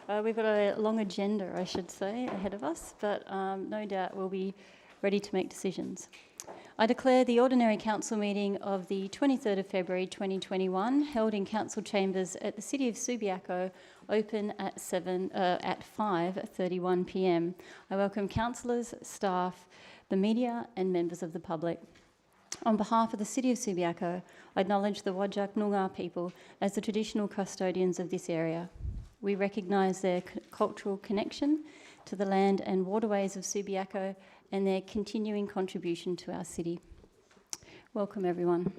We've got a long agenda, I should say, ahead of us, but no doubt we'll be ready to make decisions. I declare the Ordinary Council meeting of the 23rd of February 2021, held in Council Chambers at the City of Subiaco, open at 5:31 p.m. I welcome councillors, staff, the media and members of the public. On behalf of the City of Subiaco, I acknowledge the Whadjuk Noongar people as the traditional custodians of this area. We recognise their cultural connection to the land and waterways of Subiaco and their continuing contribution to our city. Welcome, everyone.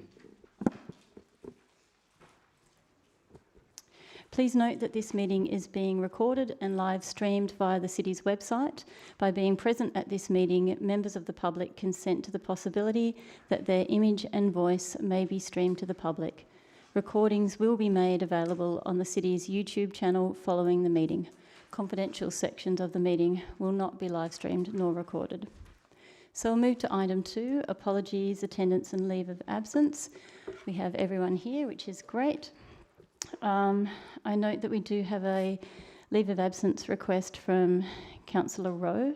Please note that this meeting is being recorded and live streamed via the City's website. By being present at this meeting, members of the public consent to the possibility that their image and voice may be streamed to the public. Recordings will be made available on the City's YouTube channel following the meeting. Confidential sections of the meeting will not be live streamed nor recorded. So we'll move to item 2, apologies, attendance and leave of absence. We have everyone here, which is great. I note that we do have a leave of absence request from Councillor Rowe.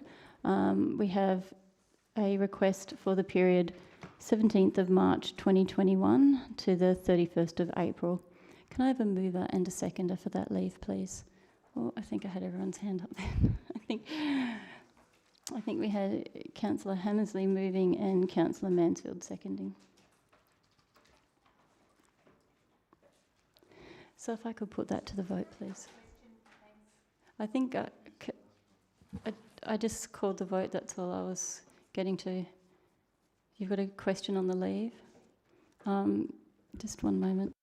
We have a request for the period 17th of March 2021 to the 31st of April. Can I have a mover and a seconder for that leave, please? Oh, I think I had everyone's hand up there. I think we had Councillor Hammersley moving and Councillor Mansfield seconding. So if I could put that to the vote, please. I think I just called the vote, that's all I was getting to. You've got a question on the leave? Just one moment.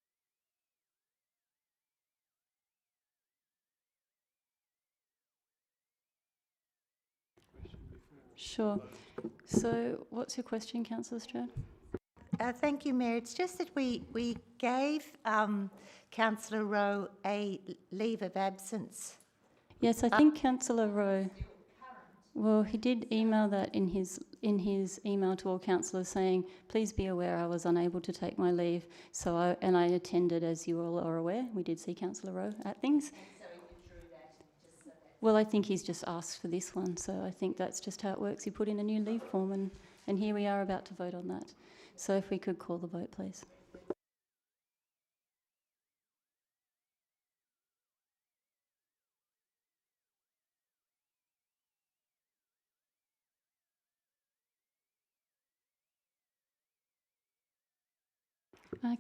Sure. So what's your question, Councillor Stroud? Thank you, Mayor. It's just that we gave Councillor Rowe a leave of absence. Yes, I think Councillor Rowe. Well, he did email that in his email to all councillors saying, please be aware I was unable to take my leave. So I attended, as you all are aware. We did see Councillor Rowe at things. And so he withdrew that just so that... Well, I think he's just asked for this one. So I think that's just how it works. You put in a new leave form and here we are about to vote on that. So if we could call the vote, please.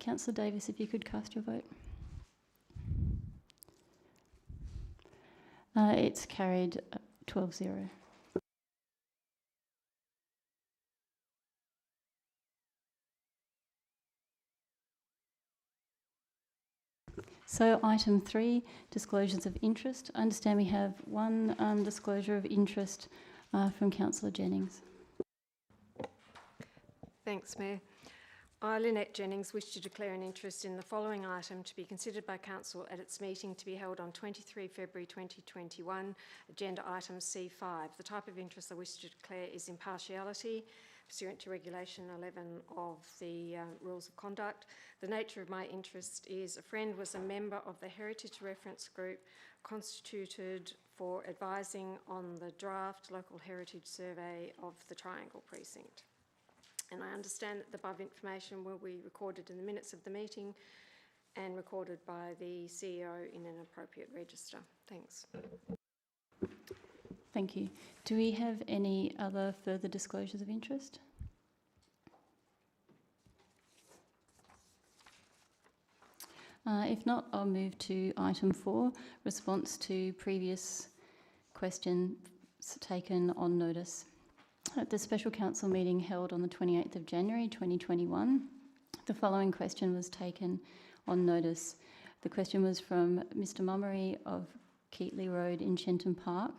Councillor Davis, if you could cast your vote. It's carried 12-0. So item 3, disclosures of interest. I understand we have one disclosure of interest from Councillor Jennings. Thanks, Mayor. I, Lynette Jennings, wish to declare an interest in the following item to be considered by Council at its meeting to be held on 23 February 2021, agenda item C5. The type of interest I wish to declare is impartiality, pursuant to Regulation 11 of the Rules of Conduct. The nature of my interest is a friend was a member of the Heritage Reference Group constituted for advising on the draft local heritage survey of the Triangle Precinct. And I understand that the above information will be recorded in the minutes of the meeting and recorded by the CEO in an appropriate register. Thanks. Thank you. Do we have any other further disclosures of interest? If not, I'll move to item 4, response to previous questions taken on notice. At the Special Council meeting held on the 28th of January 2021, the following question was taken on notice. The question was from Mr Mummery of Keatley Road in Chenton Park.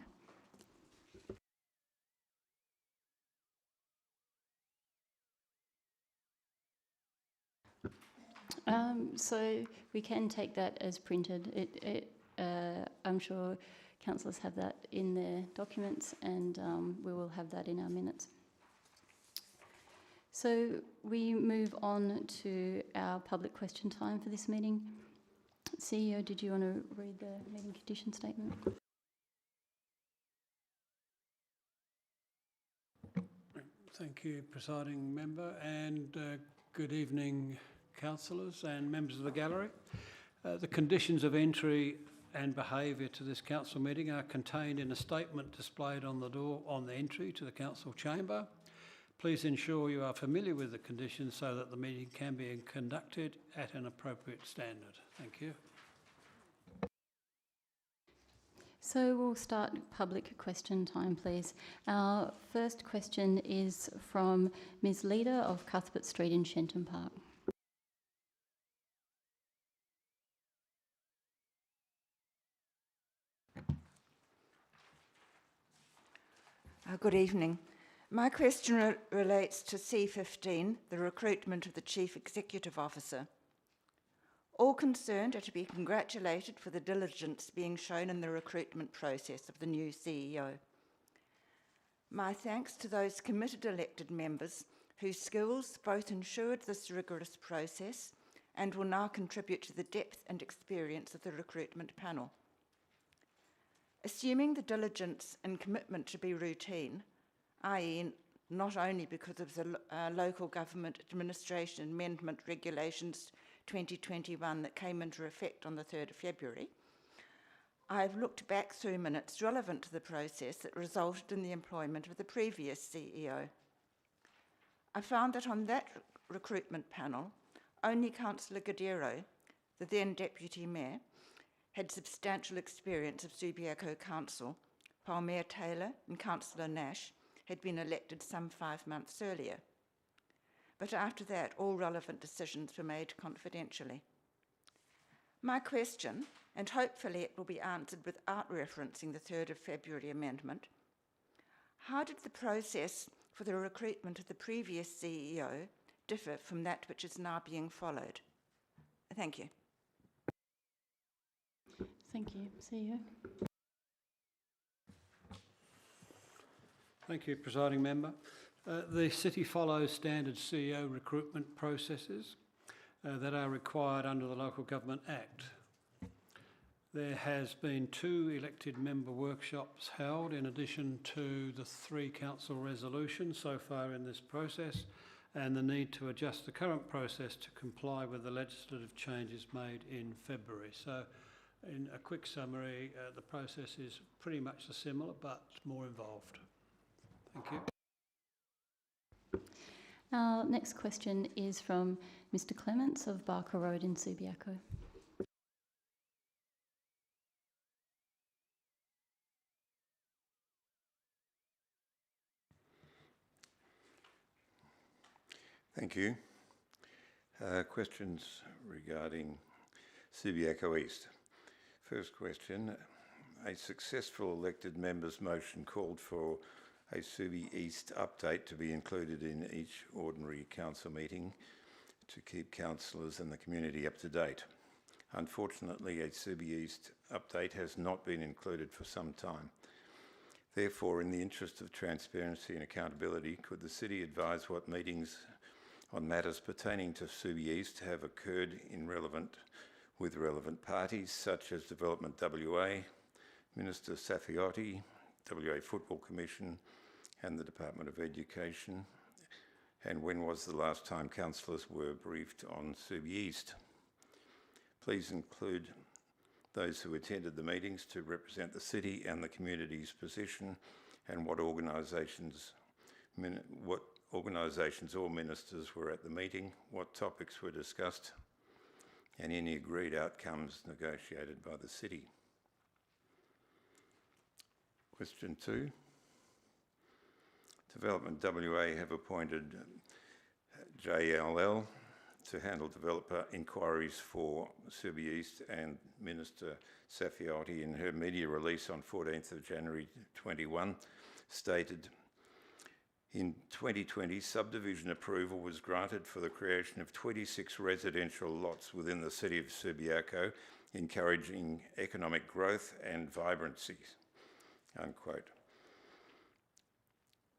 So we can take that as printed. I'm sure councillors have that in their documents and we will have that in our minutes. So we move on to our public question time for this meeting. CEO, did you want to read the meeting condition statement? Thank you, Presiding Member, and good evening, councillors and members of the gallery. The conditions of entry and behaviour to this council meeting are contained in a statement displayed on the door on the entry to the council chamber. Please ensure you are familiar with the conditions so that the meeting can be conducted at an appropriate standard. Thank you. So we'll start public question time, please. Our first question is from Ms. Leader of Cuthbert Street in Shenton Park. Good evening. My question relates to C15, the recruitment of the Chief Executive Officer. All concerned are to be congratulated for the diligence being shown in the recruitment process of the new CEO. My thanks to those committed elected members whose skills both ensured this rigorous process and will now contribute to the depth and experience of the recruitment panel. Assuming the diligence and commitment to be routine, i.e. not only because of the Local Government Administration Amendment Regulations 2021 that came into effect on the 3rd of February, I've looked back through minutes relevant to the process that resulted in the employment of the previous CEO. I found that on that recruitment panel, only Councillor Gadero, the then Deputy Mayor, had substantial experience of Subiaco Council, while Mayor Taylor and Councillor Nash had been elected some 5 months earlier. But after that, all relevant decisions were made confidentially. My question, and hopefully it will be answered without referencing the 3rd of February amendment, how did the process for the recruitment of the previous CEO differ from that which is now being followed? Thank you. Thank you. CEO. Thank you, Presiding Member. The City follows standard CEO recruitment processes that are required under the Local Government Act. There has been 2 elected member workshops held in addition to the 3 council resolutions so far in this process, and the need to adjust the current process to comply with the legislative changes made in February. So in a quick summary, the process is pretty much similar but more involved. Thank you. Our next question is from Mr. Clements of Barker Road in Subiaco. Thank you. Questions regarding Subiaco East. First question, a successful elected member's motion called for a Subi East update to be included in each ordinary council meeting to keep councillors and the community up to date. Unfortunately, a Subi East update has not been included for some time. Therefore, in the interest of transparency and accountability, could the City advise what meetings on matters pertaining to Subi East have occurred with relevant parties such as Development WA, Minister Safiotti, WA Football Commission and the Department of Education, and when was the last time councillors were briefed on Subi East? Please include those who attended the meetings to represent the City and the community's position, and what organisations or ministers were at the meeting, what topics were discussed, and any agreed outcomes negotiated by the City. Question 2. Development WA have appointed JLL to handle developer inquiries for Subi East, and Minister Safiotti in her media release on 14th of January 21 stated, in 2020, subdivision approval was granted for the creation of 26 residential lots within the City of Subiaco, encouraging economic growth and vibrancy. Unquote.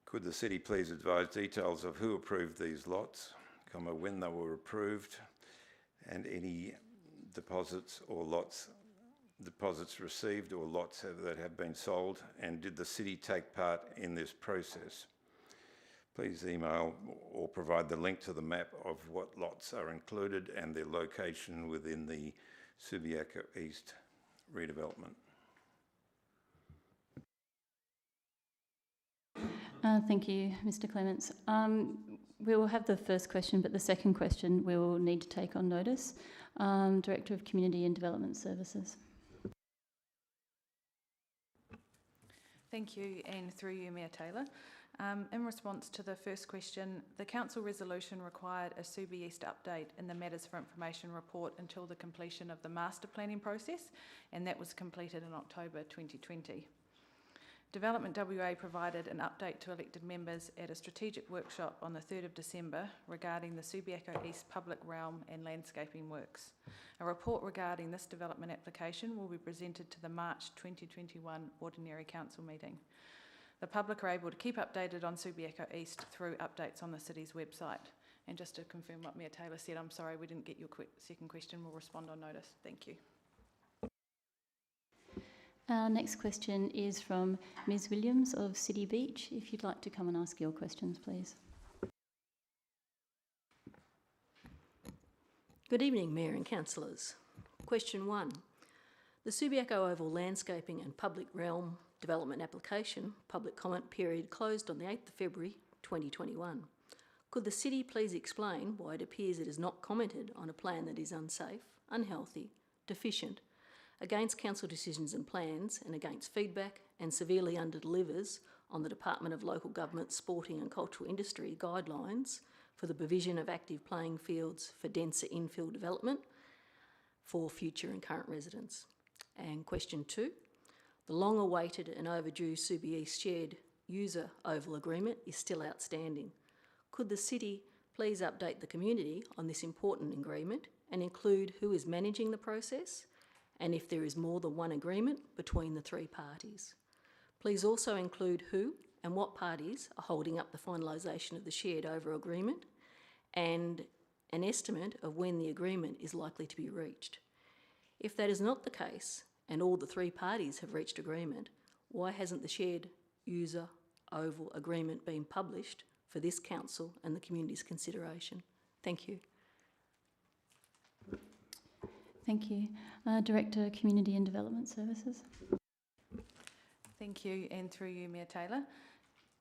Could the City please advise details of who approved these lots, when they were approved, and any deposits received or lots that have been sold, and did the city take part in this process? Please email or provide the link to the map of what lots are included and their location within the Subiaco East redevelopment. Thank you, Mr Clements. We will have the first question, but the second question we will need to take on notice. Director of Community and Development Services. Thank you, and through you, Mayor Taylor. In response to the first question, the Council resolution required a Subi East update in the Matters for Information report until the completion of the master planning process, and that was completed in October 2020. Development WA provided an update to elected members at a strategic workshop on the 3rd of December regarding the Subiaco East public realm and landscaping works. A report regarding this development application will be presented to the March 2021 Ordinary Council meeting. The public are able to keep updated on Subiaco East through updates on the city's website. And just to confirm what Mayor Taylor said, I'm sorry we didn't get your second question. We'll respond on notice. Thank you. Our next question is from Ms Williams of City Beach. If you'd like to come and ask your questions, please. Good evening, Mayor and Councillors. Question 1. The Subiaco Oval Landscaping and Public Realm Development Application public comment period closed on the 8th of February 2021. Could the City please explain why it appears it has not commented on a plan that is unsafe, unhealthy, deficient, against council decisions and plans, and against feedback, and severely underdelivers on the Department of Local Government Sporting and Cultural Industry guidelines for the provision of active playing fields for denser infill development for future and current residents? And question 2, the long-awaited and overdue Subi East Shared User Oval Agreement is still outstanding. Could the City please update the community on this important agreement and include who is managing the process, and if there is more than one agreement between the three parties? Please also include who and what parties are holding up the finalisation of the shared over agreement and an estimate of when the agreement is likely to be reached. If that is not the case and all the three parties have reached agreement, why hasn't the shared user oval agreement been published for this council and the community's consideration? Thank you. Thank you. Director, Community and Development Services. Thank you, and through you, Mayor Taylor.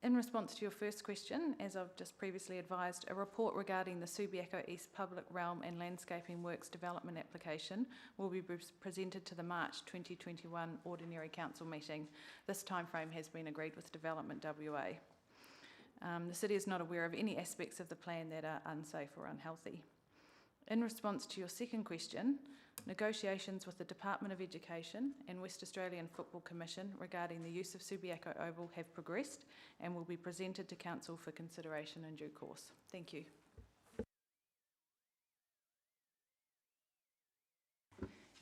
In response to your first question, as I've just previously advised, a report regarding the Subiaco East Public Realm and Landscaping Works Development application will be presented to the March 2021 Ordinary Council meeting. This timeframe has been agreed with Development WA. The City is not aware of any aspects of the plan that are unsafe or unhealthy. In response to your second question, negotiations with the Department of Education and West Australian Football Commission regarding the use of Subiaco Oval have progressed and will be presented to Council for consideration in due course. Thank you.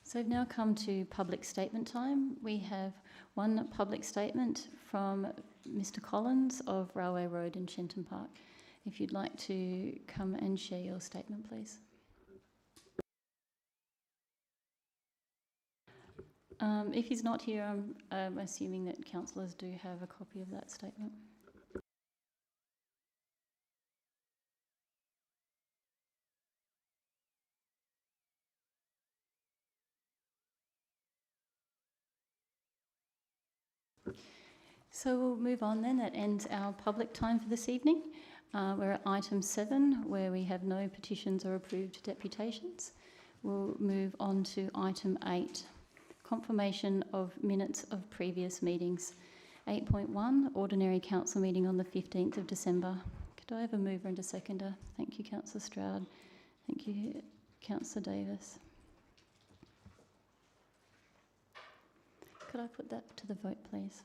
So we've now come to public statement time. We have one public statement from Mr Collins of Railway Road in Shenton Park. If you'd like to come and share your statement, please. If he's not here, I'm assuming that councillors do have a copy of that statement. So we'll move on then. That ends our public time for this evening. We're at item 7, where we have no petitions or approved deputations. We'll move on to item 8. Confirmation of minutes of previous meetings. 8.1, Ordinary Council meeting on the 15th of December. Could I have a mover and a seconder? Thank you, Councillor Stroud. Thank you, Councillor Davis. Could I put that to the vote, please?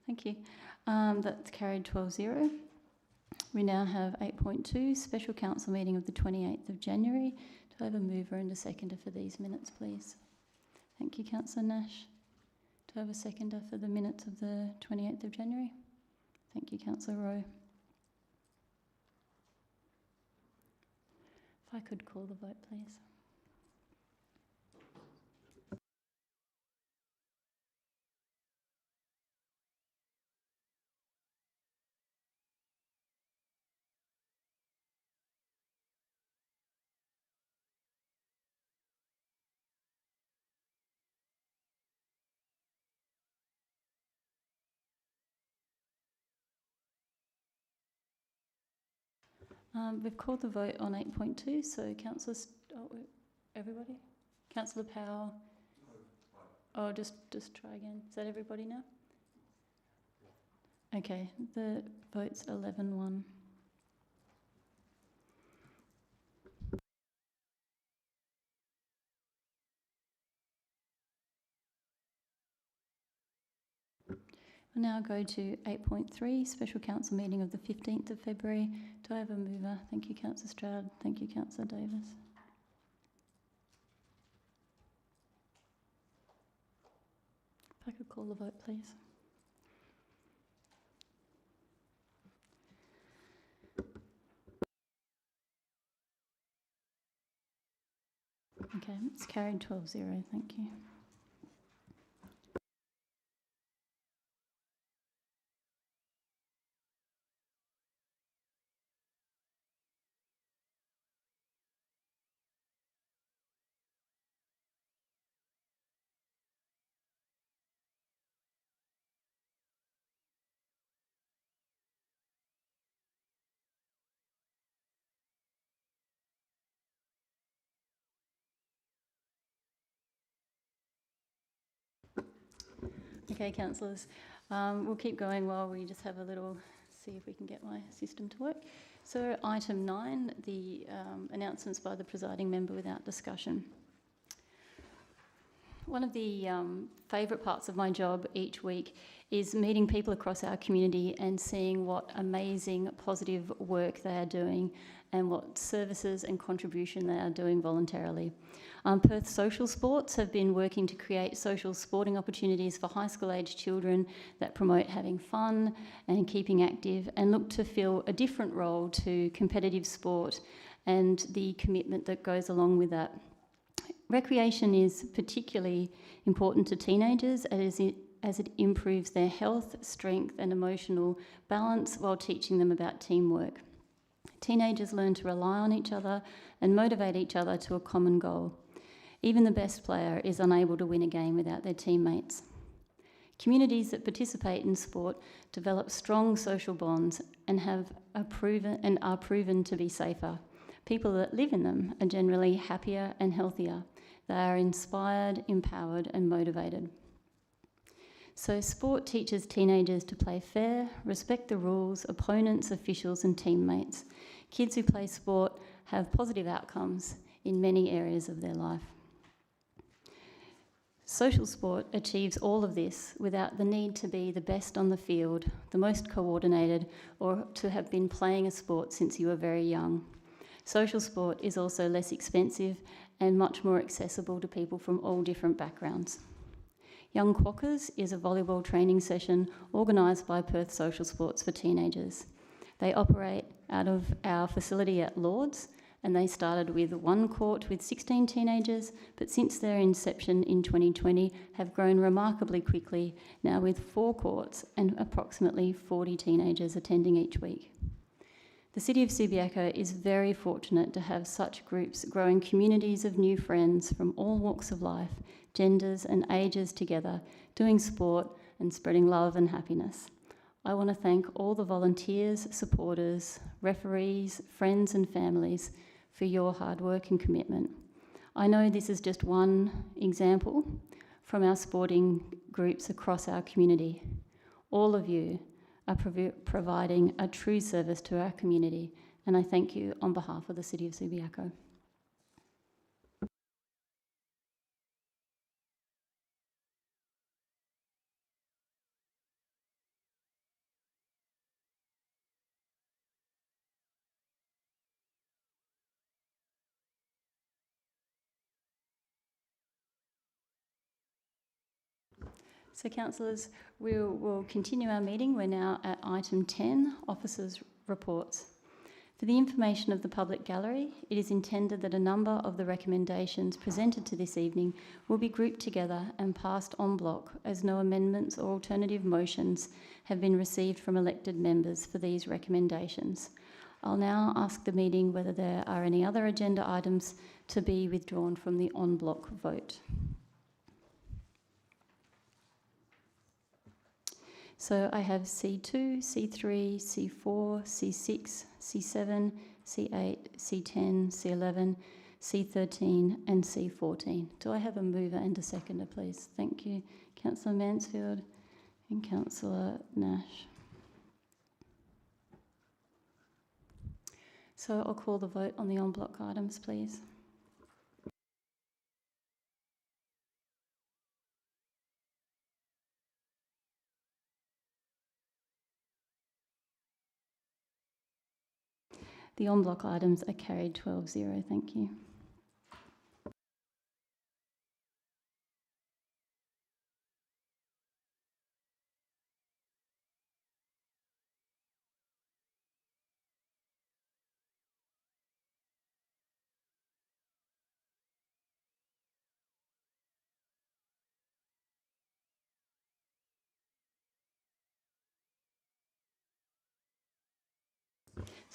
Thank you. That's carried 12-0. We now have 8.2, special council meeting of the 28th of January. Do I have a mover and a seconder for these minutes, please? Thank you, Councillor Nash. Do I have a seconder for the minutes of the 28th of January? Thank you, Councillor Rowe. If I could call the vote, please. We've called the vote on 8.2, so councillors, everybody? Councillor Powell? Oh, just try again. Is that everybody now? Okay, the vote's 11-1. We'll now go to 8.3, special council meeting of the 15th of February. Do I have a mover? Thank you, Councillor Stroud. Thank you, Councillor Davis. If I could call the vote, please. Okay, it's carried 12-0. Thank you. Okay, councillors, we'll keep going while we just have a little, see if we can get my system to work. So item 9, the announcements by the presiding member without discussion. One of the favourite parts of my job each week is meeting people across our community and seeing what amazing positive work they are doing and what services and contribution they are doing voluntarily. Perth Social Sports have been working to create social sporting opportunities for high school age children that promote having fun and keeping active and look to fill a different role to competitive sport and the commitment that goes along with that. Recreation is particularly important to teenagers as it improves their health, strength and emotional balance while teaching them about teamwork. Teenagers learn to rely on each other and motivate each other to a common goal. Even the best player is unable to win a game without their teammates. Communities that participate in sport develop strong social bonds and are proven to be safer. People that live in them are generally happier and healthier. They are inspired, empowered and motivated. So sport teaches teenagers to play fair, respect the rules, opponents, officials and teammates. Kids who play sport have positive outcomes in many areas of their life. Social sport achieves all of this without the need to be the best on the field, the most coordinated, or to have been playing a sport since you were very young. Social sport is also less expensive and much more accessible to people from all different backgrounds. Young Quackers is a volleyball training session organised by Perth Social Sports for teenagers. They operate out of our facility at Lords, and they started with one court with 16 teenagers, but since their inception in 2020 have grown remarkably quickly, now with 4 courts and approximately 40 teenagers attending each week. The City of Subiaco is very fortunate to have such groups growing communities of new friends from all walks of life, genders and ages together, doing sport and spreading love and happiness. I want to thank all the volunteers, supporters, referees, friends and families for your hard work and commitment. I know this is just one example from our sporting groups across our community. All of you are providing a true service to our community, and I thank you on behalf of the City of Subiaco. So councillors, we'll continue our meeting. We're now at item 10, officers' reports. For the information of the public gallery, it is intended that a number of the recommendations presented to this evening will be grouped together and passed en bloc, as no amendments or alternative motions have been received from elected members for these recommendations. I'll now ask the meeting whether there are any other agenda items to be withdrawn from the en bloc vote. So I have C2, C3, C4, C6, C7, C8, C10, C11, C13 and C14. Do I have a mover and a seconder, please? Thank you. Councillor Mansfield and Councillor Nash. So I'll call the vote on the en bloc items, please. The en bloc items are carried 12-0. Thank you.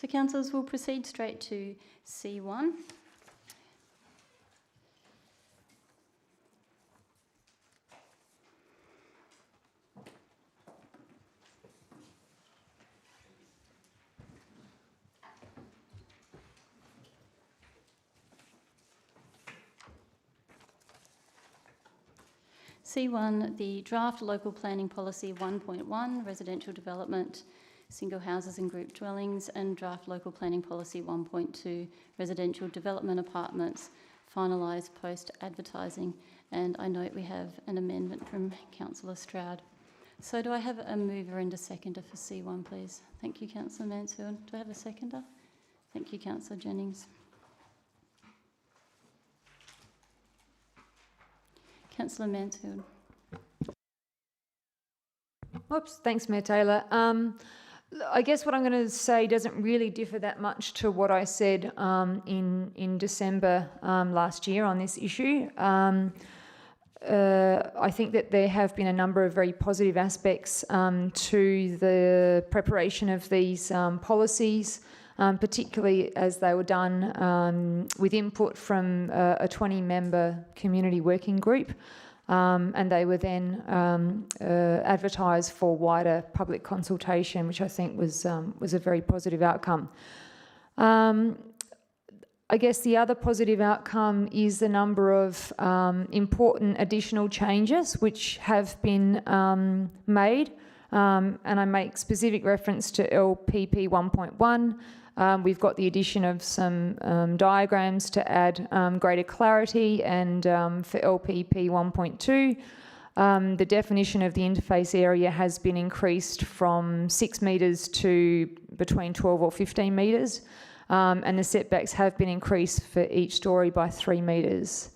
So councillors, will proceed straight to C1. C1, the draft local planning policy 1.1, residential development, single houses and group dwellings, and draft local planning policy 1.2, residential development apartments, finalised post-advertising. And I note we have an amendment from Councillor Stroud. So do I have a mover and a seconder for C1, please? Thank you, Councillor Mansfield. Do I have a seconder? Thank you, Councillor Jennings. Councillor Mansfield. Oops, thanks, Mayor Taylor. I guess what I'm going to say doesn't really differ that much to what I said in December last year on this issue. I think that there have been a number of very positive aspects to the preparation of these policies, particularly as they were done with input from a 20-member community working group. And they were then advertised for wider public consultation, which I think was a very positive outcome. I guess the other positive outcome is the number of important additional changes which have been made, and I make specific reference to LPP 1.1. We've got the addition of some diagrams to add greater clarity, and for LPP 1.2, the definition of the interface area has been increased from 6 metres to between 12 or 15 metres, and the setbacks have been increased for each storey by 3 metres.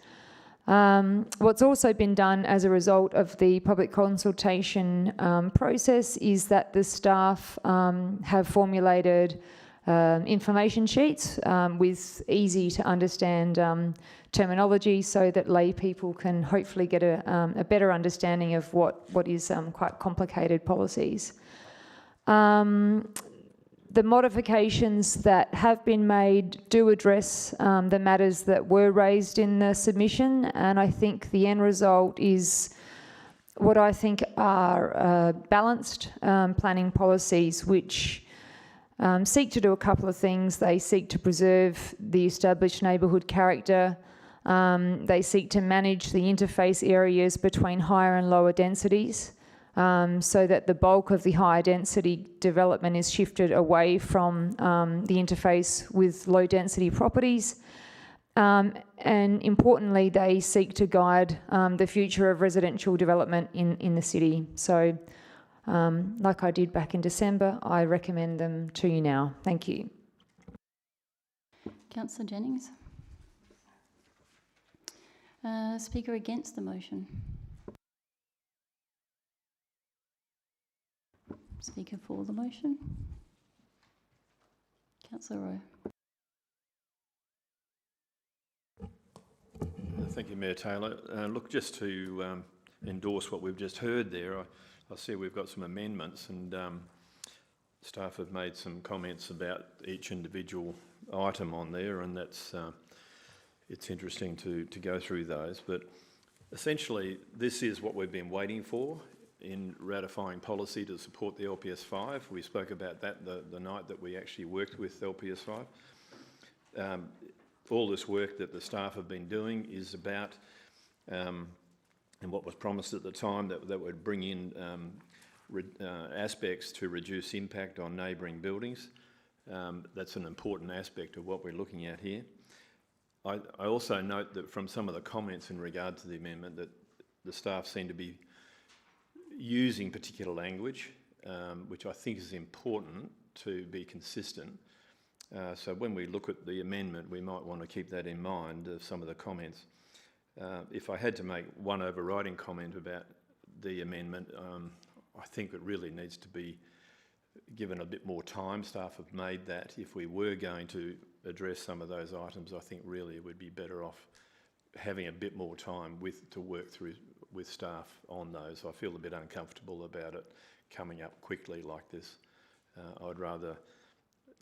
What's also been done as a result of the public consultation process is that the staff have formulated information sheets with easy to understand terminology, so that lay people can hopefully get a better understanding of what is quite complicated policies. The modifications that have been made do address the matters that were raised in the submission, and I think the end result is what I think are balanced planning policies which seek to do a couple of things. They seek to preserve the established neighbourhood character. They seek to manage the interface areas between higher and lower densities, so that the bulk of the higher density development is shifted away from the interface with low density properties. And importantly, they seek to guide the future of residential development in the city. So like I did back in December, I recommend them to you now. Thank you. Councillor Jennings. Speaker against the motion. Speaker for the motion. Councillor Rowe. Thank you, Mayor Taylor. Look, just to endorse what we've just heard there, I see we've got some amendments, and staff have made some comments about each individual item on there, and that's it's interesting to go through those. But essentially, this is what we've been waiting for in ratifying policy to support the LPS 5. We spoke about that the night that we actually worked with LPS 5. All this work that the staff have been doing is about, and what was promised at the time, that would bring in aspects to reduce impact on neighbouring buildings. That's an important aspect of what we're looking at here. I also note that from some of the comments in regard to the amendment that the staff seem to be using particular language, which I think is important to be consistent. So when we look at the amendment, we might want to keep that in mind of some of the comments. If I had to make one overriding comment about the amendment, I think it really needs to be given a bit more time. Staff have made that. If we were going to address some of those items, I think really it would be better off having a bit more time to work through with staff on those. I feel a bit uncomfortable about it coming up quickly like this. I'd rather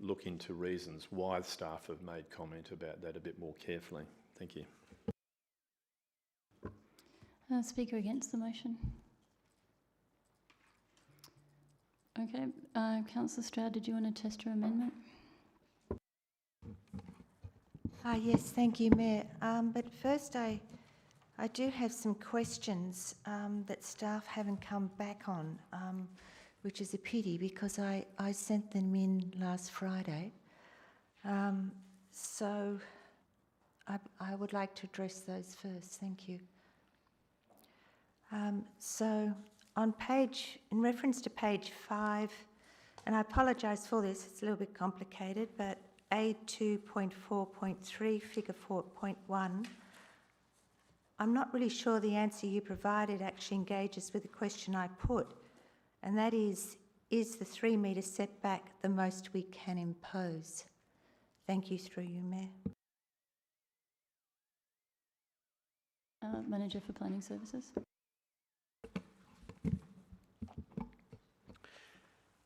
look into reasons why staff have made comment about that a bit more carefully. Thank you. Speaker against the motion. Okay, Councillor Stroud, did you want to test your amendment? Yes, thank you, Mayor. But first I do have some questions that staff haven't come back on, which is a pity because I sent them in last Friday. So I would like to address those first. Thank you. So on in reference to page 5, and I apologise for this, it's a little bit complicated, but A2.4.3, figure 4.1, I'm not really sure the answer you provided actually engages with the question I put, and that is the 3 metre setback the most we can impose? Thank you, through you, Mayor. Manager for Planning Services.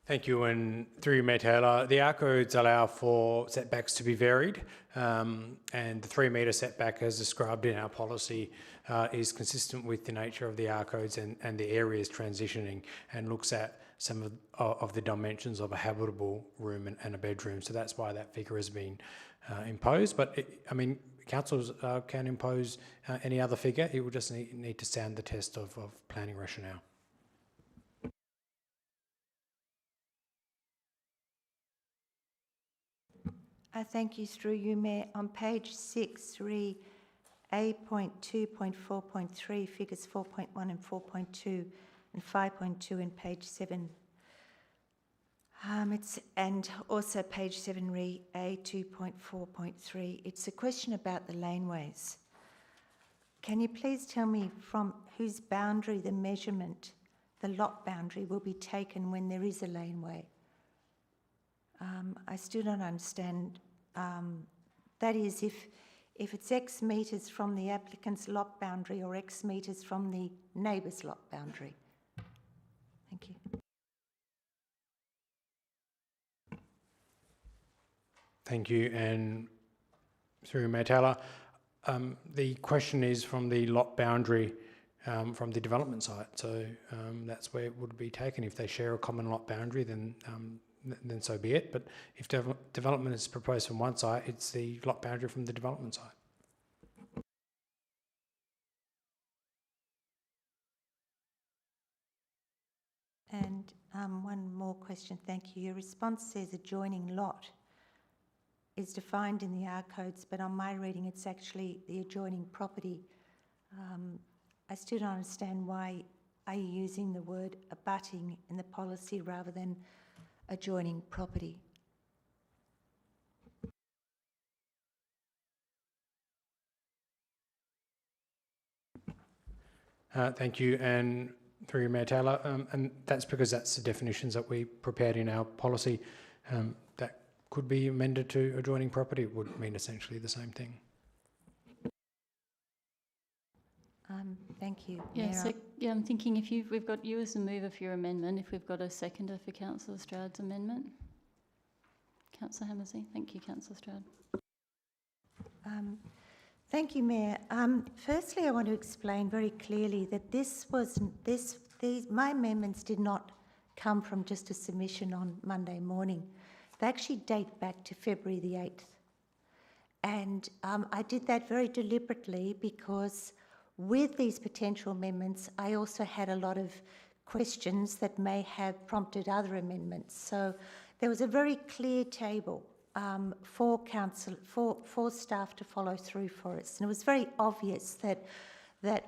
Thank you, and through you, Mayor Taylor, the R codes allow for setbacks to be varied, and the 3 metre setback as described in our policy is consistent with the nature of the R codes and the areas transitioning, and looks at some of the dimensions of a habitable room and a bedroom. So that's why that figure has been imposed. But councils can impose any other figure. It will just need to stand the test of planning rationale. Thank you, through you, Mayor. On page 6, re A.2.4.3, figures 4.1 and 4.2 and 5.2 in page 7. And also page 7, re A2.4.3. It's a question about the laneways. Can you please tell me from whose boundary the measurement, the lot boundary, will be taken when there is a laneway? I still don't understand. That is, if it's X metres from the applicant's lot boundary or X metres from the neighbour's lot boundary. Thank you. Thank you, and through Mayor Taylor, the question is from the lot boundary from the development site. So that's where it would be taken. If they share a common lot boundary, then so be it. But if development is proposed from one site, it's the lot boundary from the development site. And one more question, thank you. Your response says adjoining lot is defined in the R codes, but on my reading it's actually the adjoining property. I still don't understand why are you using the word abutting in the policy rather than adjoining property. Thank you, and through you, Mayor Taylor, and that's because that's the definitions that we prepared in our policy. That could be amended to adjoining property, would mean essentially the same thing. Thank you. Yeah, Mayor. so yeah, I'm thinking if we've got you as the mover for your amendment, if we've got a seconder for Councillor Stroud's amendment. Councillor Hammersley. Thank you, Councillor Stroud. Thank you, Mayor. Firstly, I want to explain very clearly that my amendments did not come from just a submission on Monday morning. They actually date back to February the 8th. And I did that very deliberately because with these potential amendments, I also had a lot of questions that may have prompted other amendments. So there was a very clear table for staff to follow through for us. And it was very obvious that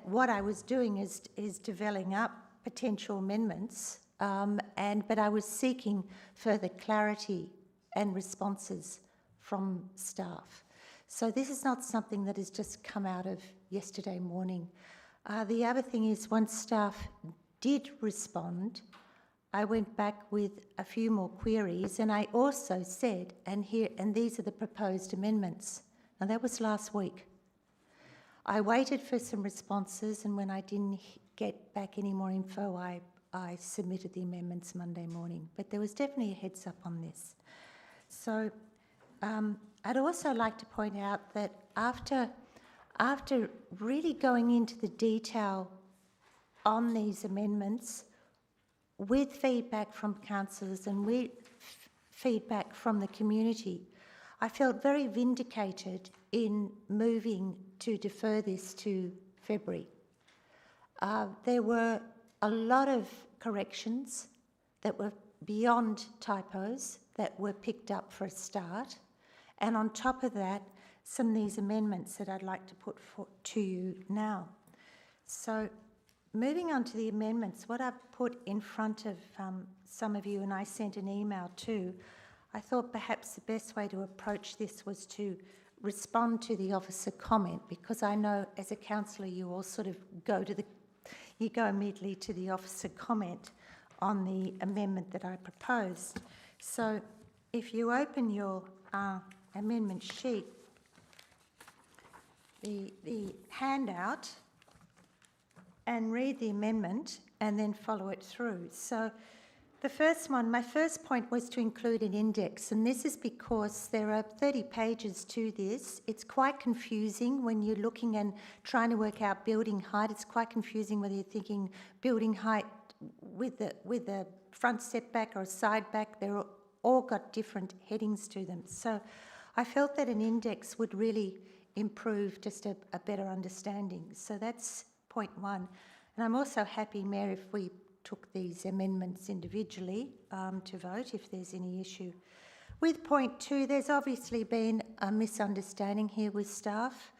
what I was doing is developing up potential amendments, but I was seeking further clarity and responses from staff. So this is not something that has just come out of yesterday morning. The other thing is, once staff did respond, I went back with a few more queries, and I also said, and these are the proposed amendments. Now that was last week. I waited for some responses, and when I didn't get back any more info, I submitted the amendments Monday morning. But there was definitely a heads up on this. So I'd also like to point out that after really going into the detail on these amendments, with feedback from councillors and with feedback from the community, I felt very vindicated in moving to defer this to February. There were a lot of corrections that were beyond typos that were picked up for a start. And on top of that, some of these amendments that I'd like to put to you now. So moving on to the amendments, what I've put in front of some of you, and I sent an email too, I thought perhaps the best way to approach this was to respond to the officer comment, because I know as a councillor you all sort of go immediately to the officer comment on the amendment that I proposed. So if you open your amendment sheet, the handout, and read the amendment and then follow it through. So the first one, my first point was to include an index, and this is because there are 30 pages to this. It's quite confusing when you're looking and trying to work out building height. It's quite confusing whether you're thinking building height with the front setback or a side back. They're all got different headings to them. So I felt that an index would really improve just a better understanding. So that's point one. And I'm also happy, Mayor, if we took these amendments individually to vote if there's any issue. With point two, there's obviously been a misunderstanding here with staff.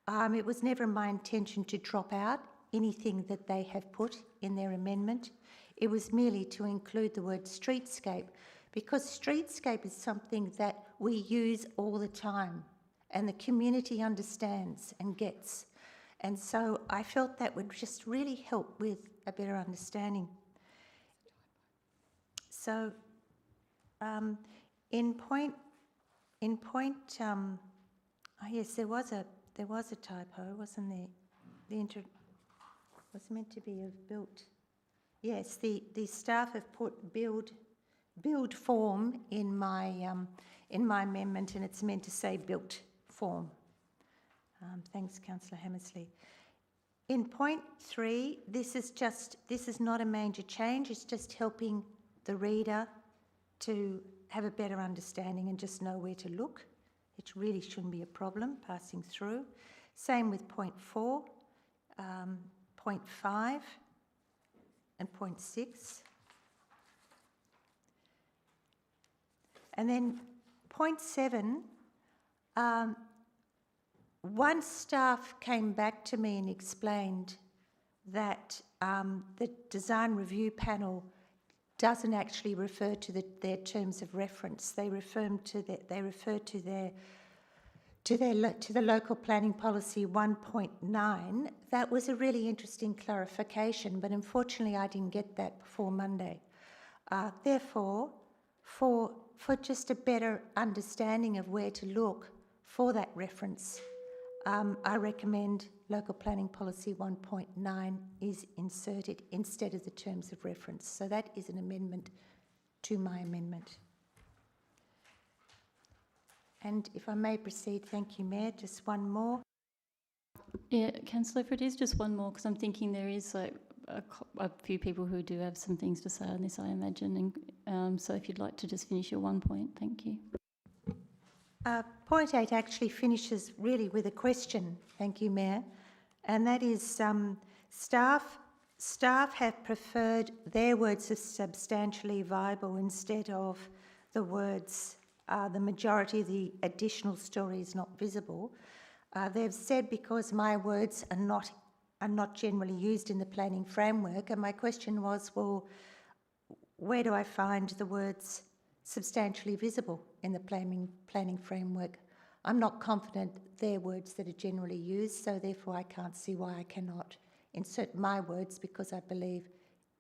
It was never my intention to drop out anything that they have put in their amendment. It was merely to include the word streetscape, because streetscape is something that we use all the time and the community understands and gets. And so I felt that would just really help with a better understanding. So yes, there was a typo, wasn't there? Was meant to be of built. Yes, the staff have put build form in my amendment, and it's meant to say built form. Thanks, Councillor Hammersley. In point three, this is not a major change. It's just helping the reader to have a better understanding and just know where to look. It really shouldn't be a problem passing through. Same with point four, point five, and point six. And then point seven, once staff came back to me and explained that the design review panel doesn't actually refer to their terms of reference. They refer to to the local planning policy 1.9, that was a really interesting clarification, but unfortunately I didn't get that before Monday. Therefore, for just a better understanding of where to look for that reference, I recommend local planning policy 1.9 is inserted instead of the terms of reference. So that is an amendment to my amendment. And if I may proceed, thank you, Mayor, just one more. Yeah, Councillor, if it is just one more, because I'm thinking there is like a few people who do have some things to say on this, I imagine. And so if you'd like to just finish your 1 point, thank you. Point 8 actually finishes really with a question, thank you, Mayor, and that is staff have preferred their words as substantially viable instead of the words the majority of the additional story is not visible. They've said because my words are not generally used in the planning framework, and my question was, well, where do I find the words substantially visible in the planning framework? I'm not confident they're words that are generally used, so therefore I can't see why I cannot insert my words, because I believe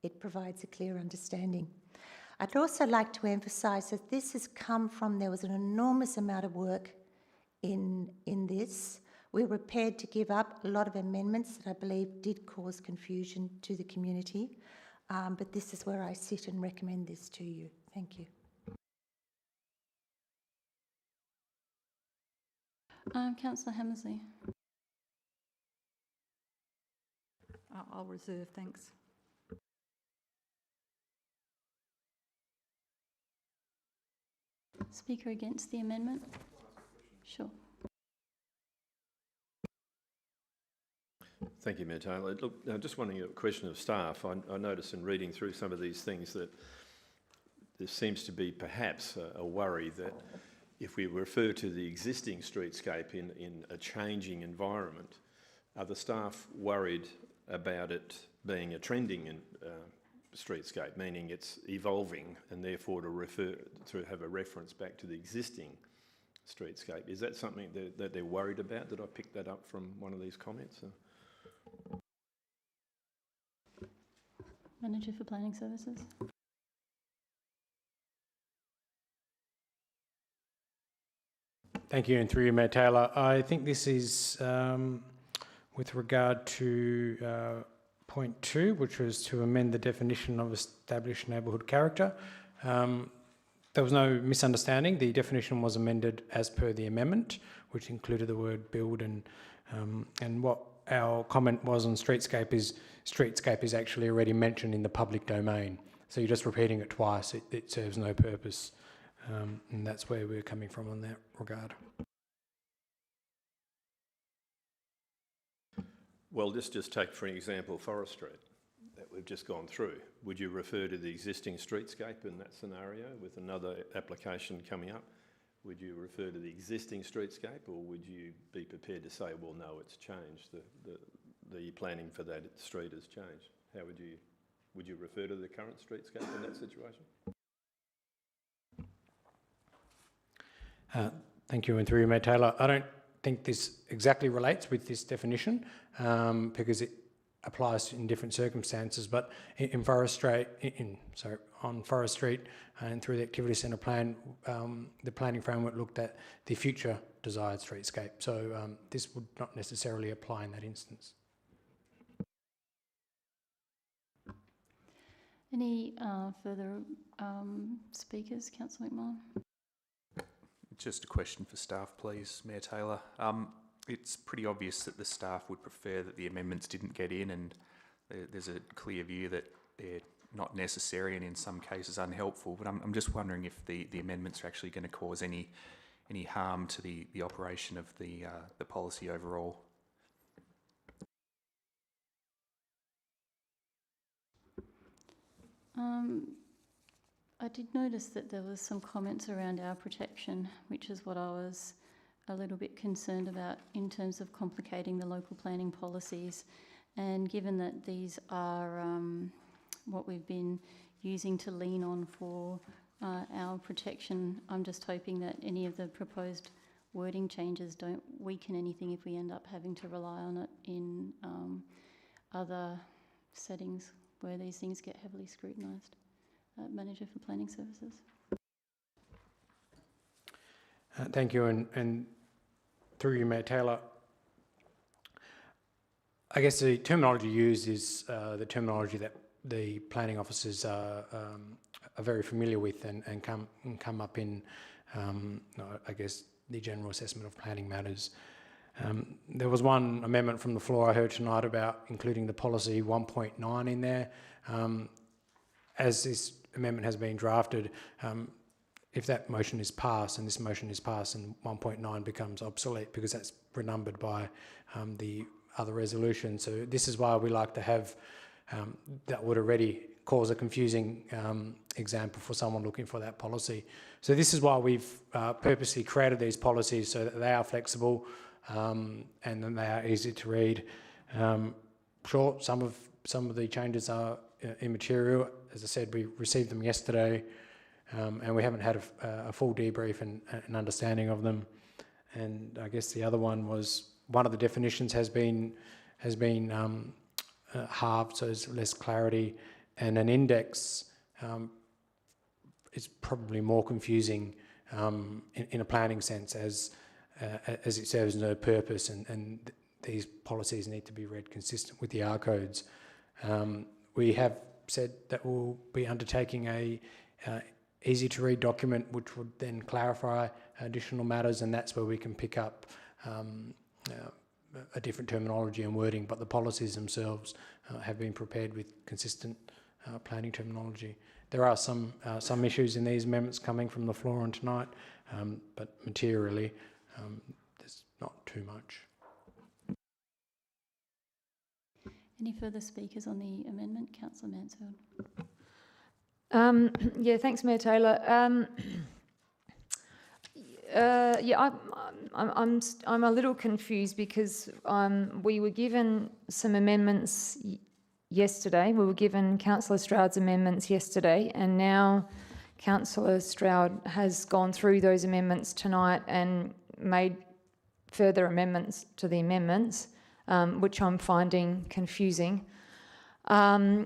it provides a clear understanding. I'd also like to emphasise that this has come from, there was an enormous amount of work in this. We were prepared to give up a lot of amendments that I believe did cause confusion to the community, but this is where I sit and recommend this to you. Thank you. Councillor Hammersley. I'll reserve, thanks. Speaker against the amendment? Sure. Thank you, Mayor Taylor. Look, just wondering a question of staff. I noticed in reading through some of these things that there seems to be perhaps a worry that if we refer to the existing streetscape in a changing environment, are the staff worried about it being a trending streetscape, meaning it's evolving, and therefore to have a reference back to the existing streetscape? Is that something that they're worried about? Did I pick that up from one of these comments? Manager for Planning Services. Thank you, and through you, Mayor Taylor. I think this is with regard to point 2, which was to amend the definition of established neighbourhood character. There was no misunderstanding. The definition was amended as per the amendment, which included the word build, and what our comment was on streetscape is actually already mentioned in the public domain. So you're just repeating it twice. It serves no purpose. And that's where we're coming from on that regard. Well, just take, for example, Forest Street that we've just gone through. Would you refer to the existing streetscape in that scenario with another application coming up? Would you refer to the existing streetscape, or would you be prepared to say, well, no, it's changed, the planning for that street has changed? How would you refer to the current streetscape in that situation? Thank you, and through you, Mayor Taylor. I don't think this exactly relates with this definition because it applies in different circumstances. But in Forest Street, on Forest Street and through the Activity Centre plan, the planning framework looked at the future desired streetscape. So this would not necessarily apply in that instance. Any further speakers? Councillor McMahon. Just a question for staff, please, Mayor Taylor. It's pretty obvious that the staff would prefer that the amendments didn't get in, and there's a clear view that they're not necessary and in some cases unhelpful. But I'm just wondering if the amendments are actually going to cause any harm to the operation of the policy overall. I did notice that there was some comments around our protection, which is what I was a little bit concerned about in terms of complicating the local planning policies. And given that these are what we've been using to lean on for our protection, I'm just hoping that any of the proposed wording changes don't weaken anything if we end up having to rely on it in other settings where these things get heavily scrutinised. Manager for Planning Services. Thank you, and through you, Mayor Taylor, I guess the terminology used is the terminology that the planning officers are very familiar with and come up in, I guess, the general assessment of planning matters. There was one amendment from the floor I heard tonight about including the policy 1.9 in there. As this amendment has been drafted, if that motion is passed and this motion is passed, and 1.9 becomes obsolete because that's renumbered by the other resolution. So this is why we like to have, that would already cause a confusing example for someone looking for that policy. So this is why we've purposely created these policies so that they are flexible and then they are easy to read. Sure, some of the changes are immaterial. As I said, we received them yesterday. And we haven't had a full debrief and an understanding of them. And I guess the other one was one of the definitions has been halved, so there's less clarity, and an index is probably more confusing in a planning sense as it serves no purpose, and these policies need to be read consistent with the R codes. We have said that we'll be undertaking a easy to read document which would then clarify additional matters, and that's where we can pick up a different terminology and wording, but the policies themselves have been prepared with consistent planning terminology. There are some issues in these amendments coming from the floor on tonight, but materially there's not too much. Any further speakers on the amendment? Councillor Mansfield. Yeah, thanks, Mayor Taylor. Yeah, I'm a little confused because we were given some amendments yesterday. We were given Councillor Stroud's amendments yesterday, and now Councillor Stroud has gone through those amendments tonight and made further amendments to the amendments, which I'm finding confusing. I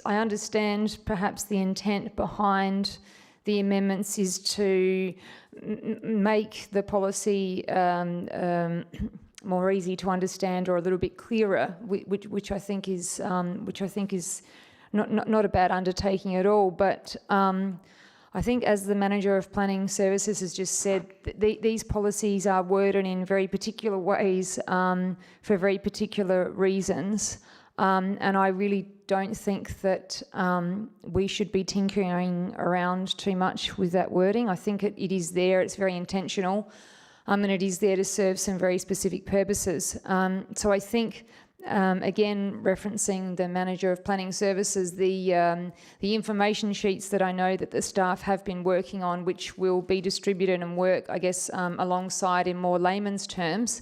understand perhaps the intent behind the amendments is to make the policy more easy to understand or a little bit clearer, which I think is not a bad undertaking at all. But I think, as the Manager of Planning Services has just said, these policies are worded in very particular ways for very particular reasons. And I really don't think that we should be tinkering around too much with that wording. I think it is there, it's very intentional, and it is there to serve some very specific purposes. So I think, again, referencing the Manager of Planning Services, the information sheets that I know that the staff have been working on, which will be distributed and work, I guess, alongside in more layman's terms,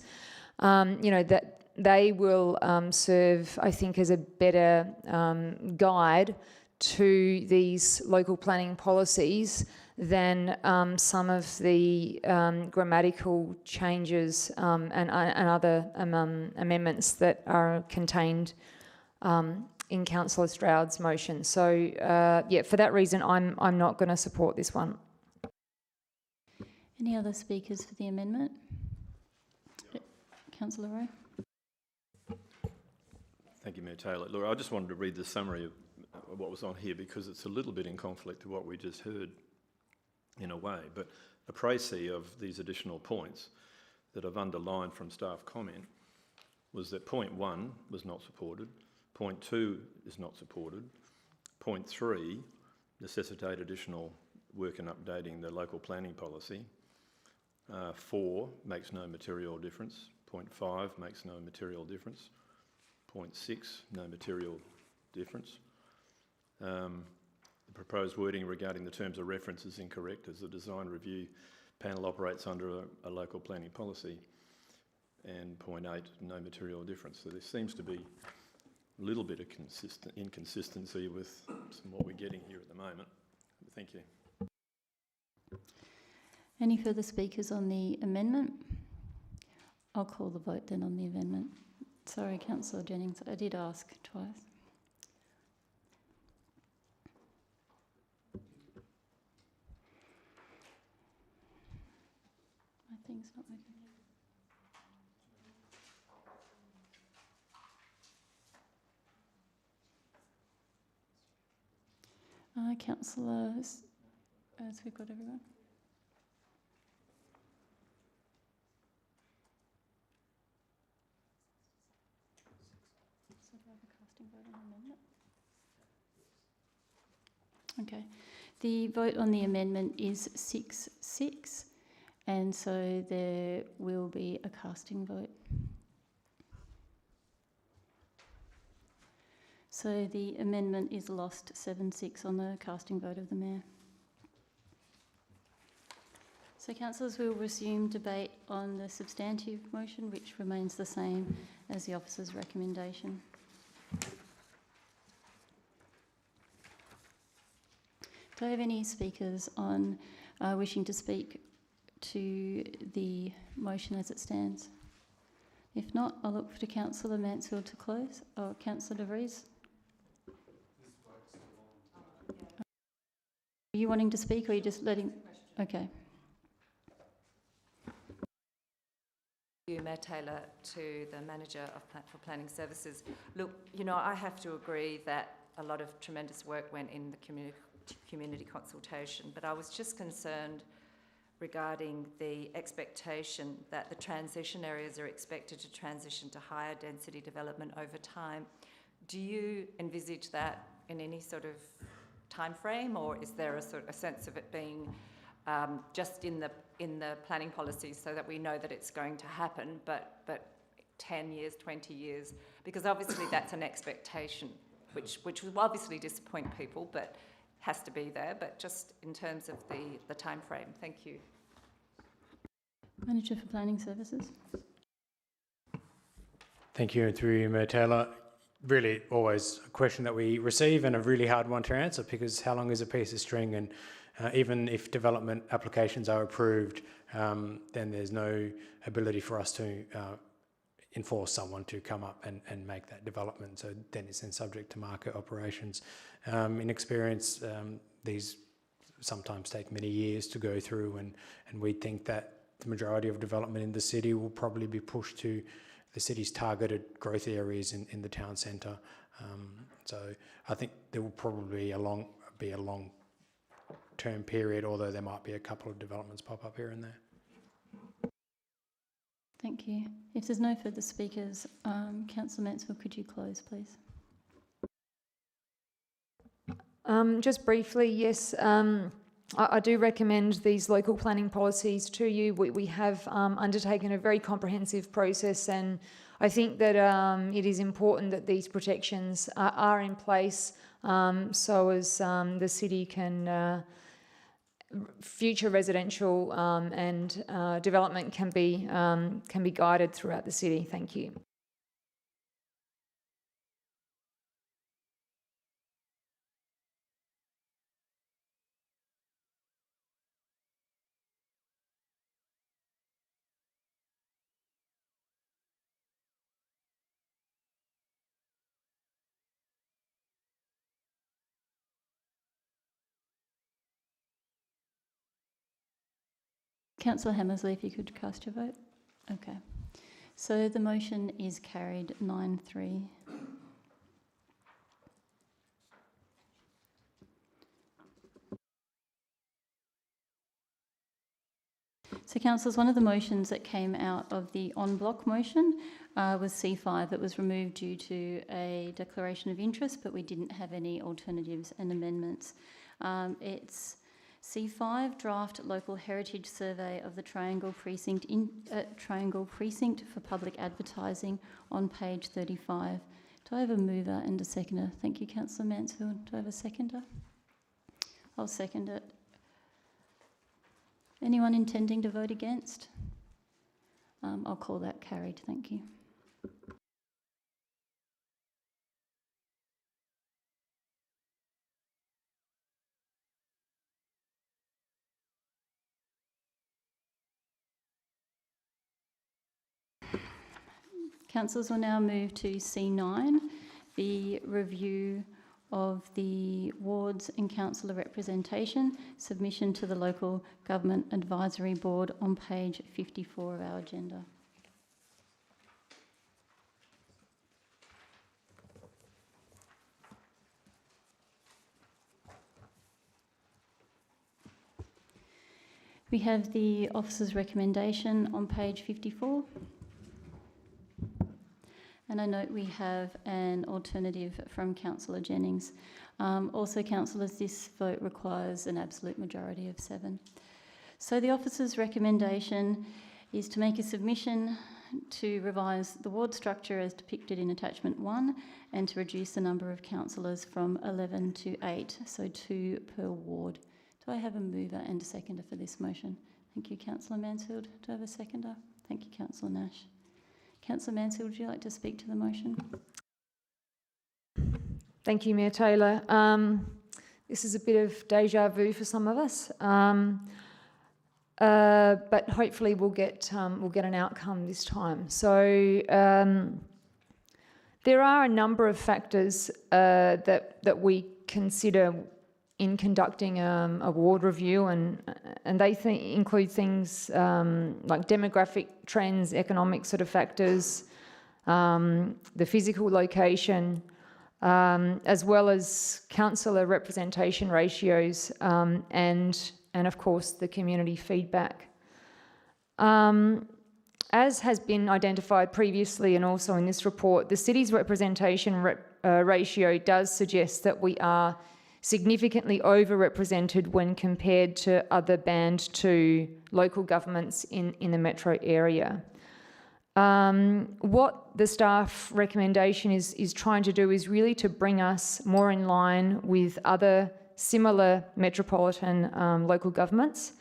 that they will serve, I think, as a better guide to these local planning policies than some of the grammatical changes and other amendments that are contained in Councillor Stroud's motion. So, yeah, for that reason, I'm not going to support this one. Any other speakers for the amendment? Councillor Rowe. Thank you, Mayor Taylor. Look, I just wanted to read the summary of what was on here because it's a little bit in conflict to what we just heard in a way. But a précis of these additional points that I've underlined from staff comment was that point 1 was not supported, point 2 is not supported, point 3 necessitate additional work in updating the local planning policy, 4 makes no material difference, point 5 makes no material difference, point 6, no material difference. The proposed wording regarding the terms of reference is incorrect as the design review panel operates under a local planning policy. And point 8, no material difference. So there seems to be a little bit of inconsistency with what we're getting here at the moment. Thank you. Any further speakers on the amendment? I'll call the vote then on the amendment. Sorry, Councillor Jennings, I did ask twice. My thing's not working. Councillor, as we've got everyone. So do I have a casting vote on the amendment? Okay. The vote on the amendment is 6-6, and so there will be a casting vote. So the amendment is lost 7-6 on the casting vote of the Mayor. So councillors, will resume debate on the substantive motion, which remains the same as the officer's recommendation. Do I have any speakers on wishing to speak to the motion as it stands? If not, I'll look to Councillor Mansfield to close. Or Councillor De Vries? Are you wanting to speak, or are you just letting... Okay. Mayor Taylor, to the Manager for Planning Services. Look, you know, I have to agree that a lot of tremendous work went in the community consultation, but I was just concerned regarding the expectation that the transition areas are expected to transition to higher density development over time. Do you envisage that in any sort of time frame, or is there a sense of it being just in the planning policy so that we know that it's going to happen, but 10 years, 20 years? Because obviously that's an expectation, which will obviously disappoint people, but has to be there. But just in terms of the time frame, thank you. Manager for Planning Services. Thank you, and through you, Mayor Taylor. Really always a question that we receive, and a really hard one to answer, because how long is a piece of string? And even if development applications are approved, then there's no ability for us to enforce someone to come up and make that development. So then it's then subject to market operations. In experience, these sometimes take many years to go through, and we think that the majority of development in the city will probably be pushed to the city's targeted growth areas in the town centre. So I think there will probably be a long-term period, although there might be a couple of developments pop up here and there. Thank you. If there's no further speakers, Councillor Mansfield, could you close, please? Just briefly, yes, I do recommend these local planning policies to you. We have undertaken a very comprehensive process, and I think that it is important that these protections are in place so as the city can, future residential and development can be guided throughout the city. Thank you. Councillor Hammersley, if you could cast your vote. Okay. So the motion is carried 9-3. So councillors, one of the motions that came out of the en bloc motion was C5 that was removed due to a declaration of interest, but we didn't have any alternatives and amendments. It's C5, draft local heritage survey of the Triangle Precinct for public advertising on page 35. Do I have a mover and a seconder? Thank you, Councillor Mansfield. Do I have a seconder? I'll second it. Anyone intending to vote against? I'll call that carried. Thank you. Councillors will now move to C9, the review of the wards and councillor representation, submission to the Local Government Advisory Board on page 54 of our agenda. We have the officer's recommendation on page 54. And I note we have an alternative from Councillor Jennings. Also, councillors, this vote requires an absolute majority of 7. So the officer's recommendation is to make a submission to revise the ward structure as depicted in attachment 1 and to reduce the number of councillors from 11 to 8, so 2 per ward. Do I have a mover and a seconder for this motion? Thank you, Councillor Mansfield. Do I have a seconder? Thank you, Councillor Nash. Councillor Mansfield, would you like to speak to the motion? Thank you, Mayor Taylor. This is a bit of deja vu for some of us, but hopefully we'll get an outcome this time. So there are a number of factors that we consider in conducting a ward review, and they include things like demographic trends, economic sort of factors, the physical location, as well as councillor representation ratios, and of course the community feedback. As has been identified previously and also in this report, the city's representation ratio does suggest that we are significantly overrepresented when compared to other Band 2 local governments in the metro area. What the staff recommendation is trying to do is really to bring us more in line with other similar metropolitan local governments.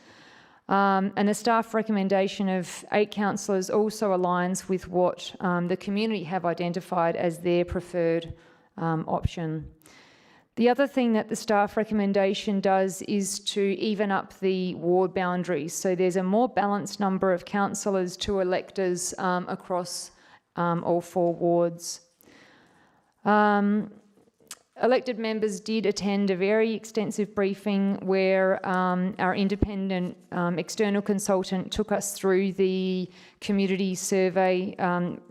And the staff recommendation of 8 councillors also aligns with what the community have identified as their preferred option. The other thing that the staff recommendation does is to even up the ward boundaries. So there's a more balanced number of councillors to electors across all 4 wards. Elected members did attend a very extensive briefing where our independent external consultant took us through the community survey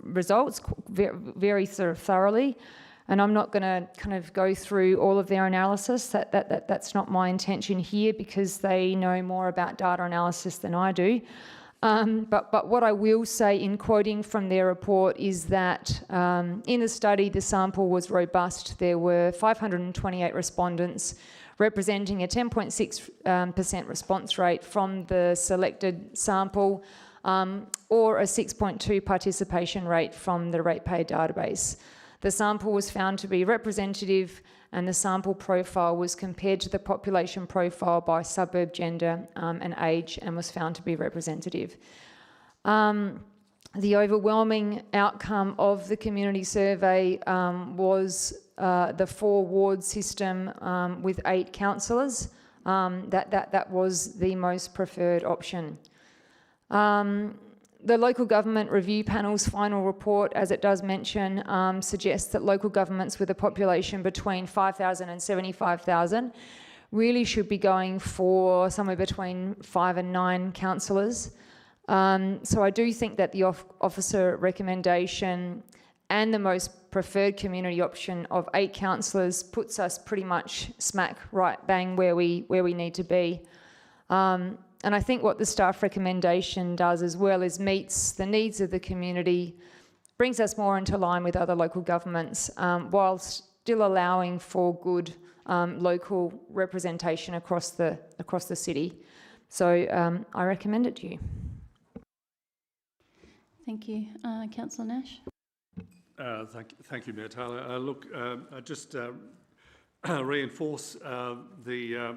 results very sort of thoroughly. And I'm not going to kind of go through all of their analysis. That's not my intention here because they know more about data analysis than I do. But what I will say in quoting from their report is that in the study, the sample was robust. There were 528 respondents representing a 10.6% response rate from the selected sample or a 6.2 participation rate from the ratepayer database. The sample was found to be representative and the sample profile was compared to the population profile by suburb, gender and age and was found to be representative. The overwhelming outcome of the community survey was the 4 ward system with 8 councillors. That was the most preferred option. The local government review panel's final report, as it does mention, suggests that local governments with a population between 5,000 and 75,000 really should be going for somewhere between 5 and 9 councillors. So I do think that the officer recommendation and the most preferred community option of 8 councillors puts us pretty much smack right bang where we need to be. And I think what the staff recommendation does as well is meets the needs of the community, brings us more into line with other local governments, while still allowing for good local representation across the city. So I recommend it to you. Thank you. Councillor Nash. Thank you, Mayor Taylor. I just reinforce the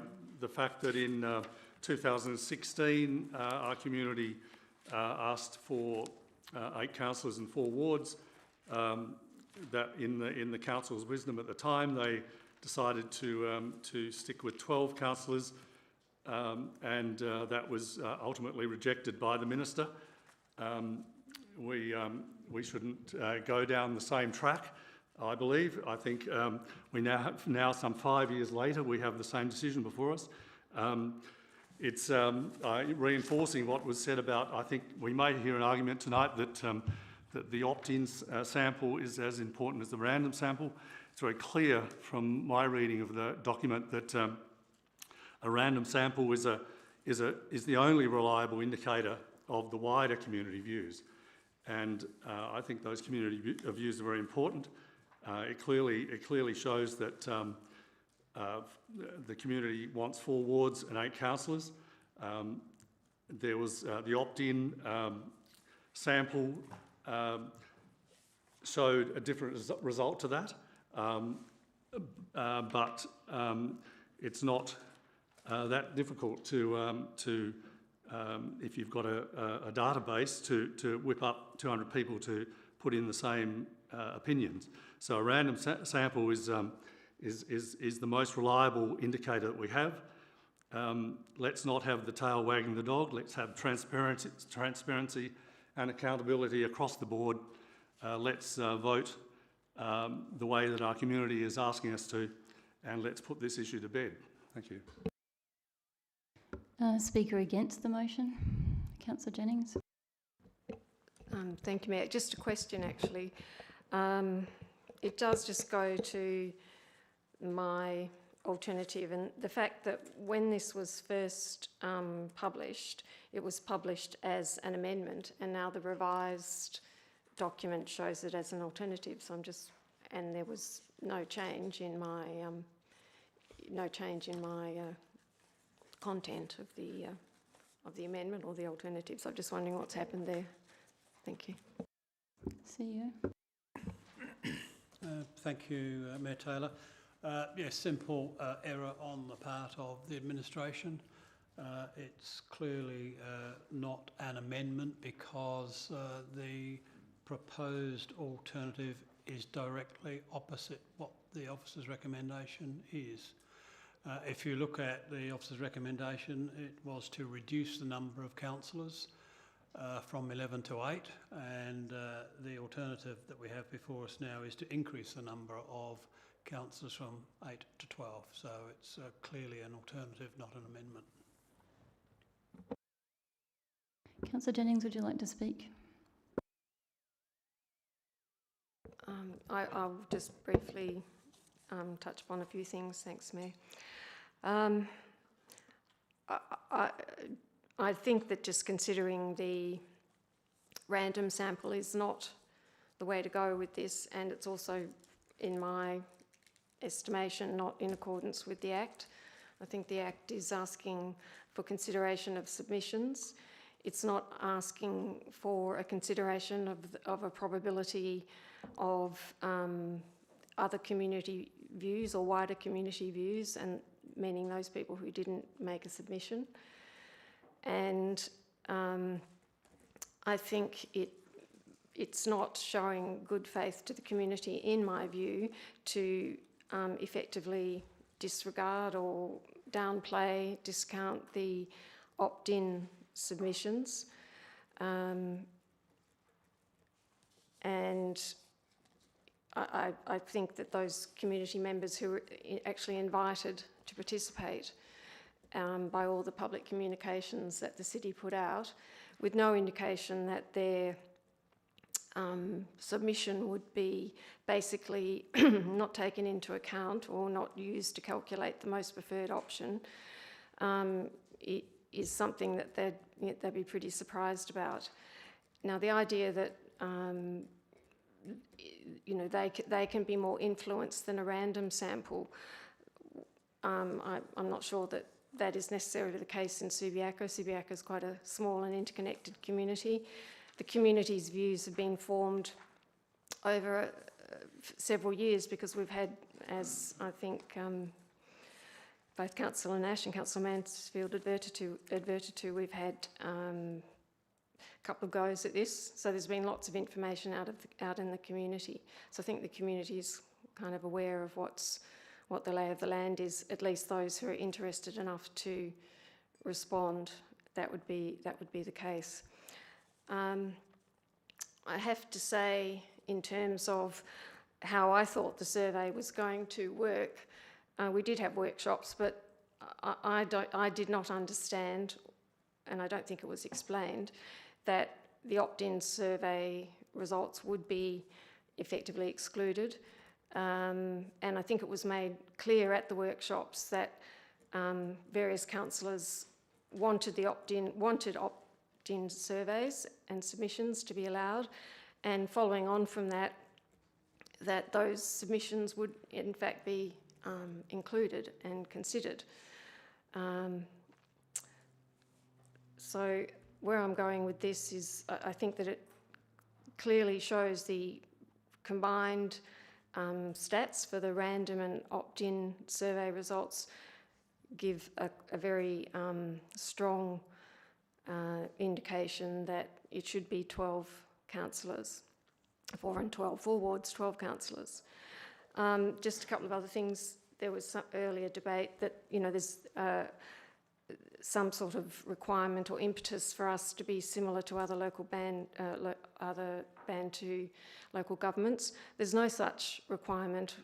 fact that in 2016, our community asked for 8 councillors and 4 wards. That in the council's wisdom at the time, they decided to stick with 12 councillors, and that was ultimately rejected by the minister. we shouldn't go down the same track. I believe. I think we now some 5 years later, we have the same decision before us. It's reinforcing what was said about. I think we may hear an argument tonight that the opt-in sample is as important as the random sample. It's very clear from my reading of the document that a random sample is the only reliable indicator of the wider community views, and I think those community views are very important. It clearly shows that the community wants 4 wards and 8 councillors. There was the opt-in sample showed a different result to that, but it's not that difficult to if you've got a database to whip up 200 people to put in the same opinions. So a random sample is the most reliable indicator that we have. Let's not have the tail wagging the dog. Let's have transparency and accountability across the board. Let's vote the way that our community is asking us to, and let's put this issue to bed. Thank you. Speaker against the motion, Councillor Jennings. Thank you, Mayor. Just a question, actually. It does just go to my alternative, and the fact that when this was first published, it was published as an amendment, and now the revised document shows it as an alternative. So and there was no change in my content of the amendment or the alternative. So I'm just wondering what's happened there. Thank you. CEO. Thank you, Mayor Taylor. Yes, simple error on the part of the administration. It's clearly not an amendment because the proposed alternative is directly opposite what the officer's recommendation is. If you look at the officer's recommendation, it was to reduce the number of councillors from 11 to 8, and the alternative that we have before us now is to increase the number of councillors from 8 to 12. So it's clearly an alternative, not an amendment. Councillor Jennings, would you like to speak? I'll just briefly touch upon a few things. Thanks, Mayor. I think that just considering the random sample is not the way to go with this, and it's also, in my estimation, not in accordance with the Act. I think the Act is asking for consideration of submissions. It's not asking for a consideration of a probability of other community views or wider community views, and meaning those people who didn't make a submission. And I think it's not showing good faith to the community, in my view, to effectively disregard or downplay, discount the opt-in submissions. And I think that those community members who were actually invited to participate by all the public communications that the city put out, with no indication that their submission would be basically not taken into account or not used to calculate the most preferred option, it is something that they'd be pretty surprised about. Now, the idea that they can be more influenced than a random sample, I'm not sure that is necessarily the case in Subiaco. Subiaco is quite a small and interconnected community. The community's views have been formed over several years because we've had, as I think both Councillor Nash and Councillor Mansfield adverted to, we've had a couple of goes at this. So there's been lots of information out in the community. So I think the community is kind of aware of what the lay of the land is, at least those who are interested enough to respond. That would be the case. I have to say, in terms of how I thought the survey was going to work, we did have workshops, but I did not understand, and I don't think it was explained, that the opt-in survey results would be effectively excluded. And I think it was made clear at the workshops that various councillors wanted opt-in surveys and submissions to be allowed, and following on from that, that those submissions would in fact be included and considered. So where I'm going with this is I think that it clearly shows the combined stats for the random and opt-in survey results give a very strong indication that it should be 12 councillors, 4 and 12, 4 wards, 12 councillors. Just a couple of other things. There was some earlier debate that, you know, there's some sort of requirement or impetus for us to be similar to other local other band 2 local governments. There's no such requirement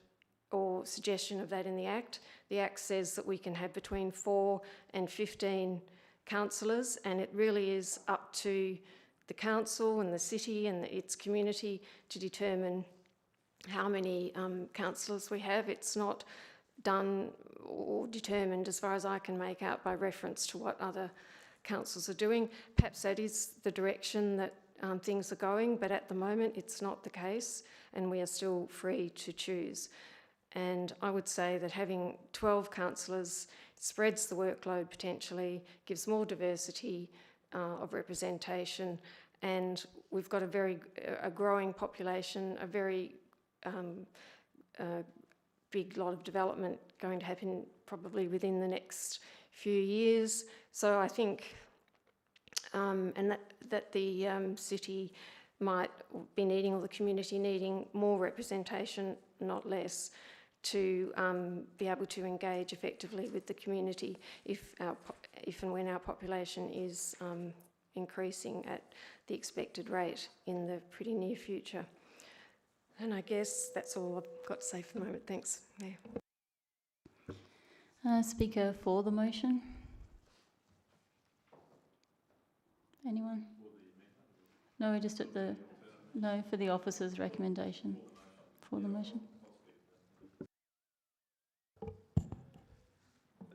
or suggestion of that in the Act. The Act says that we can have between 4 and 15 councillors, and it really is up to the council and the city and its community to determine how many councillors we have. It's not done or determined, as far as I can make out, by reference to what other councils are doing. Perhaps that is the direction that things are going, but at the moment it's not the case, and we are still free to choose. And I would say that having 12 councillors spreads the workload potentially, gives more diversity of representation, and we've got a growing population, a very big lot of development going to happen probably within the next few years. So I think, and that the city might be needing, or the community needing, more representation, not less, to be able to engage effectively with the community if and when our population is increasing at the expected rate in the pretty near future. And I guess that's all I've got to say for the moment. Thanks, Mayor. Speaker for the motion? Anyone? No, just at the... No, for the officer's recommendation for the motion.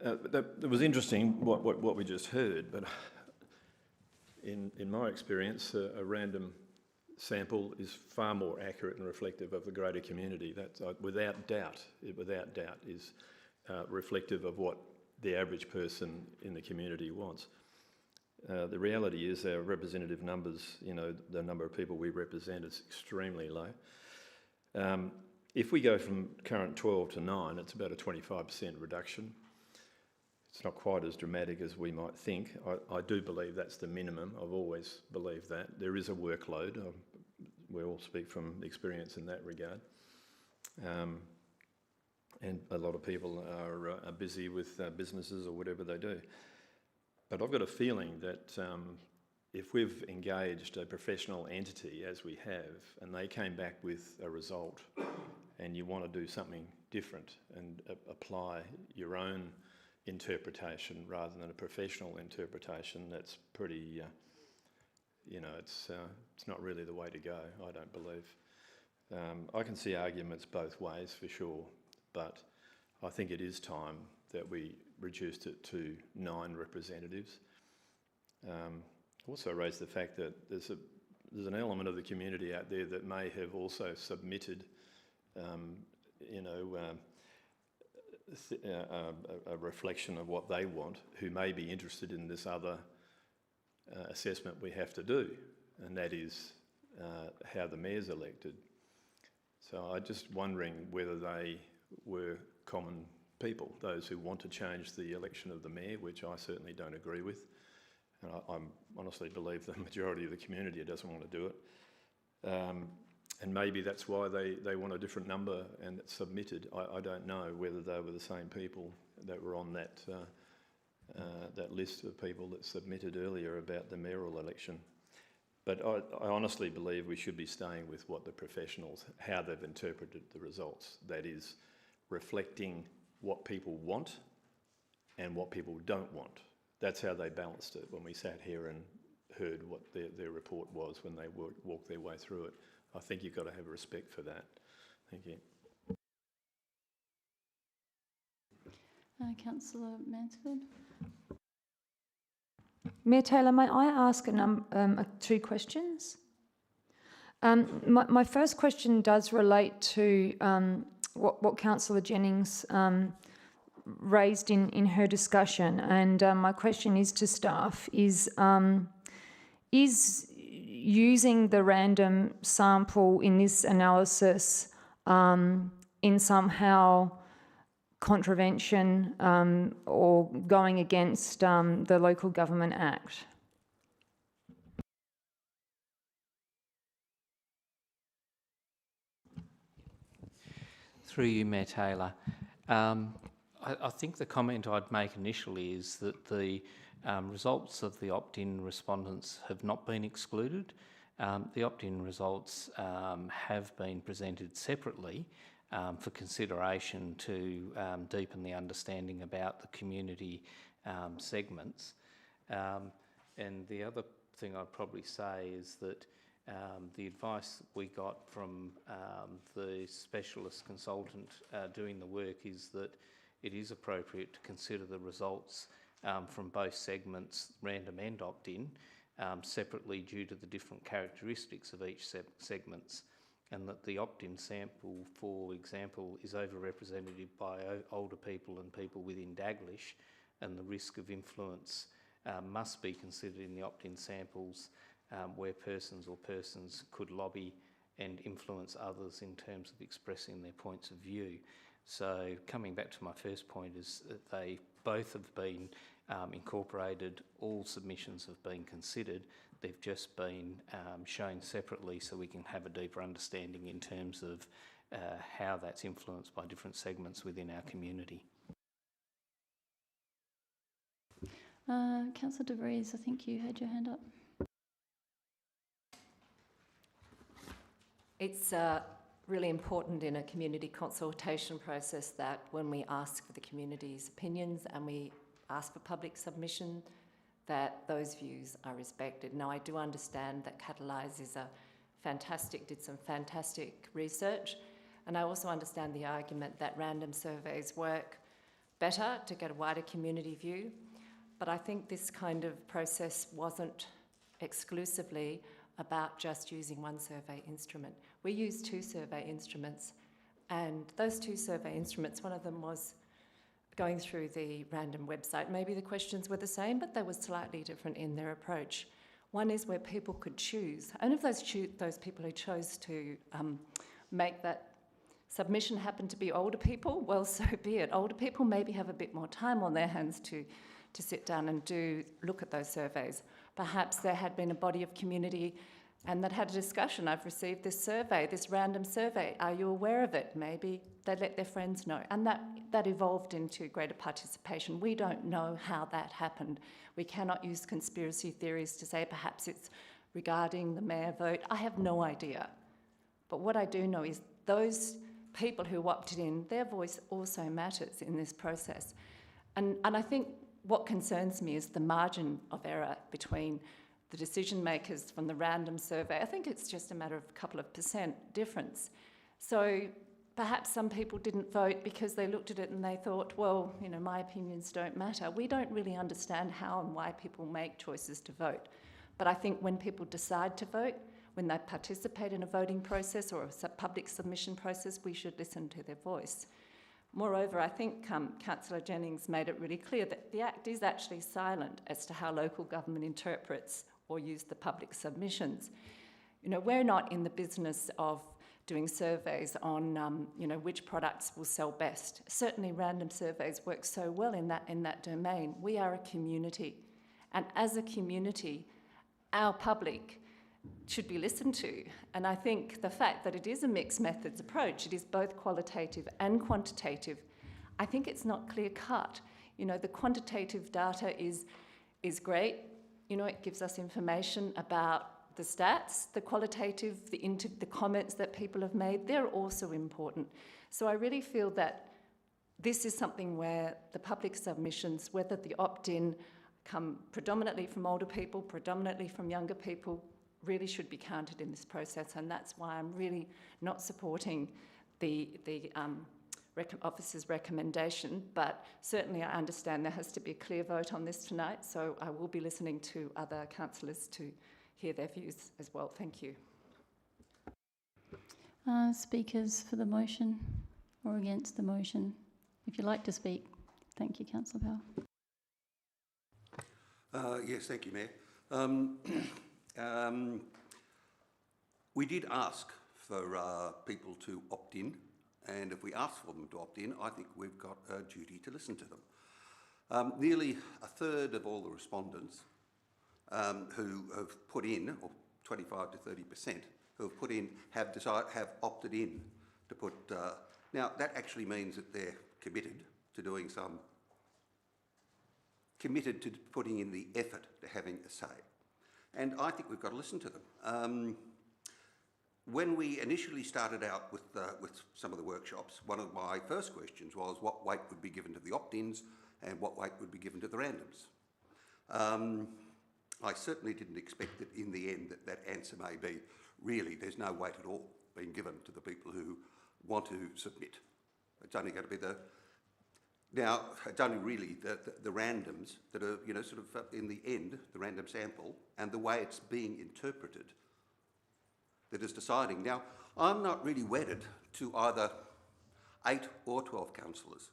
That was interesting, what we just heard, but in my experience, a random sample is far more accurate and reflective of the greater community. That's without doubt is reflective of what the average person in the community wants. The reality is our representative numbers, you know, the number of people we represent is extremely low. If we go from current 12 to 9, it's about a 25% reduction. It's not quite as dramatic as we might think. I do believe that's the minimum. I've always believed that. There is a workload. We all speak from experience in that regard. And a lot of people are busy with businesses or whatever they do. But I've got a feeling that if we've engaged a professional entity, as we have, and they came back with a result, and you want to do something different and apply your own interpretation rather than a professional interpretation, that's pretty, you know, it's not really the way to go, I don't believe. I can see arguments both ways for sure, but I think it is time that we reduced it to 9 representatives. Also raised the fact that there's an element of the community out there that may have also submitted, you know, a reflection of what they want, who may be interested in this other assessment we have to do, and that is how the mayor's elected. So I'm just wondering whether they were common people, those who want to change the election of the mayor, which I certainly don't agree with. And I honestly believe the majority of the community doesn't want to do it. And maybe that's why they want a different number and it's submitted. I don't know whether they were the same people that were on that that list of people that submitted earlier about the mayoral election. But I honestly believe we should be staying with what the professionals, how they've interpreted the results. That is, reflecting what people want and what people don't want. That's how they balanced it when we sat here and heard what their report was when they walked their way through it. I think you've got to have respect for that. Thank you. Councillor Mansfield. Mayor Taylor, may I ask two questions? My first question does relate to what Councillor Jennings raised in her discussion, and my question is to staff: is using the random sample in this analysis in somehow contravention or going against the Local Government Act? Through you, Mayor Taylor. I think the comment I'd make initially is that the results of the opt-in respondents have not been excluded. The opt-in results have been presented separately for consideration to deepen the understanding about the community segments. And the other thing I'd probably say is that the advice that we got from the specialist consultant doing the work is that it is appropriate to consider the results from both segments, random and opt-in, separately due to the different characteristics of each segments, and that the opt-in sample, for example, is overrepresented by older people and people within Daglish, and the risk of influence must be considered in the opt-in samples where persons could lobby and influence others in terms of expressing their points of view. So coming back to my first point is that they both have been incorporated, all submissions have been considered, they've just been shown separately so we can have a deeper understanding in terms of how that's influenced by different segments within our community. Councillor De Vries, I think you had your hand up. It's really important in a community consultation process that when we ask for the community's opinions and we ask for public submission, that those views are respected. Now, I do understand that Catalyse is did some fantastic research, and I also understand the argument that random surveys work better to get a wider community view, but I think this kind of process wasn't exclusively about just using one survey instrument. We used two survey instruments, and those two survey instruments, one of them was going through the random website. Maybe the questions were the same, but they were slightly different in their approach. One is where people could choose, and if those people who chose to make that submission happen to be older people, well, so be it. Older people maybe have a bit more time on their hands to sit down and look at those surveys. Perhaps there had been a body of community and that had a discussion. I've received this survey, this random survey. Are you aware of it? Maybe they let their friends know. And that evolved into greater participation. We don't know how that happened. We cannot use conspiracy theories to say perhaps it's regarding the mayor vote. I have no idea. But what I do know is those people who opted in, their voice also matters in this process. And I think what concerns me is the margin of error between the decision makers from the random survey. I think it's just a matter of a couple of % difference. So perhaps some people didn't vote because they looked at it and they thought, well, you know, my opinions don't matter. We don't really understand how and why people make choices to vote. But I think when people decide to vote, when they participate in a voting process or a public submission process, we should listen to their voice. Moreover, I think Councillor Jennings made it really clear that the Act is actually silent as to how local government interprets or use the public submissions. You know, we're not in the business of doing surveys on, you know, which products will sell best. Certainly random surveys work so well in that domain. We are a community, and as a community, our public should be listened to. And I think the fact that it is a mixed methods approach, it is both qualitative and quantitative, I think it's not clear cut. You know, the quantitative data is great. You know, it gives us information about the stats, the qualitative, the comments that people have made, they're also important. So I really feel that this is something where the public submissions, whether the opt-in come predominantly from older people, predominantly from younger people, really should be counted in this process, and that's why I'm really not supporting the officer's recommendation, but certainly I understand there has to be a clear vote on this tonight, so I will be listening to other councillors to hear their views as well. Thank you. Speakers for the motion or against the motion? If you'd like to speak. Thank you, Councillor Powell. Yes, thank you, Mayor. We did ask for people to opt in, and if we ask for them to opt in, I think we've got a duty to listen to them. Nearly a third of all the respondents who have put in, or 25 to 30%, who have put in, have opted in to put. Now that actually means that they're committed to putting in the effort to having a say, and I think we've got to listen to them. When we initially started out with some of the workshops, one of my first questions was what weight would be given to the opt-ins and what weight would be given to the randoms. I certainly didn't expect that in the end that answer may be, really, there's no weight at all being given to the people who want to submit. It's only going to be it's only really the randoms that are, sort of in the end, the random sample, and the way it's being interpreted that is deciding. Now, I'm not really wedded to either 8 or 12 councillors,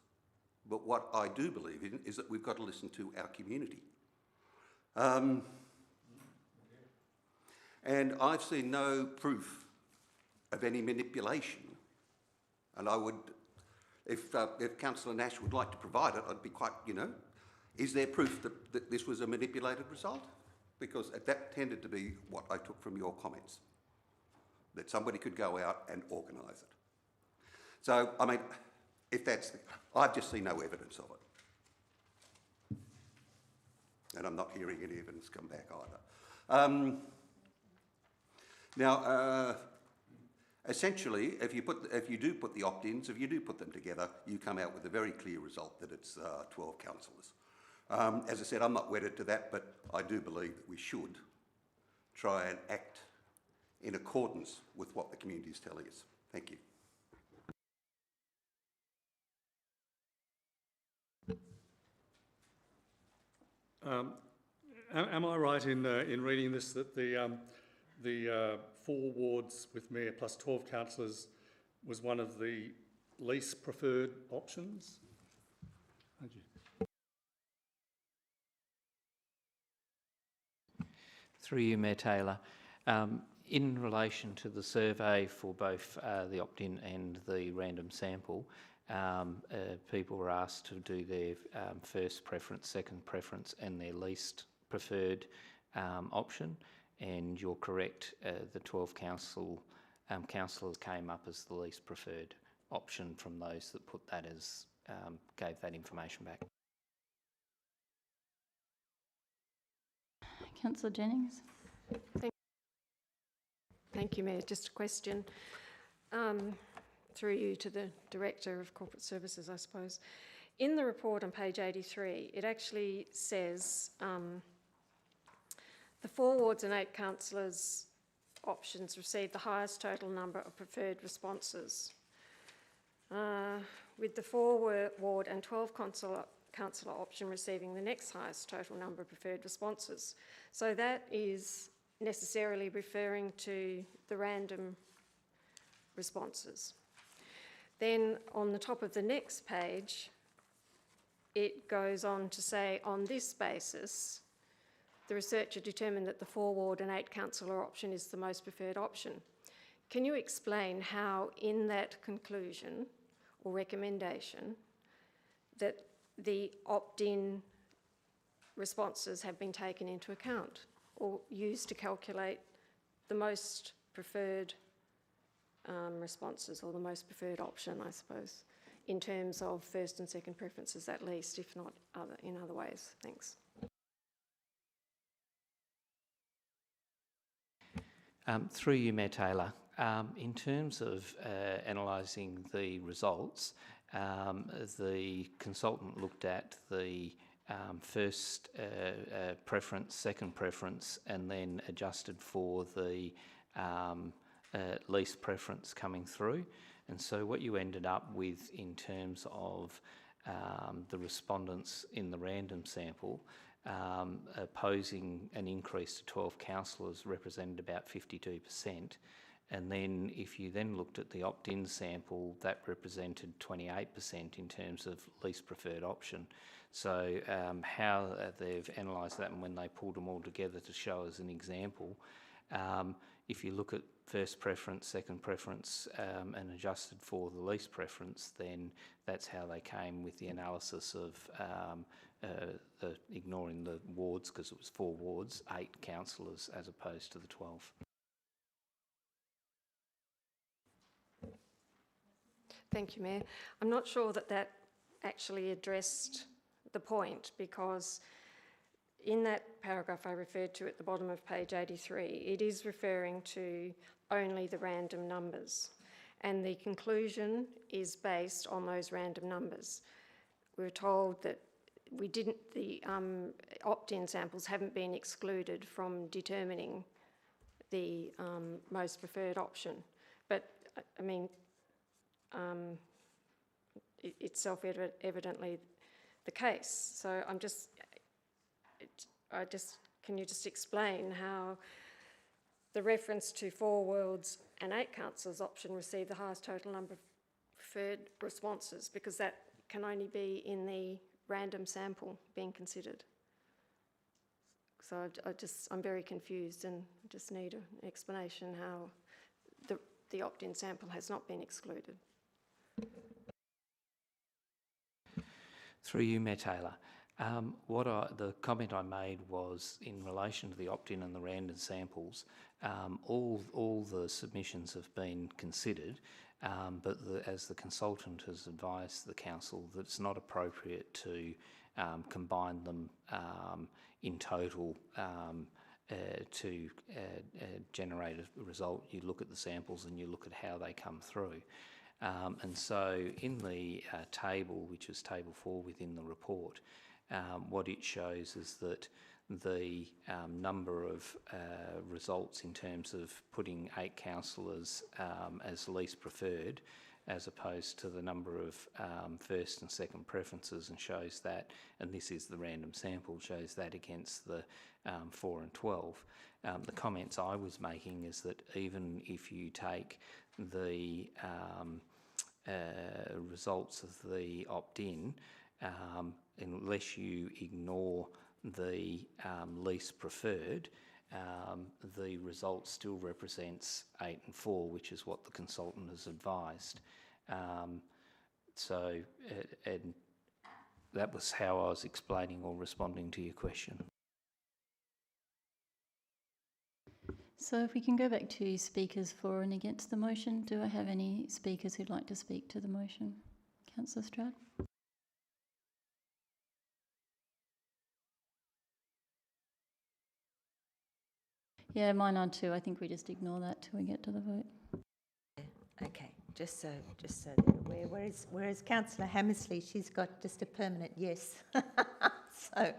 but what I do believe in is that we've got to listen to our community. And I've seen no proof of any manipulation, and I would, if Councillor Nash would like to provide it, I'd be quite, is there proof that this was a manipulated result? Because that tended to be what I took from your comments, that somebody could go out and organise it. So, I mean, if that's, I've just seen no evidence of it. And I'm not hearing any evidence come back either. Now, essentially, if you do put the opt-ins, if you do put them together, you come out with a very clear result that it's 12 councillors. As I said, I'm not wedded to that, but I do believe that we should try and act in accordance with what the community is telling us. Thank you. Am I right in reading this that the 4 wards with mayor plus 12 councillors was one of the least preferred options? Thank you. Through you, Mayor Taylor. In relation to the survey for both the opt-in and the random sample, people were asked to do their first preference, second preference and their least preferred option, and you're correct, the 12 councillors came up as the least preferred option from those that put that as, gave that information back. Councillor Jennings. Thank you, Mayor. Just a question through you to the Director of Corporate Services, I suppose. In the report on page 83, it actually says the 4 wards and 8 councillors options received the highest total number of preferred responses, with the 4 ward and 12 councillor option receiving the next highest total number of preferred responses. So that is necessarily referring to the random responses. Then on the top of the next page, it goes on to say, on this basis, the researcher determined that the 4 ward and 8 councillor option is the most preferred option. Can you explain how in that conclusion or recommendation that the opt-in responses have been taken into account or used to calculate the most preferred responses, or the most preferred option, I suppose, in terms of first and second preferences at least, if not in other ways? Thanks. Through you, Mayor Taylor, in terms of analysing the results, the consultant looked at the first preference, second preference, and then adjusted for the least preference coming through. And so what you ended up with in terms of the respondents in the random sample opposing an increase to 12 councillors represented about 52%. And then if you then looked at the opt-in sample, that represented 28% in terms of least preferred option. So how they've analysed that, and when they pulled them all together to show as an example, if you look at first preference, second preference, and adjusted for the least preference, then that's how they came with the analysis of ignoring the wards, because it was 4 wards, 8 councillors as opposed to the 12. Thank you, Mayor. I'm not sure that that actually addressed the point, because in that paragraph I referred to at the bottom of page 83, it is referring to only the random numbers, and the conclusion is based on those random numbers. We were told that the opt-in samples haven't been excluded from determining the most preferred option, but I mean, it's self-evidently the case. So can you just explain how the reference to 4 wards and 8 councillors option received the highest total number of preferred responses, because that can only be in the random sample being considered? So I'm very confused, and just need an explanation how the opt-in sample has not been excluded. Through you, Mayor Taylor. The comment I made was in relation to the opt-in and the random samples. All the submissions have been considered, but as the consultant has advised the council, that it's not appropriate to combine them in total to generate a result. You look at the samples and you look at how they come through. And so in the table, which is table 4 within the report, what it shows is that the number of results in terms of putting 8 councillors as least preferred, as opposed to the number of first and second preferences, and shows that, and this is the random sample, shows that against the 4 and 12. The comments I was making is that even if you take the results of the opt-in, unless you ignore the least preferred, the result still represents 8 and 4, which is what the consultant has advised. And that was how I was explaining or responding to your question. So if we can go back to speakers for and against the motion, do I have any speakers who'd like to speak to the motion? Councillor Stroud? Yeah, mine are too. I think we just ignore that till we get to the vote. Okay, just so they're aware. Whereas Councillor Hammersley, she's got just a permanent yes. So,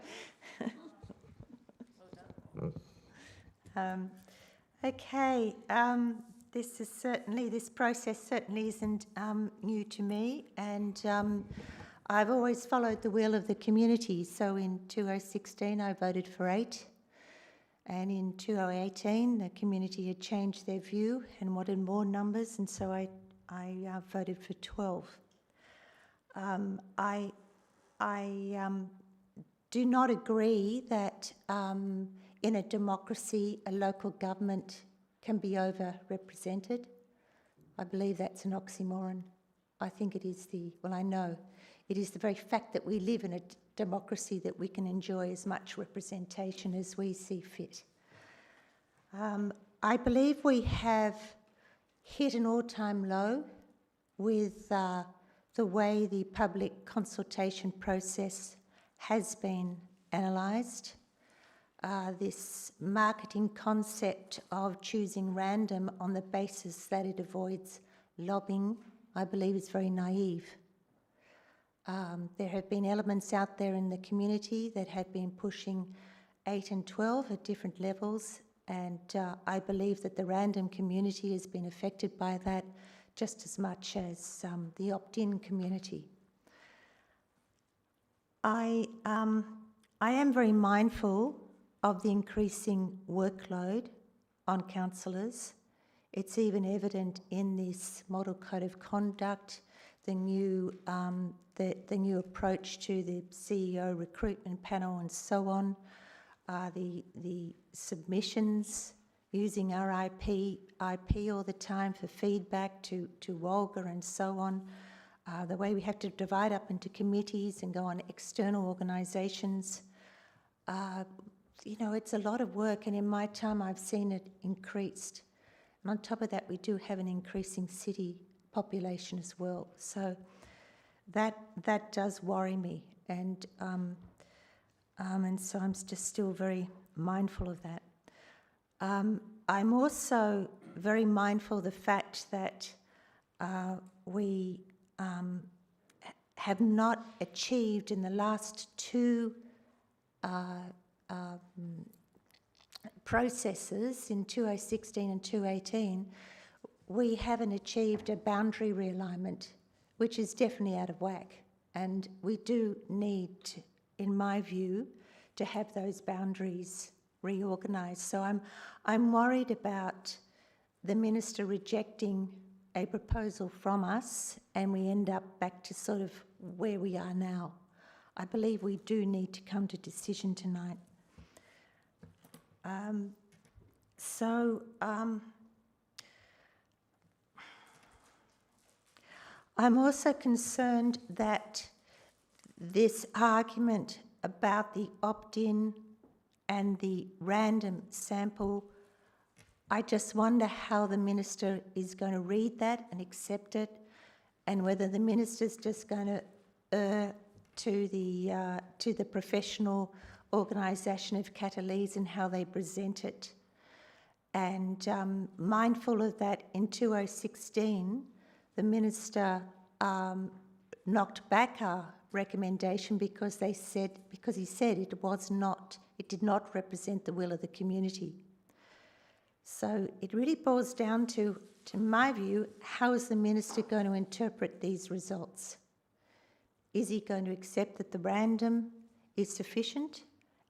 okay, this process certainly isn't new to me, and I've always followed the will of the community. So in 2016, I voted for 8. And in 2018, the community had changed their view and wanted more numbers, and so I voted for 12. I do not agree that in a democracy a local government can be overrepresented. I believe that's an oxymoron. I think it is I know it is the very fact that we live in a democracy that we can enjoy as much representation as we see fit. I believe we have hit an all-time low with the way the public consultation process has been analysed. this marketing concept of choosing random on the basis that it avoids lobbying, I believe is very naive. There have been elements out there in the community that have been pushing 8 and 12 at different levels, and I believe that the random community has been affected by that just as much as the opt-in community. I am very mindful of the increasing workload on councillors. It's even evident in this model code of conduct, the new approach to the CEO recruitment panel and so on, the submissions using our IP all the time for feedback to Wolga and so on, the way we have to divide up into committees and go on external organisations. You know, it's a lot of work, and in my time I've seen it increased. And on top of that, we do have an increasing city population as well. So that does worry me, and so I'm just still very mindful of that. I'm also very mindful of the fact that we have not achieved in the last two processes, in 2016 and 2018, we haven't achieved a boundary realignment, which is definitely out of whack. And we do need, in my view, to have those boundaries reorganised. So I'm worried about the Minister rejecting a proposal from us and we end up back to sort of where we are now. I believe we do need to come to decision tonight. I'm also concerned that this argument about the opt-in and the random sample, I just wonder how the Minister is going to read that and accept it, and whether the Minister's just going to err to the professional organisation of Catalese and how they present it. And mindful of that, in 2016, the Minister knocked back our recommendation because he said it did not represent the will of the community. So it really boils down to my view, how is the Minister going to interpret these results? Is he going to accept that the random is sufficient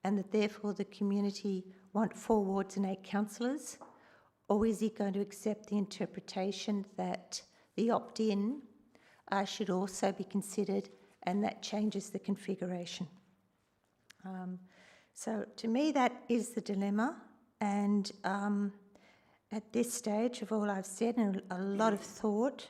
and that therefore the community want 4 wards and 8 councillors? Or is he going to accept the interpretation that the opt-in should also be considered, and that changes the configuration? So to me that is the dilemma, and at this stage of all I've said and a lot of thought,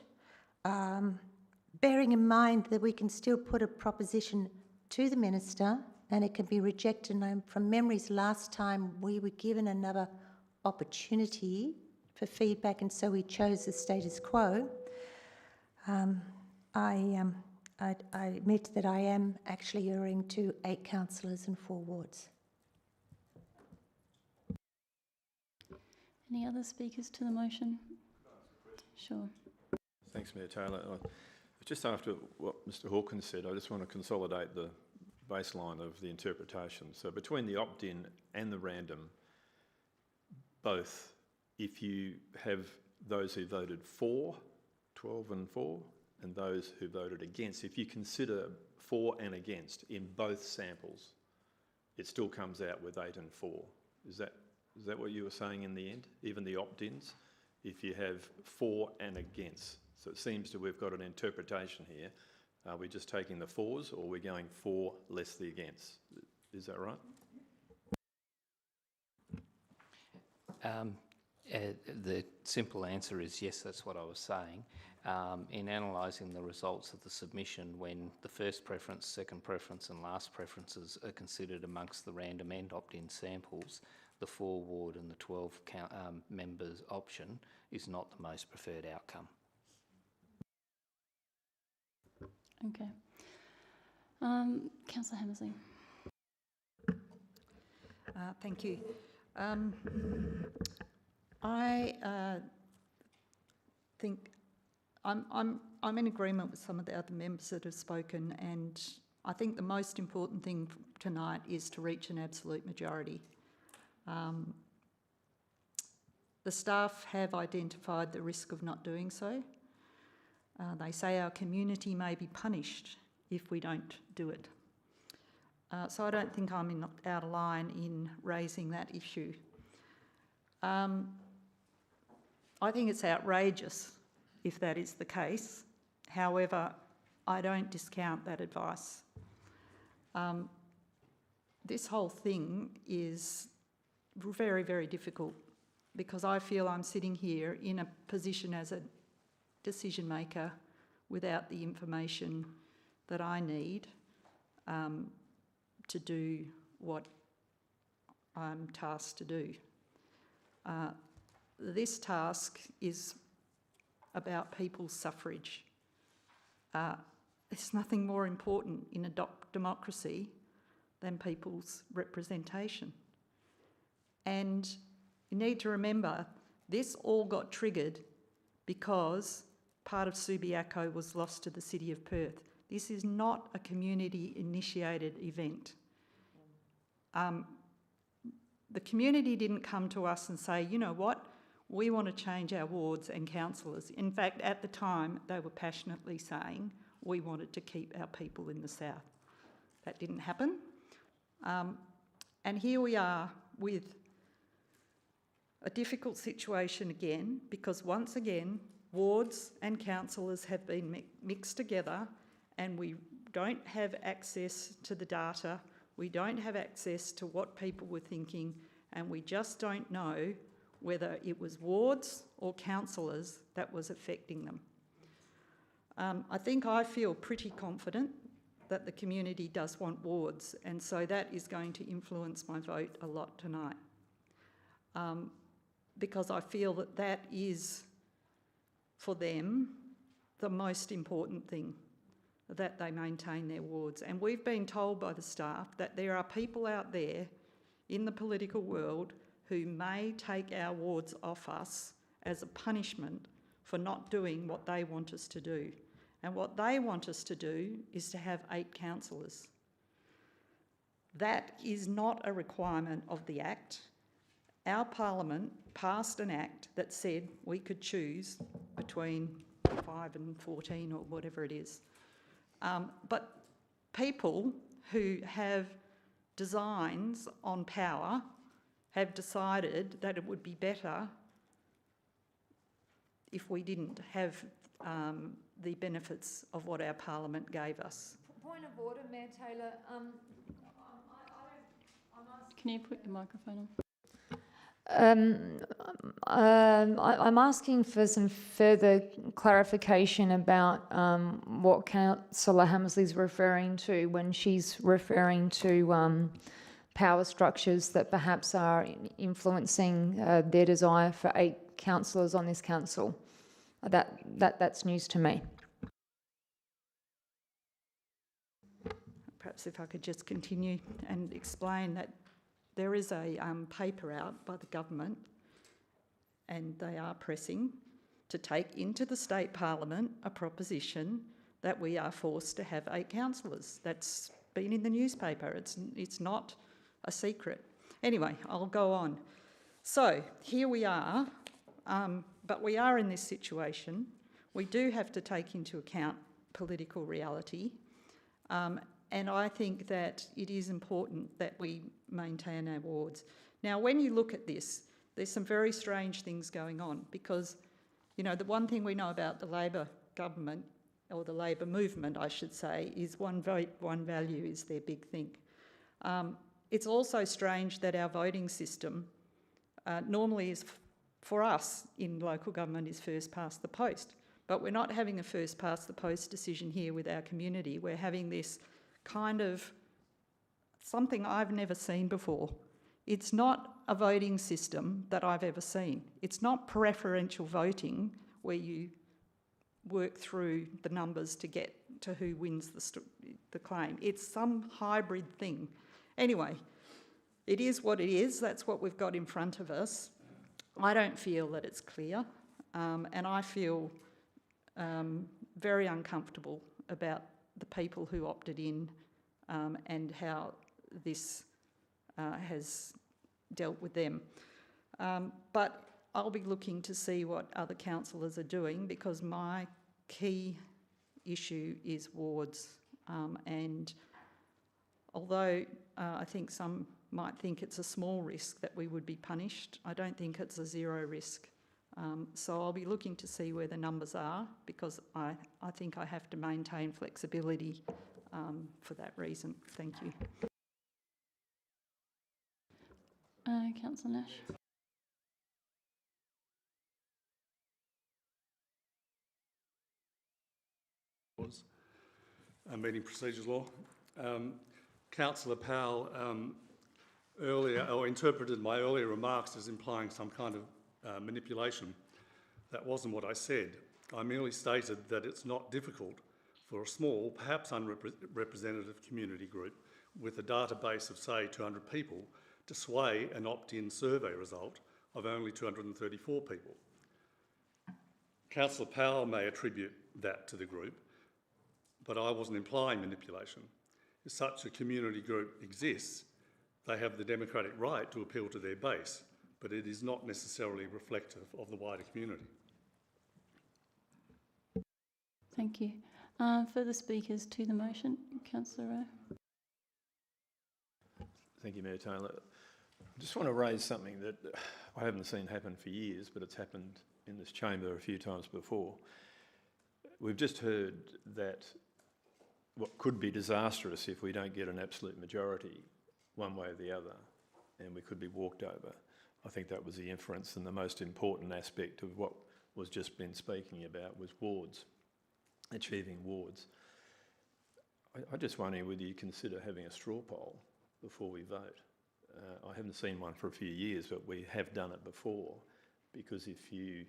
bearing in mind that we can still put a proposition to the Minister and it can be rejected. And from memories, last time we were given another opportunity for feedback, and so we chose the status quo. I admit that I am actually erring to 8 councillors and 4 wards. Any other speakers to the motion? Sure. Thanks, Mayor Taylor. Just after what Mr Hawkins said, I just want to consolidate the baseline of the interpretation. So between the opt-in and the random, both, if you have those who voted for, 12 and 4, and those who voted against, if you consider for and against in both samples, it still comes out with 8 and 4. Is that what you were saying in the end? Even the opt-ins, if you have for and against. So it seems that we've got an interpretation here. Are we just taking the fors, or are we going for less the against? Is that right? The simple answer is yes, that's what I was saying. In analysing the results of the submission, when the first preference, second preference and last preferences are considered amongst the random and opt-in samples, the 4 ward and the 12 members option is not the most preferred outcome. Okay. Councillor Hammersley. Thank you. I think I'm in agreement with some of the other members that have spoken, and I think the most important thing tonight is to reach an absolute majority. The staff have identified the risk of not doing so. They say our community may be punished if we don't do it. So I don't think I'm out of line in raising that issue. I think it's outrageous if that is the case. However, I don't discount that advice. This whole thing is very, very difficult because I feel I'm sitting here in a position as a decision maker without the information that I need to do what I'm tasked to do. This task is about people's suffrage. There's nothing more important in a democracy than people's representation. And you need to remember, this all got triggered because part of Subiaco was lost to the City of Perth. This is not a community-initiated event. The community didn't come to us and say, you know what, we want to change our wards and councillors. In fact, at the time, they were passionately saying we wanted to keep our people in the south. That didn't happen. And here we are with a difficult situation again, because once again, wards and councillors have been mixed together and we don't have access to the data, we don't have access to what people were thinking, and we just don't know whether it was wards or councillors that was affecting them. I feel pretty confident that the community does want wards, and so that is going to influence my vote a lot tonight. Because I feel that that is, for them, the most important thing, that they maintain their wards. And we've been told by the staff that there are people out there in the political world who may take our wards off us as a punishment for not doing what they want us to do. And what they want us to do is to have 8 councillors. That is not a requirement of the Act. Our Parliament passed an Act that said we could choose between 5 and 14 or whatever it is. But people who have designs on power have decided that it would be better if we didn't have the benefits of what our Parliament gave us. Point of order, Mayor Taylor. Can you put your microphone on? I'm asking for some further clarification about what Councillor Hammersley's referring to when she's referring to power structures that perhaps are influencing their desire for 8 councillors on this council. That's news to me. Perhaps if I could just continue and explain that there is a paper out by the government, and they are pressing to take into the state parliament a proposition that we are forced to have 8 councillors. That's been in the newspaper. It's not a secret. Anyway, I'll go on. So here we are, but we are in this situation. We do have to take into account political reality. And I think that it is important that we maintain our wards. Now, when you look at this, there's some very strange things going on because, you know, the one thing we know about the Labor government, or the Labor movement, I should say, is one vote, one value is their big thing. It's also strange that our voting system normally is, for us in local government, is first past the post. But we're not having a first past the post decision here with our community. We're having this kind of something I've never seen before. It's not a voting system that I've ever seen. It's not preferential voting where you work through the numbers to get to who wins the claim. It's some hybrid thing. Anyway, it is what it is. That's what we've got in front of us. I don't feel that it's clear, and I feel very uncomfortable about the people who opted in and how this has dealt with them. But I'll be looking to see what other councillors are doing, because my key issue is wards. And although I think some might think it's a small risk that we would be punished, I don't think it's a zero risk. So I'll be looking to see where the numbers are, because I think I have to maintain flexibility for that reason. Thank you. Councillor Nash. Meeting procedures law. Councillor Powell earlier, or interpreted my earlier remarks as implying some kind of manipulation. That wasn't what I said. I merely stated that it's not difficult for a small, perhaps unrepresentative community group with a database of, say, 200 people to sway an opt-in survey result of only 234 people. Councillor Powell may attribute that to the group, but I wasn't implying manipulation. If such a community group exists, they have the democratic right to appeal to their base, but it is not necessarily reflective of the wider community. Thank you. Further speakers to the motion? Councillor Rowe. Thank you, Mayor Taylor. I just want to raise something that I haven't seen happen for years, but it's happened in this chamber a few times before. We've just heard that what could be disastrous if we don't get an absolute majority one way or the other, and we could be walked over. I think that was the inference, and the most important aspect of what was just been speaking about was wards, achieving wards. I just wonder whether you consider having a straw poll before we vote. I haven't seen one for a few years, but we have done it before, because if you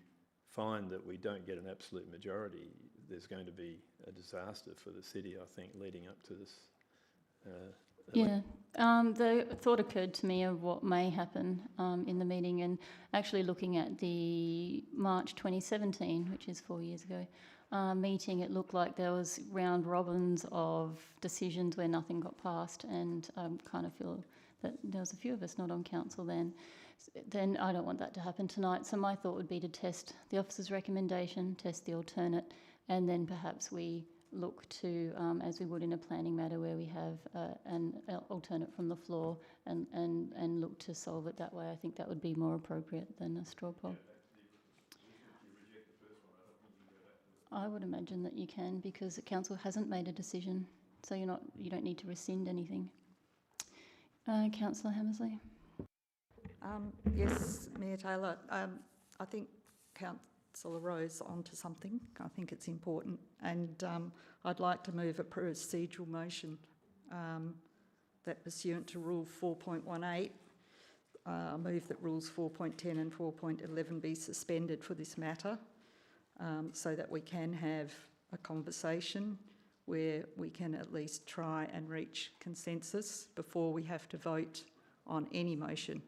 find that we don't get an absolute majority, there's going to be a disaster for the city, I think, leading up to this. Yeah, the thought occurred to me of what may happen in the meeting, and actually looking at the March 2017, which is 4 years ago, meeting, it looked like there was round robins of decisions where nothing got passed, and I kind of feel that there was a few of us not on council then. Then I don't want that to happen tonight, so my thought would be to test the officer's recommendation, test the alternate, and then perhaps we look to, as we would in a planning matter where we have an alternate from the floor, and look to solve it that way. I think that would be more appropriate than a straw poll. I would imagine that you can, because the council hasn't made a decision, so you don't need to rescind anything. Councillor Hammersley. Yes, Mayor Taylor. I think Councillor Rowe's onto something. I think it's important, and I'd like to move a procedural motion that, pursuant to Rule 4.18, move that Rules 4.10 and 4.11 be suspended for this matter, so that we can have a conversation where we can at least try and reach consensus before we have to vote on any motion.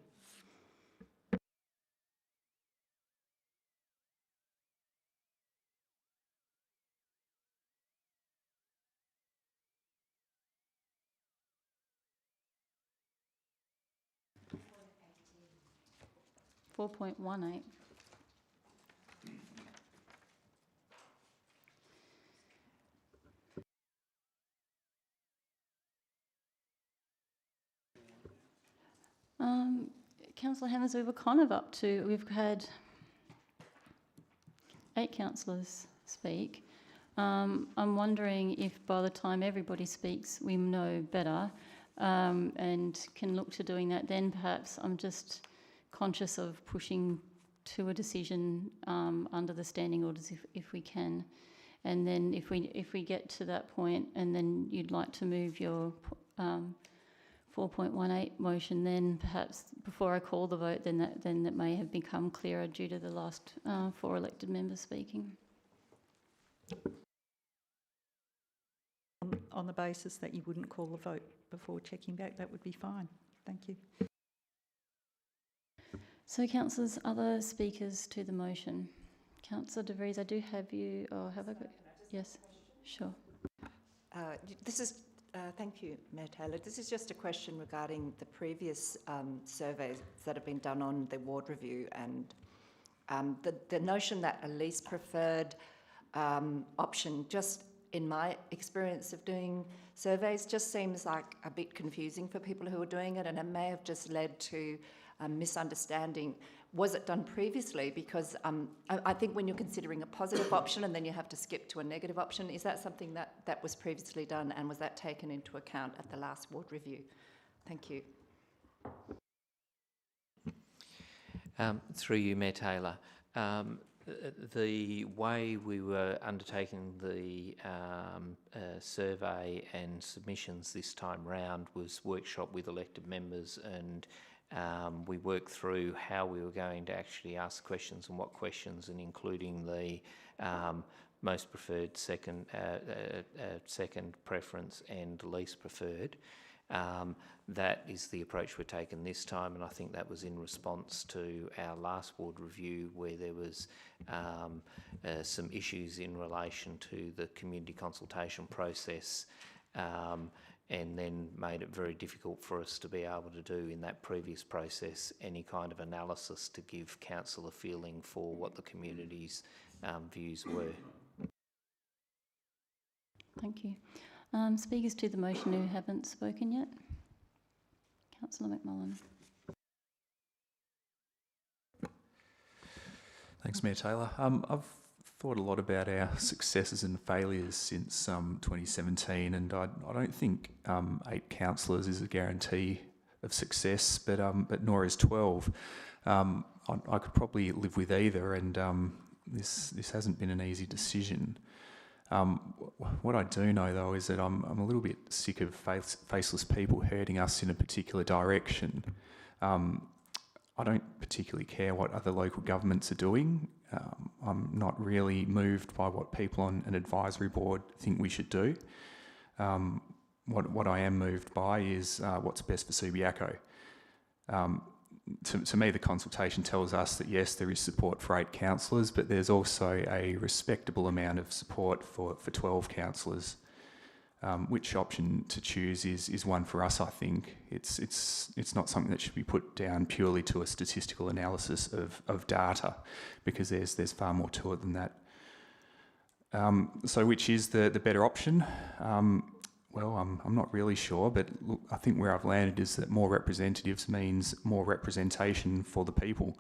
.18. Councillor Hammers, we were kind of up to, we've had 8 councillors speak. I'm wondering if by the time everybody speaks we know better, and can look to doing that. Then perhaps I'm just conscious of pushing to a decision under the standing orders if we can. And then if we get to that point and then you'd like to move your 4.18 motion, then perhaps before I call the vote, then that may have become clearer due to the last 4 elected members speaking. On the basis that you wouldn't call the vote before checking back, that would be fine. Thank you. So, councillors, other speakers to the motion? Councillor De Vries, I do have you, or have I got? Yes, sure. Thank you, Mayor Taylor. This is just a question regarding the previous surveys that have been done on the ward review, and the notion that a least preferred option, just in my experience of doing surveys, just seems like a bit confusing for people who are doing it, and it may have just led to a misunderstanding. Was it done previously? Because I think when you're considering a positive option and then you have to skip to a negative option, is that something that was previously done, and was that taken into account at the last ward review? Thank you. Through you, Mayor Taylor. The way we were undertaking the survey and submissions this time round was workshop with elected members, and we worked through how we were going to actually ask questions and what questions, and including the most preferred, second preference and least preferred. That is the approach we're taking this time, and I think that was in response to our last ward review, where there was some issues in relation to the community consultation process, and then made it very difficult for us to be able to do in that previous process any kind of analysis to give council a feeling for what the community's views were. Thank you. Speakers to the motion who haven't spoken yet? Councillor McMullen. Thanks, Mayor Taylor. I've thought a lot about our successes and failures since 2017, and I don't think 8 councillors is a guarantee of success, but nor is 12. I could probably live with either, and this hasn't been an easy decision. What I do know, though, is that I'm a little bit sick of faceless people herding us in a particular direction. I don't particularly care what other local governments are doing. I'm not really moved by what people on an advisory board think we should do. What I am moved by is what's best for Subiaco. To me, the consultation tells us that yes, there is support for 8 councillors, but there's also a respectable amount of support for 12 councillors. Which option to choose is one for us, I think. It's not something that should be put down purely to a statistical analysis of data, because there's far more to it than that. So which is the better option? Well, I'm not really sure, but look, I think where I've landed is that more representatives means more representation for the people.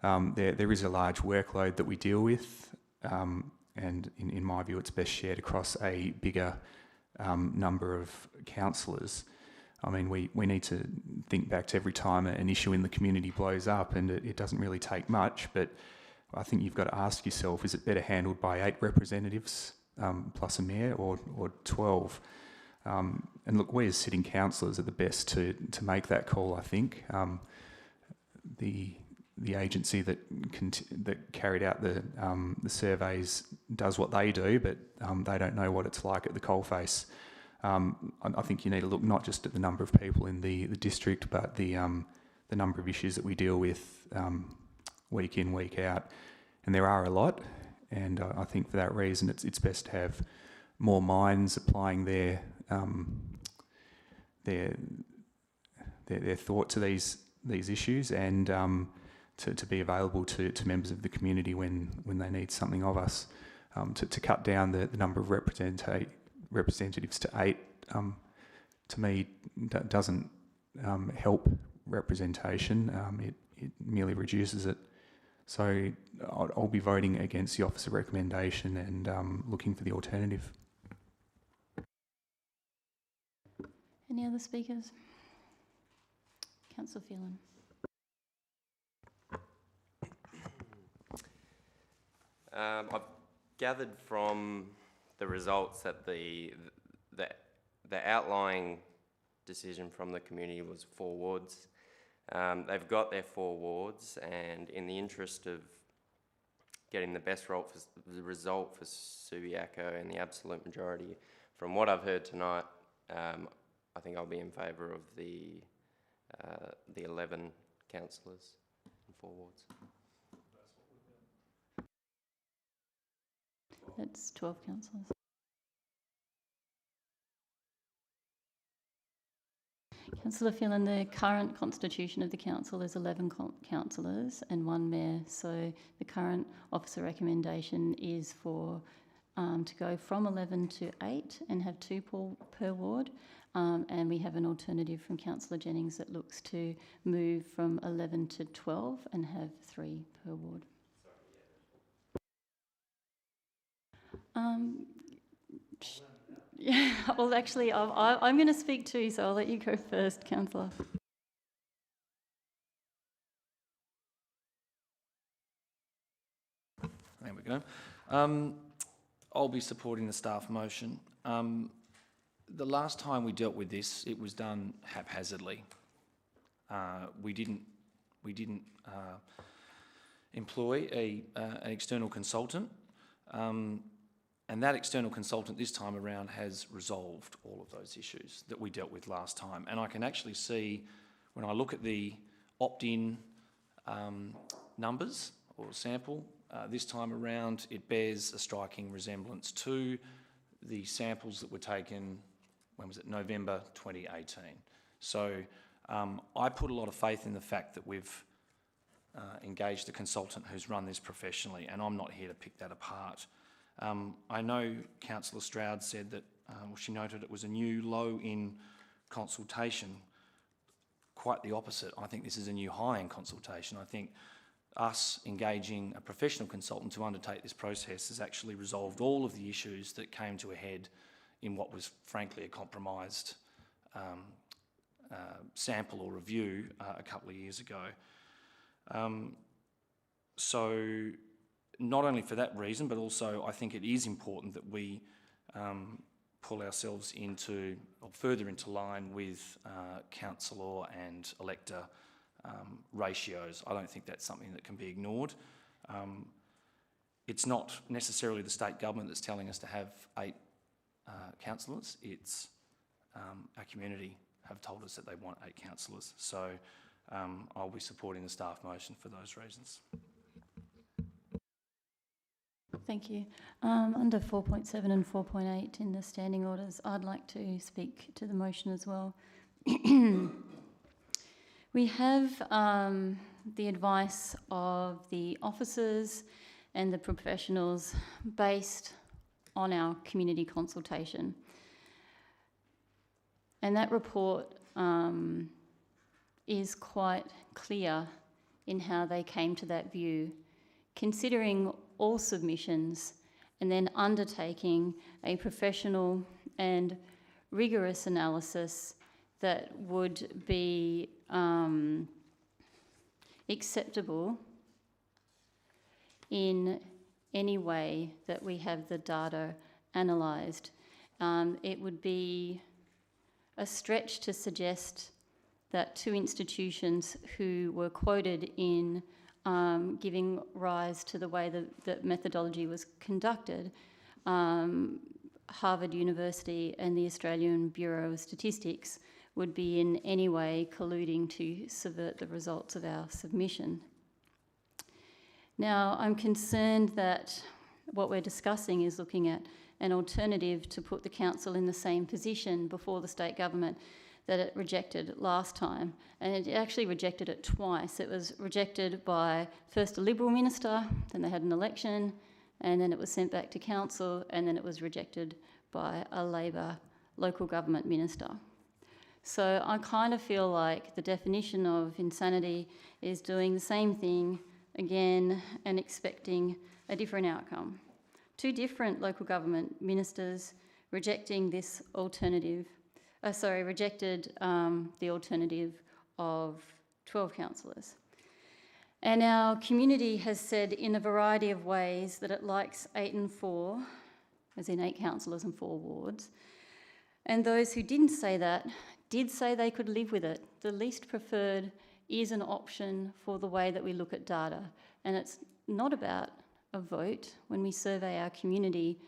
There is a large workload that we deal with, and in my view, it's best shared across a bigger number of councillors. I mean, we need to think back to every time an issue in the community blows up, and it doesn't really take much, but I think you've got to ask yourself, is it better handled by 8 representatives plus a mayor, or 12? And look, we as sitting councillors are the best to make that call, I think. The agency that carried out the surveys does what they do, but they don't know what it's like at the coalface. I think you need to look not just at the number of people in the district, but the number of issues that we deal with week in, week out. And there are a lot, and I think for that reason it's best to have more minds applying their thought to these issues, and to be available to members of the community when they need something of us. To cut down the number of representatives to 8, to me, doesn't help representation. It merely reduces it. So I'll be voting against the officer recommendation and looking for the alternative. Any other speakers? Councillor Phelan. I've gathered from the results that the outlying decision from the community was 4 wards. They've got their 4 wards, and in the interest of getting the best result for Subiaco and the absolute majority, from what I've heard tonight, I think I'll be in favour of the 11 councillors. 4 wards. That's 12 councillors. Councillor Phelan, the current constitution of the council is 11 councillors and 1 mayor. So the current officer recommendation is for to go from 11 to 8 and have 2 per ward. And we have an alternative from Councillor Jennings that looks to move from 11 to 12 and have 3 per ward. Yeah, well, actually, I'm going to speak too, so I'll let you go first, Councillor. There we go. I'll be supporting the staff motion. The last time we dealt with this, it was done haphazardly. We didn't employ an external consultant. And that external consultant this time around has resolved all of those issues that we dealt with last time. And I can actually see, when I look at the opt-in numbers or sample, this time around it bears a striking resemblance to the samples that were taken, when was it, November 2018. So I put a lot of faith in the fact that we've engaged a consultant who's run this professionally, and I'm not here to pick that apart. I know Councillor Stroud said that, she noted it was a new low in consultation. Quite the opposite. I think this is a new high in consultation. I think us engaging a professional consultant to undertake this process has actually resolved all of the issues that came to a head in what was frankly a compromised sample or review a couple of years ago. So not only for that reason, but also I think it is important that we pull ourselves into, or further into line with councillor and elector ratios. I don't think that's something that can be ignored. It's not necessarily the state government that's telling us to have 8 councillors. It's our community have told us that they want 8 councillors. So I'll be supporting the staff motion for those reasons. Thank you. Under 4.7 and 4.8 in the standing orders, I'd like to speak to the motion as well. We have the advice of the officers and the professionals based on our community consultation. And that report is quite clear in how they came to that view, considering all submissions and then undertaking a professional and rigorous analysis that would be acceptable in any way that we have the data analysed. It would be a stretch to suggest that 2 institutions who were quoted in giving rise to the way that methodology was conducted, Harvard University and the Australian Bureau of Statistics, would be in any way colluding to subvert the results of our submission. Now, I'm concerned that what we're discussing is looking at an alternative to put the council in the same position before the state government that it rejected last time. And it actually rejected it twice. It was rejected by first a Liberal minister, then they had an election, and then it was sent back to council, and then it was rejected by a Labor local government minister. So I kind of feel like the definition of insanity is doing the same thing again and expecting a different outcome. 2 different local government ministers rejecting this alternative, rejected the alternative of 12 councillors. And our community has said in a variety of ways that it likes 8 and 4, as in 8 councillors and 4 wards. And those who didn't say that did say they could live with it. The least preferred is an option for the way that we look at data. And it's not about a vote. When we survey our community,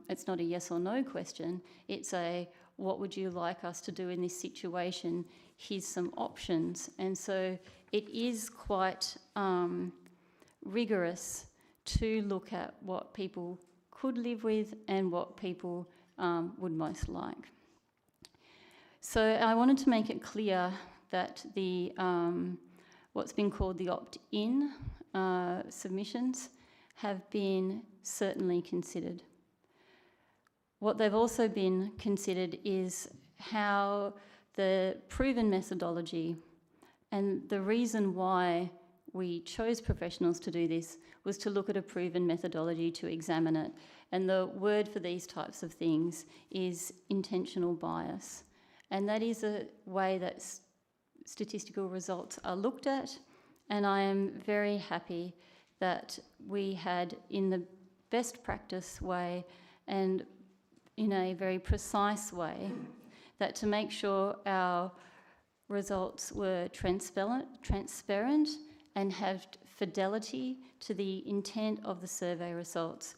it's not a yes or no question. It's a, what would you like us to do in this situation here's some options. And so it is quite rigorous to look at what people could live with and what people would most like. So I wanted to make it clear that the what's been called the opt-in submissions have been certainly considered. What they've also been considered is how the proven methodology, and the reason why we chose professionals to do this was to look at a proven methodology to examine it. And the word for these types of things is intentional bias. And that is a way that statistical results are looked at. And I am very happy that we had, in the best practice way and in a very precise way, that to make sure our results were transparent and have fidelity to the intent of the survey results,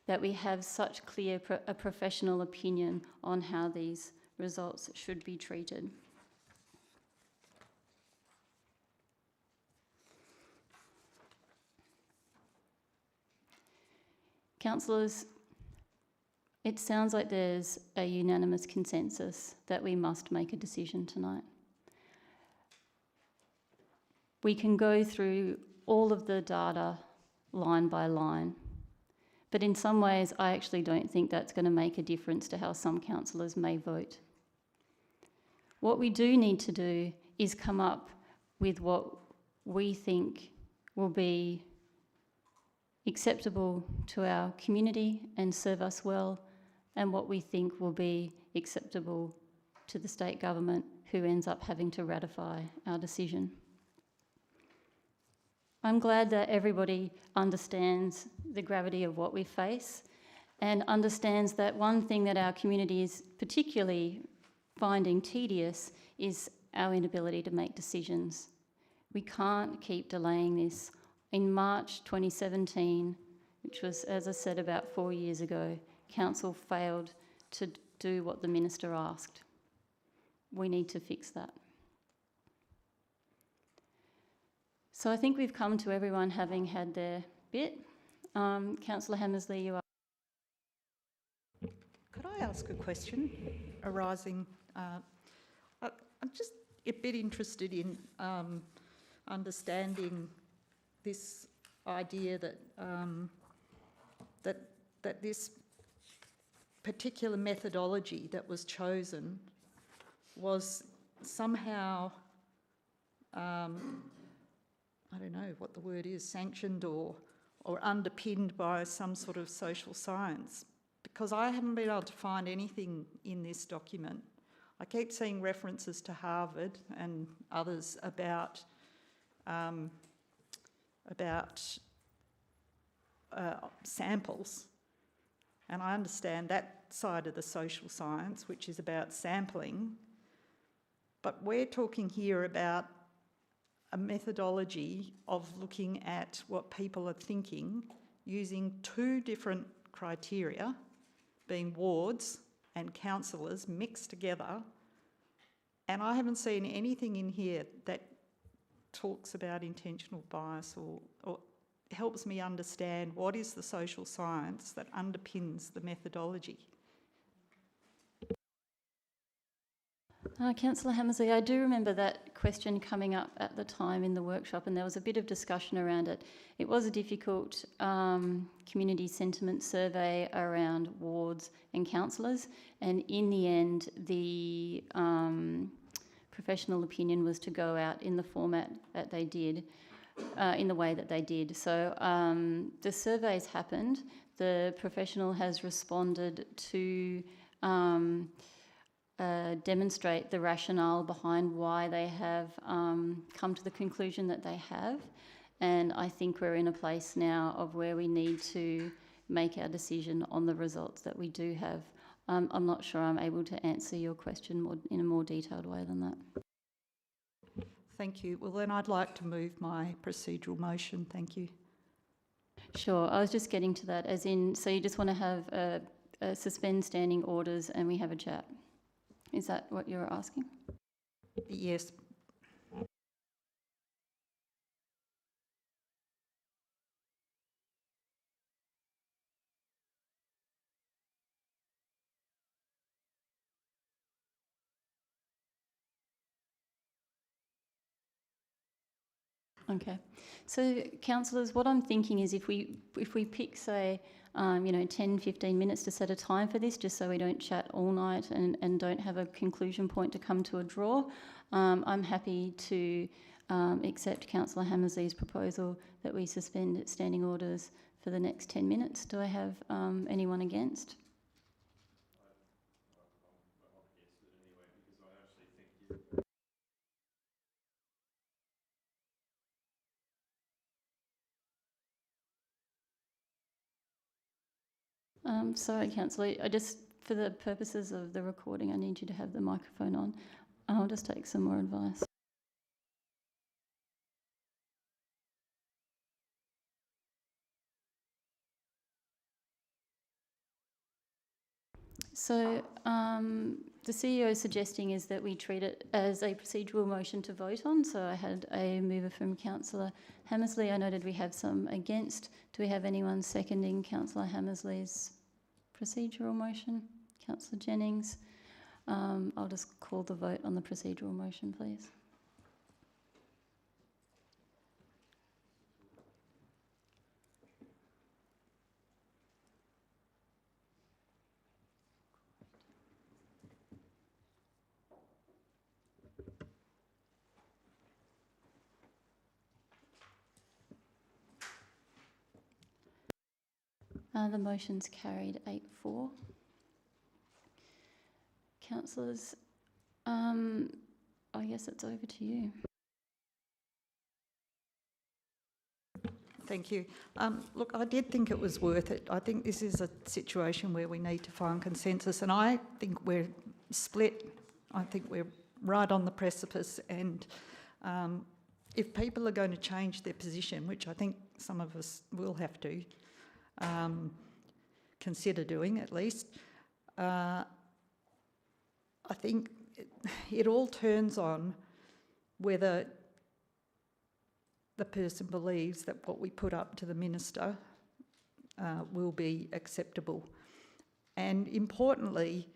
that we have such clear a professional opinion on how these results should be treated. Councillors, it sounds like there's a unanimous consensus that we must make a decision tonight. We can go through all of the data line by line, but in some ways I actually don't think that's going to make a difference to how some councillors may vote. What we do need to do is come up with what we think will be acceptable to our community and serve us well, and what we think will be acceptable to the state government, who ends up having to ratify our decision. I'm glad that everybody understands the gravity of what we face and understands that one thing that our community is particularly finding tedious is our inability to make decisions. We can't keep delaying this. In March 2017, which was, as I said, about 4 years ago, Council failed to do what the Minister asked. We need to fix that. So I think we've come to everyone having had their bit. Councillor Hammersley, you are. Could I ask a question arising? I'm just a bit interested in understanding this idea that that this particular methodology that was chosen was somehow, I don't know what the word is, sanctioned or underpinned by some sort of social science, because I haven't been able to find anything in this document. I keep seeing references to Harvard and others about samples, and I understand that side of the social science, which is about sampling, but we're talking here about a methodology of looking at what people are thinking using two different criteria, being wards and councillors mixed together, and I haven't seen anything in here that talks about intentional bias or helps me understand what is the social science that underpins the methodology. Councillor Hammersley, I do remember that question coming up at the time in the workshop, and there was a bit of discussion around it. It was a difficult community sentiment survey around wards and councillors, and in the end the professional opinion was to go out in the format that they did, in the way that they did. So the surveys happened, the professional has responded to demonstrate the rationale behind why they have come to the conclusion that they have. And I think we're in a place now of where we need to make our decision on the results that we do have. I'm not sure I'm able to answer your question in a more detailed way than that. Thank you. Well, then I'd like to move my procedural motion. Thank you. Sure. I was just getting to that, as in, so you just want to have a suspend standing orders and we have a chat. Is that what you're asking? Yes. Okay. So, councillors, what I'm thinking is if we pick, say, 10, 15 minutes to set a time for this, just so we don't chat all night and don't have a conclusion point to come to a draw, I'm happy to accept Councillor Hammersley's proposal that we suspend standing orders for the next 10 minutes. Do I have anyone against? Sorry, Councillor, I just, for the purposes of the recording, I need you to have the microphone on. I'll just take some more advice. So the CEO is suggesting is that we treat it as a procedural motion to vote on. So I had a mover from Councillor Hammersley. I noted we have some against. Do we have anyone seconding Councillor Hammersley's procedural motion? Councillor Jennings. I'll just call the vote on the procedural motion, please. The motion's carried 8-4. Councillors, I guess it's over to you. Thank you. Look, I did think it was worth it. I think this is a situation where we need to find consensus, and I think we're split. I think we're right on the precipice, and if people are going to change their position, which I think some of us will have to consider doing at least, I think it all turns on whether the person believes that what we put up to the minister will be acceptable. And importantly,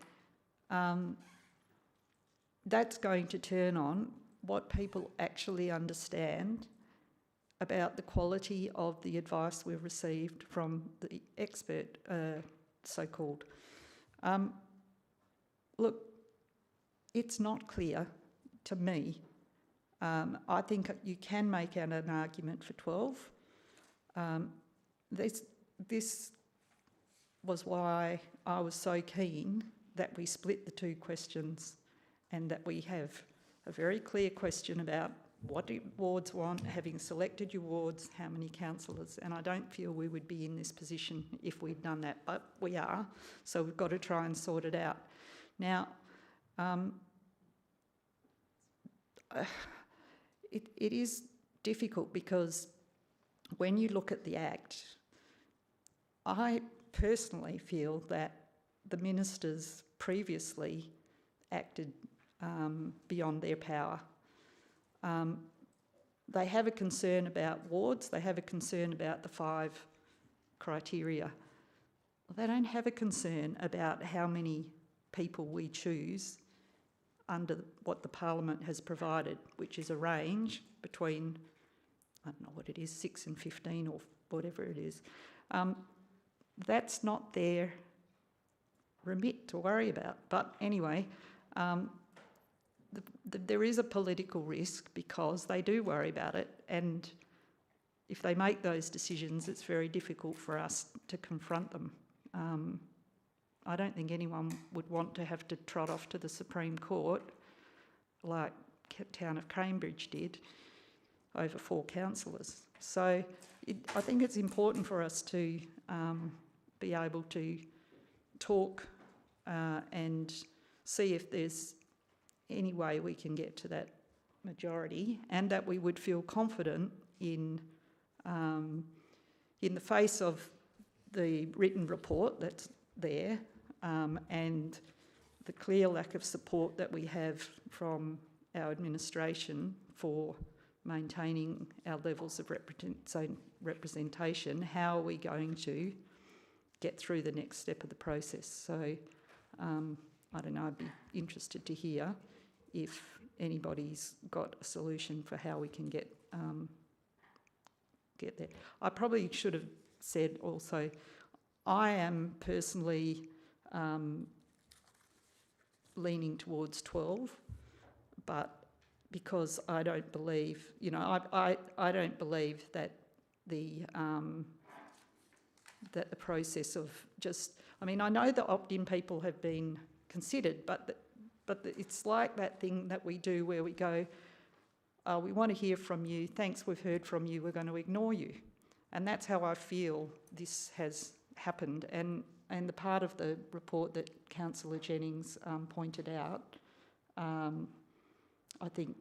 that's going to turn on what people actually understand about the quality of the advice we've received from the expert, so-called. Look, it's not clear to me. I think you can make an argument for 12. This was why I was so keen that we split the two questions and that we have a very clear question about what do wards want, having selected your wards, how many councillors, and I don't feel we would be in this position if we'd done that, but we are, so we've got to try and sort it out. Now, it is difficult because when you look at the Act, I personally feel that the ministers previously acted beyond their power. They have a concern about wards, they have a concern about the 5 criteria. They don't have a concern about how many people we choose under what the Parliament has provided, which is a range between, I don't know what it is, 6 and 15 or whatever it is. That's not their remit to worry about. But anyway, there is a political risk because they do worry about it, and if they make those decisions, it's very difficult for us to confront them. I don't think anyone would want to have to trot off to the Supreme Court like Town of Cambridge did over 4 councillors. So I think it's important for us to be able to talk and see if there's any way we can get to that majority, and that we would feel confident in the face of the written report that's there and the clear lack of support that we have from our administration for maintaining our levels of representation, how are we going to get through the next step of the process? So, I don't know, I'd be interested to hear if anybody's got a solution for how we can get there. I probably should have said also, I am personally leaning towards 12, but because I don't believe, I don't believe that the process of I know the opt-in people have been considered, but it's like that thing that we do where we go, we want to hear from you, thanks, we've heard from you, we're going to ignore you. And that's how I feel this has happened. And the part of the report that Councillor Jennings pointed out, I think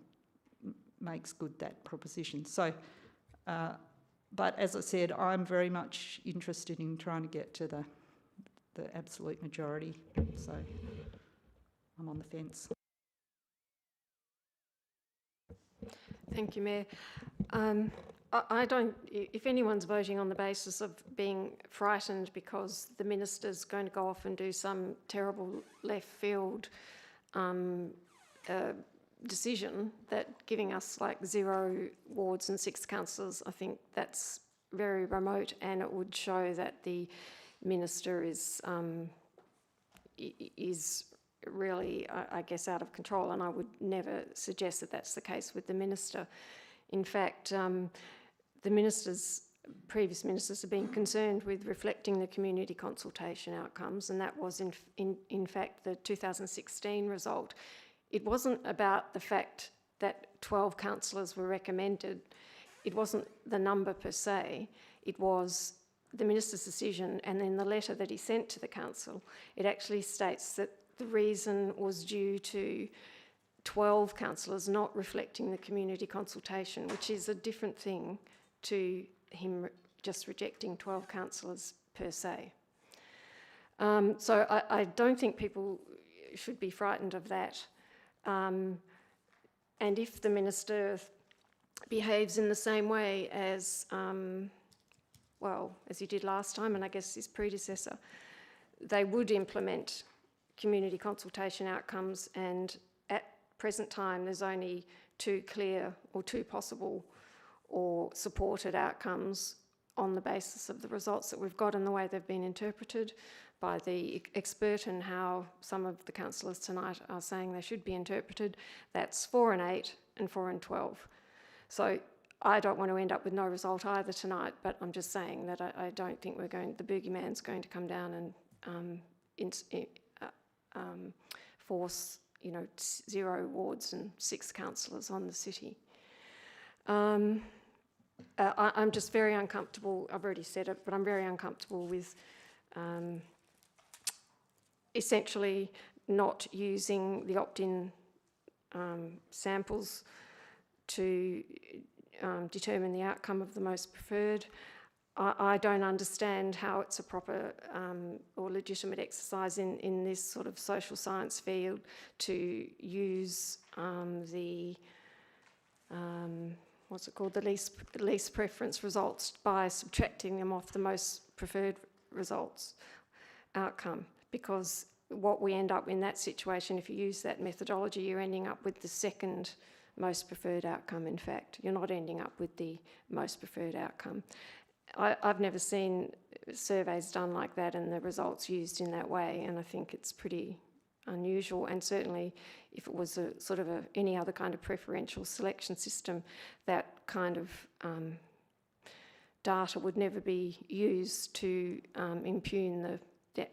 makes good that proposition. So, but as I said, I'm very much interested in trying to get to the absolute majority. So I'm on the fence. Thank you, Mayor. I don't, if anyone's voting on the basis of being frightened because the minister's going to go off and do some terrible left field decision that giving us like 0 wards and 6 councillors, I think that's very remote, and it would show that the minister is really, I guess, out of control, and I would never suggest that that's the case with the minister. In fact, previous ministers have been concerned with reflecting the community consultation outcomes, and that was in fact the 2016 result. It wasn't about the fact that 12 councillors were recommended. It wasn't the number per se. It was the minister's decision, and in the letter that he sent to the council, it actually states that the reason was due to 12 councillors not reflecting the community consultation, which is a different thing to him just rejecting 12 councillors per se. So I don't think people should be frightened of that. And if the minister behaves in the same way as, as he did last time, and I guess his predecessor, they would implement community consultation outcomes, and at present time there's only 2 clear or 2 possible or supported outcomes on the basis of the results that we've got and the way they've been interpreted by the expert and how some of the councillors tonight are saying they should be interpreted. That's 4 and 8 and 4 and 12. So I don't want to end up with no result either tonight, but I'm just saying that I don't think the boogeyman's going to come down and force 0 wards and 6 councillors on the city. I'm just very uncomfortable, I've already said it, but I'm very uncomfortable with essentially not using the opt-in samples to determine the outcome of the most preferred. I don't understand how it's a proper or legitimate exercise in this sort of social science field to use the least preference results by subtracting them off the most preferred results outcome, because what we end up in that situation, if you use that methodology, you're ending up with the second most preferred outcome. In fact, you're not ending up with the most preferred outcome. I've never seen surveys done like that and the results used in that way, and I think it's pretty unusual. And certainly if it was a sort of any other kind of preferential selection system, that kind of data would never be used to impugn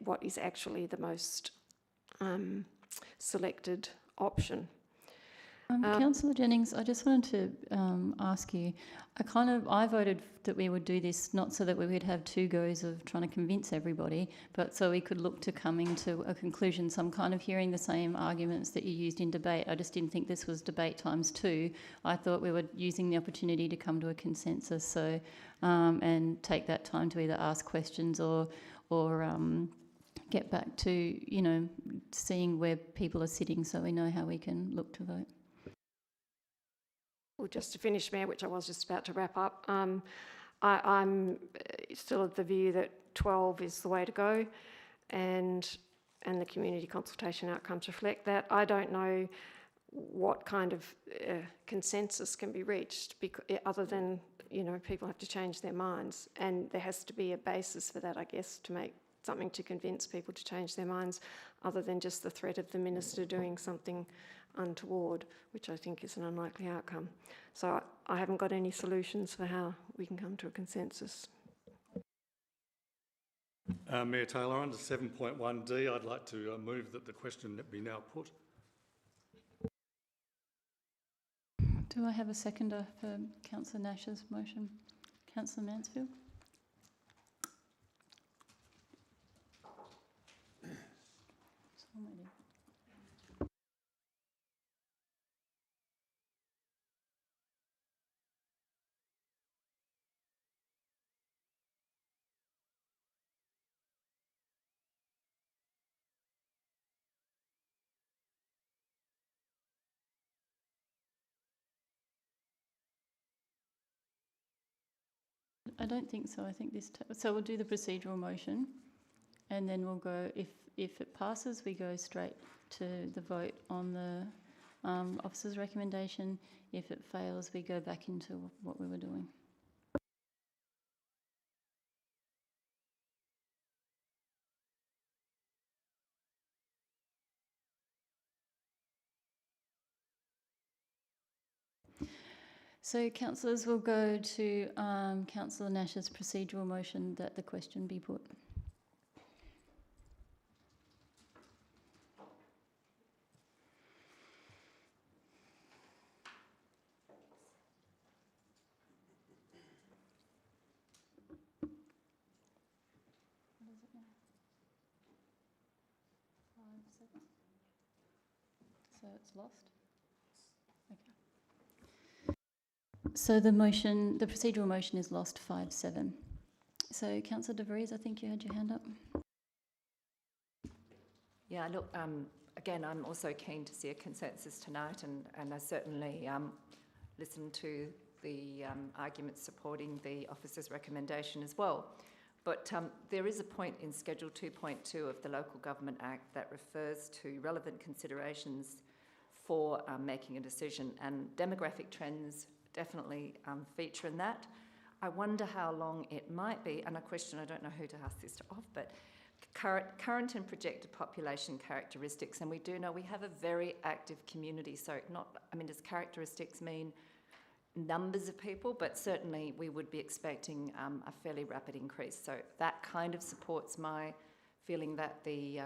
what is actually the most selected option. Councillor Jennings, I just wanted to ask you, I voted that we would do this not so that we would have 2 goes of trying to convince everybody, but so we could look to coming to a conclusion. So I'm kind of hearing the same arguments that you used in debate. I just didn't think this was debate times 2. I thought we were using the opportunity to come to a consensus, so and take that time to either ask questions or get back to, seeing where people are sitting so we know how we can look to vote. Well, just to finish, Mayor, which I was just about to wrap up, I'm still of the view that 12 is the way to go, and the community consultation outcomes reflect that. I don't know what kind of consensus can be reached, other than, you know, people have to change their minds, and there has to be a basis for that, I guess, to make something to convince people to change their minds, other than just the threat of the minister doing something untoward, which I think is an unlikely outcome. So I haven't got any solutions for how we can come to a consensus. Mayor Taylor, under 7.1D, I'd like to move that the question be now put. Do I have a seconder for Councillor Nash's motion? Councillor Mansfield? I don't think so. I think this... so we'll do the procedural motion, and then we'll go... If it passes, we go straight to the vote on the officer's recommendation. If it fails, we go back into what we were doing. So, councillors, will go to Councillor Nash's procedural motion that the question be put. What is it now? 5, 7. So it's lost? Okay. So the procedural motion is lost 5-7. So Councillor De Vries, I think you had your hand up. Yeah, look, again, I'm also keen to see a consensus tonight, and I certainly listened to the arguments supporting the officer's recommendation as well. But there is a point in Schedule 2.2 of the Local Government Act that refers to relevant considerations for making a decision, and demographic trends definitely feature in that. I wonder how long it might be, and a question I don't know who to ask this of, but current and projected population characteristics, and we do know we have a very active community, so does characteristics mean numbers of people? But certainly we would be expecting a fairly rapid increase, so that kind of supports my feeling that the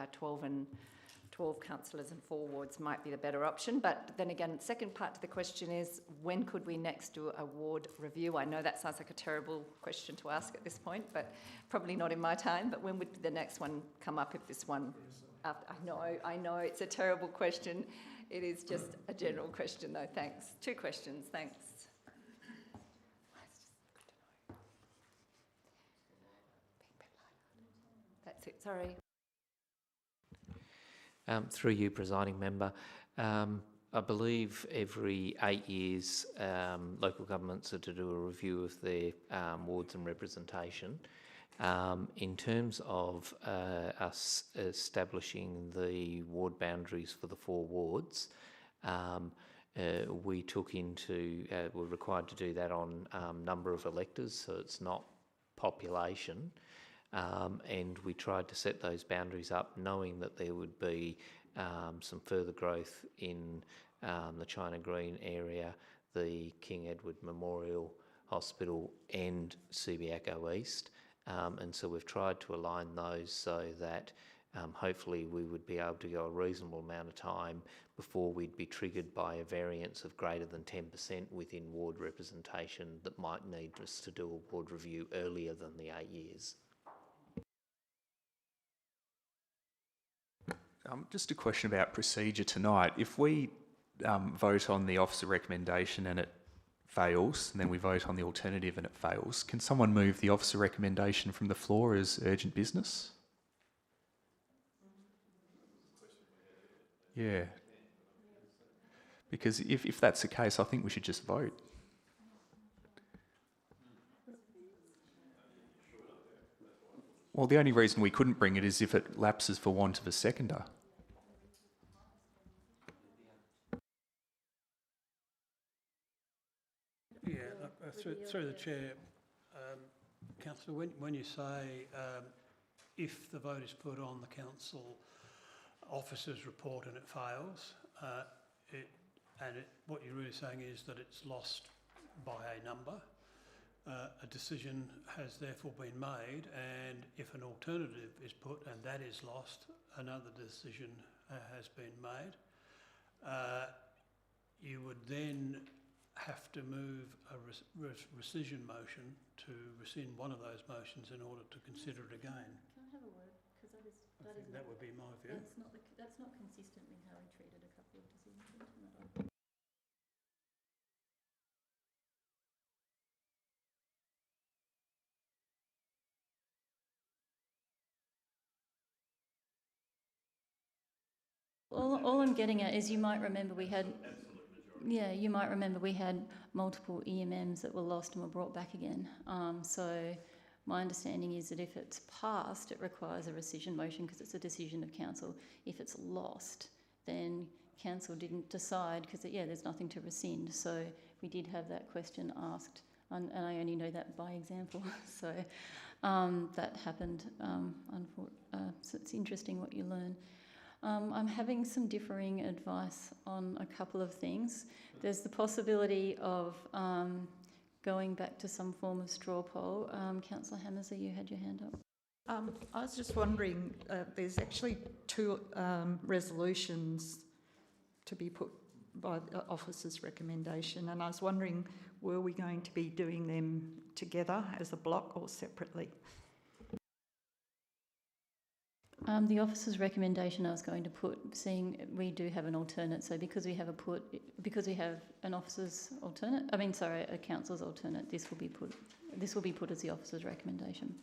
12 councillors and 4 wards might be the better option. But then again, the second part to the question is, when could we next do a ward review? I know that sounds like a terrible question to ask at this point, but probably not in my time. But when would the next one come up if this one... I know, it's a terrible question. It is just a general question though, thanks. 2 questions, thanks. That's it, sorry. Through you, presiding member, I believe every 8 years local governments are to do a review of their wards and representation. In terms of us establishing the ward boundaries for the 4 wards, we were required to do that on number of electors, so it's not population. And we tried to set those boundaries up knowing that there would be some further growth in the China Green area, the King Edward Memorial Hospital and Subiaco East. And so we've tried to align those so that hopefully we would be able to go a reasonable amount of time before we'd be triggered by a variance of greater than 10% within ward representation that might need us to do a ward review earlier than the 8 years. Just a question about procedure tonight. If we vote on the officer recommendation and it fails, and then we vote on the alternative and it fails, can someone move the officer recommendation from the floor as urgent business? Yeah. Because if that's the case, I think we should just vote. Well, the only reason we couldn't bring it is if it lapses for want of a seconder. Yeah, through the chair, Councillor, when you say if the vote is put on the council officer's report and it fails, what you're really saying is that it's lost by a number. A decision has therefore been made, and if an alternative is put and that is lost, another decision has been made. You would then have to move a rescission motion to rescind one of those motions in order to consider it again. Can I have a word? Because that would be my view. That's not consistent with how we treated a couple of decisions. All I'm getting at is you might remember we had multiple EMMs that were lost and were brought back again. So my understanding is that if it's passed, it requires a rescission motion because it's a decision of council. If it's lost, then council didn't decide because, there's nothing to rescind. So we did have that question asked, and I only know that by example. So that happened. So it's interesting what you learn. I'm having some differing advice on a couple of things. There's the possibility of going back to some form of straw poll. Councillor Hammersley, you had your hand up. I was just wondering, there's actually two resolutions to be put by the officer's recommendation, and I was wondering, were we going to be doing them together as a block or separately? The officer's recommendation I was going to put, seeing we do have an alternate, so because we have an officer's alternate, a council's alternate, this will be put as the officer's recommendation.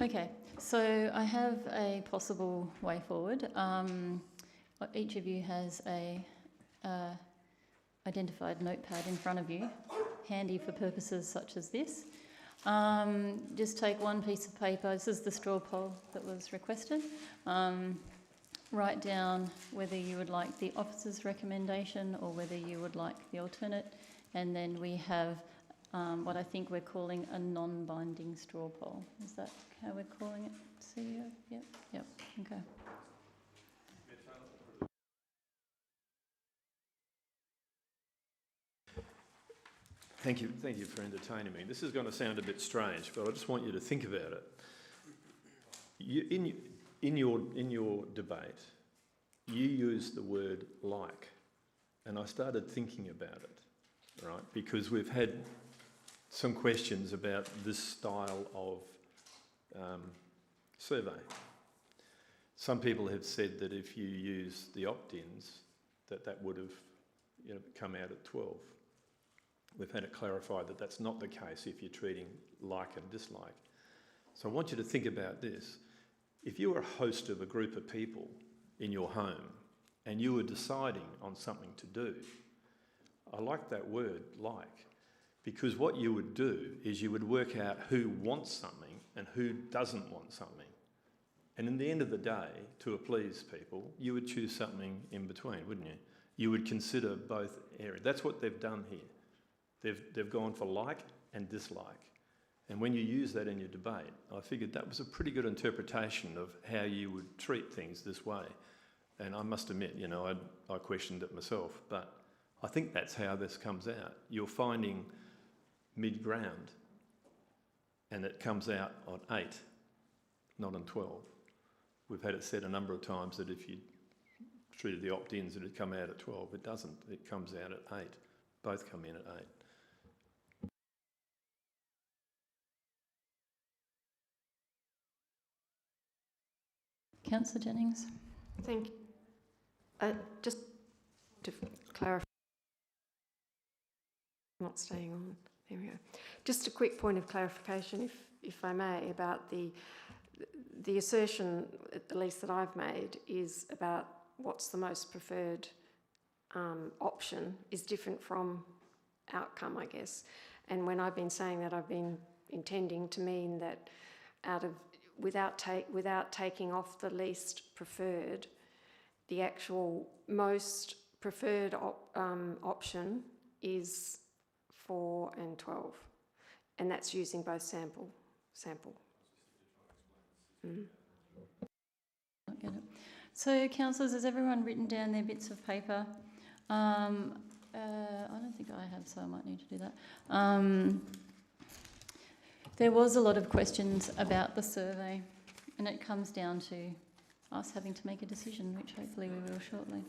Okay, so I have a possible way forward. Each of you has a identified notepad in front of you, handy for purposes such as this. Just take one piece of paper. This is the straw poll that was requested. Write down whether you would like the officer's recommendation or whether you would like the alternate, and then we have what I think we're calling a non-binding straw poll. Is that how we're calling it, CEO? Yep, okay. Thank you for entertaining me. This is going to sound a bit strange, but I just want you to think about it. In your debate, you used the word like, and I started thinking about it, right? Because we've had some questions about this style of survey. Some people have said that if you use the opt-ins, that would have come out at 12. We've had it clarified that that's not the case if you're treating like and dislike. So I want you to think about this. If you were a host of a group of people in your home and you were deciding on something to do, I like that word, like, because what you would do is you would work out who wants something and who doesn't want something. And in the end of the day, to appease people, you would choose something in between, wouldn't you? You would consider both areas. That's what they've done here. They've gone for like and dislike. And when you use that in your debate, I figured that was a pretty good interpretation of how you would treat things this way. And I must admit, you know, I questioned it myself, but I think that's how this comes out. You're finding mid-ground, and it comes out on 8, not on 12. We've had it said a number of times that if you treated the opt-ins, it'd come out at 12. It doesn't. It comes out at 8. Both come in at 8. Councillor Jennings. Thank you. Just to clarify, not staying on. There we go. Just a quick point of clarification, if I may, about the assertion, at least that I've made, is about what's the most preferred option is different from outcome, I guess. And when I've been saying that, I've been intending to mean that without taking off the least preferred, the actual most preferred option is 4 and 12, and that's using both sample. Mm. I get it. So, councillors, has everyone written down their bits of paper? I don't think I have, so I might need to do that. There was a lot of questions about the survey, and it comes down to us having to make a decision, which hopefully we will shortly.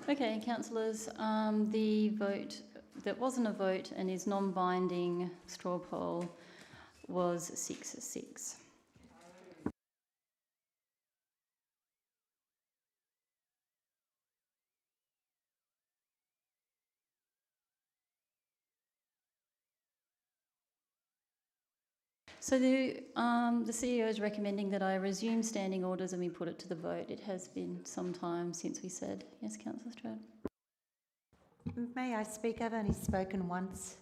Okay, councillors, the vote that wasn't a vote and is non-binding straw poll was 6-6. So the CEO is recommending that I resume standing orders and we put it to the vote. It has been some time since we said. Yes, Councillor Strode. May I speak? I've only spoken once.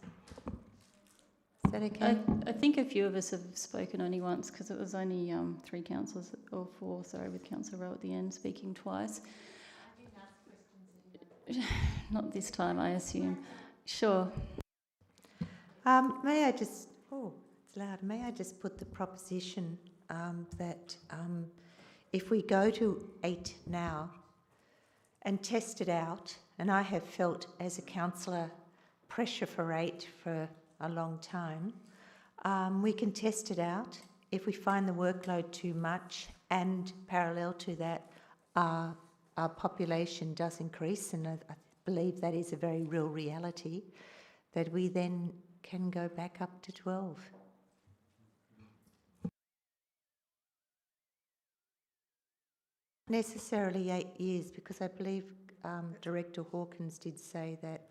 Is that okay? I think a few of us have spoken only once because it was only 3 councillors, or 4, sorry, with Councillor Rowe at the end speaking twice. Not this time, I assume. Sure. May I just... Oh, it's loud. May I just put the proposition that if we go to 8 now and test it out, and I have felt as a councillor pressure for 8 for a long time, we can test it out. If we find the workload too much and parallel to that our population does increase, and I believe that is a very real reality, that we then can go back up to 12. Necessarily 8 years, because I believe Director Hawkins did say that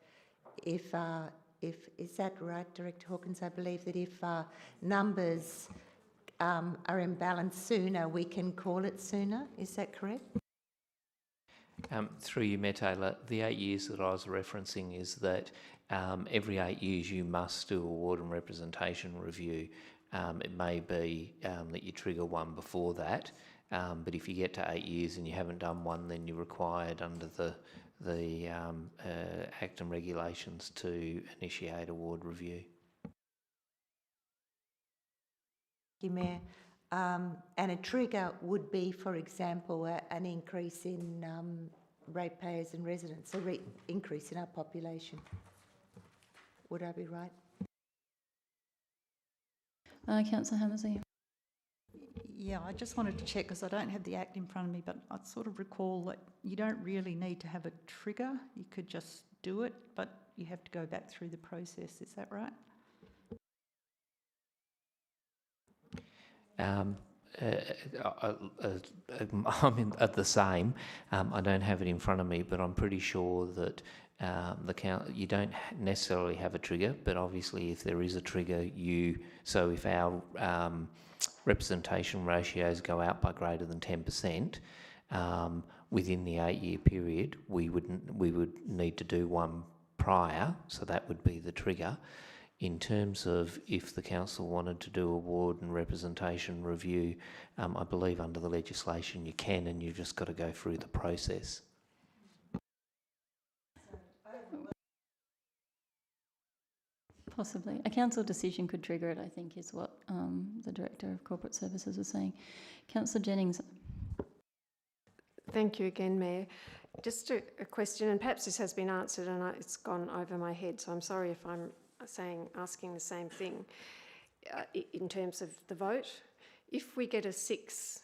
if is that right, Director Hawkins? I believe that if numbers are imbalanced sooner, we can call it sooner. Is that correct? Through you, Mayor Taylor, the 8 years that I was referencing is that every 8 years you must do a ward and representation review. It may be that you trigger one before that, but if you get to 8 years and you haven't done one, then you're required under the Act and regulations to initiate a ward review. Thank you, Mayor. And a trigger would be, for example, an increase in ratepayers and residents, a increase in our population. Would I be right? Councillor Hammersley. Yeah, I just wanted to check because I don't have the Act in front of me, but I sort of recall that you don't really need to have a trigger. You could just do it, but you have to go back through the process. Is that right? I'm at the same. I don't have it in front of me, but I'm pretty sure that you don't necessarily have a trigger, but obviously if there is a trigger, so if our representation ratios go out by greater than 10%, within the 8-year period, we would need to do one prior, so that would be the trigger. In terms of if the council wanted to do a ward and representation review, I believe under the legislation you can, and you've just got to go through the process. Possibly. A council decision could trigger it, I think, is what the Director of Corporate Services was saying. Councillor Jennings. Thank you again, Mayor. Just a question, and perhaps this has been answered and it's gone over my head, so I'm sorry if I'm asking the same thing. In terms of the vote, if we get a 6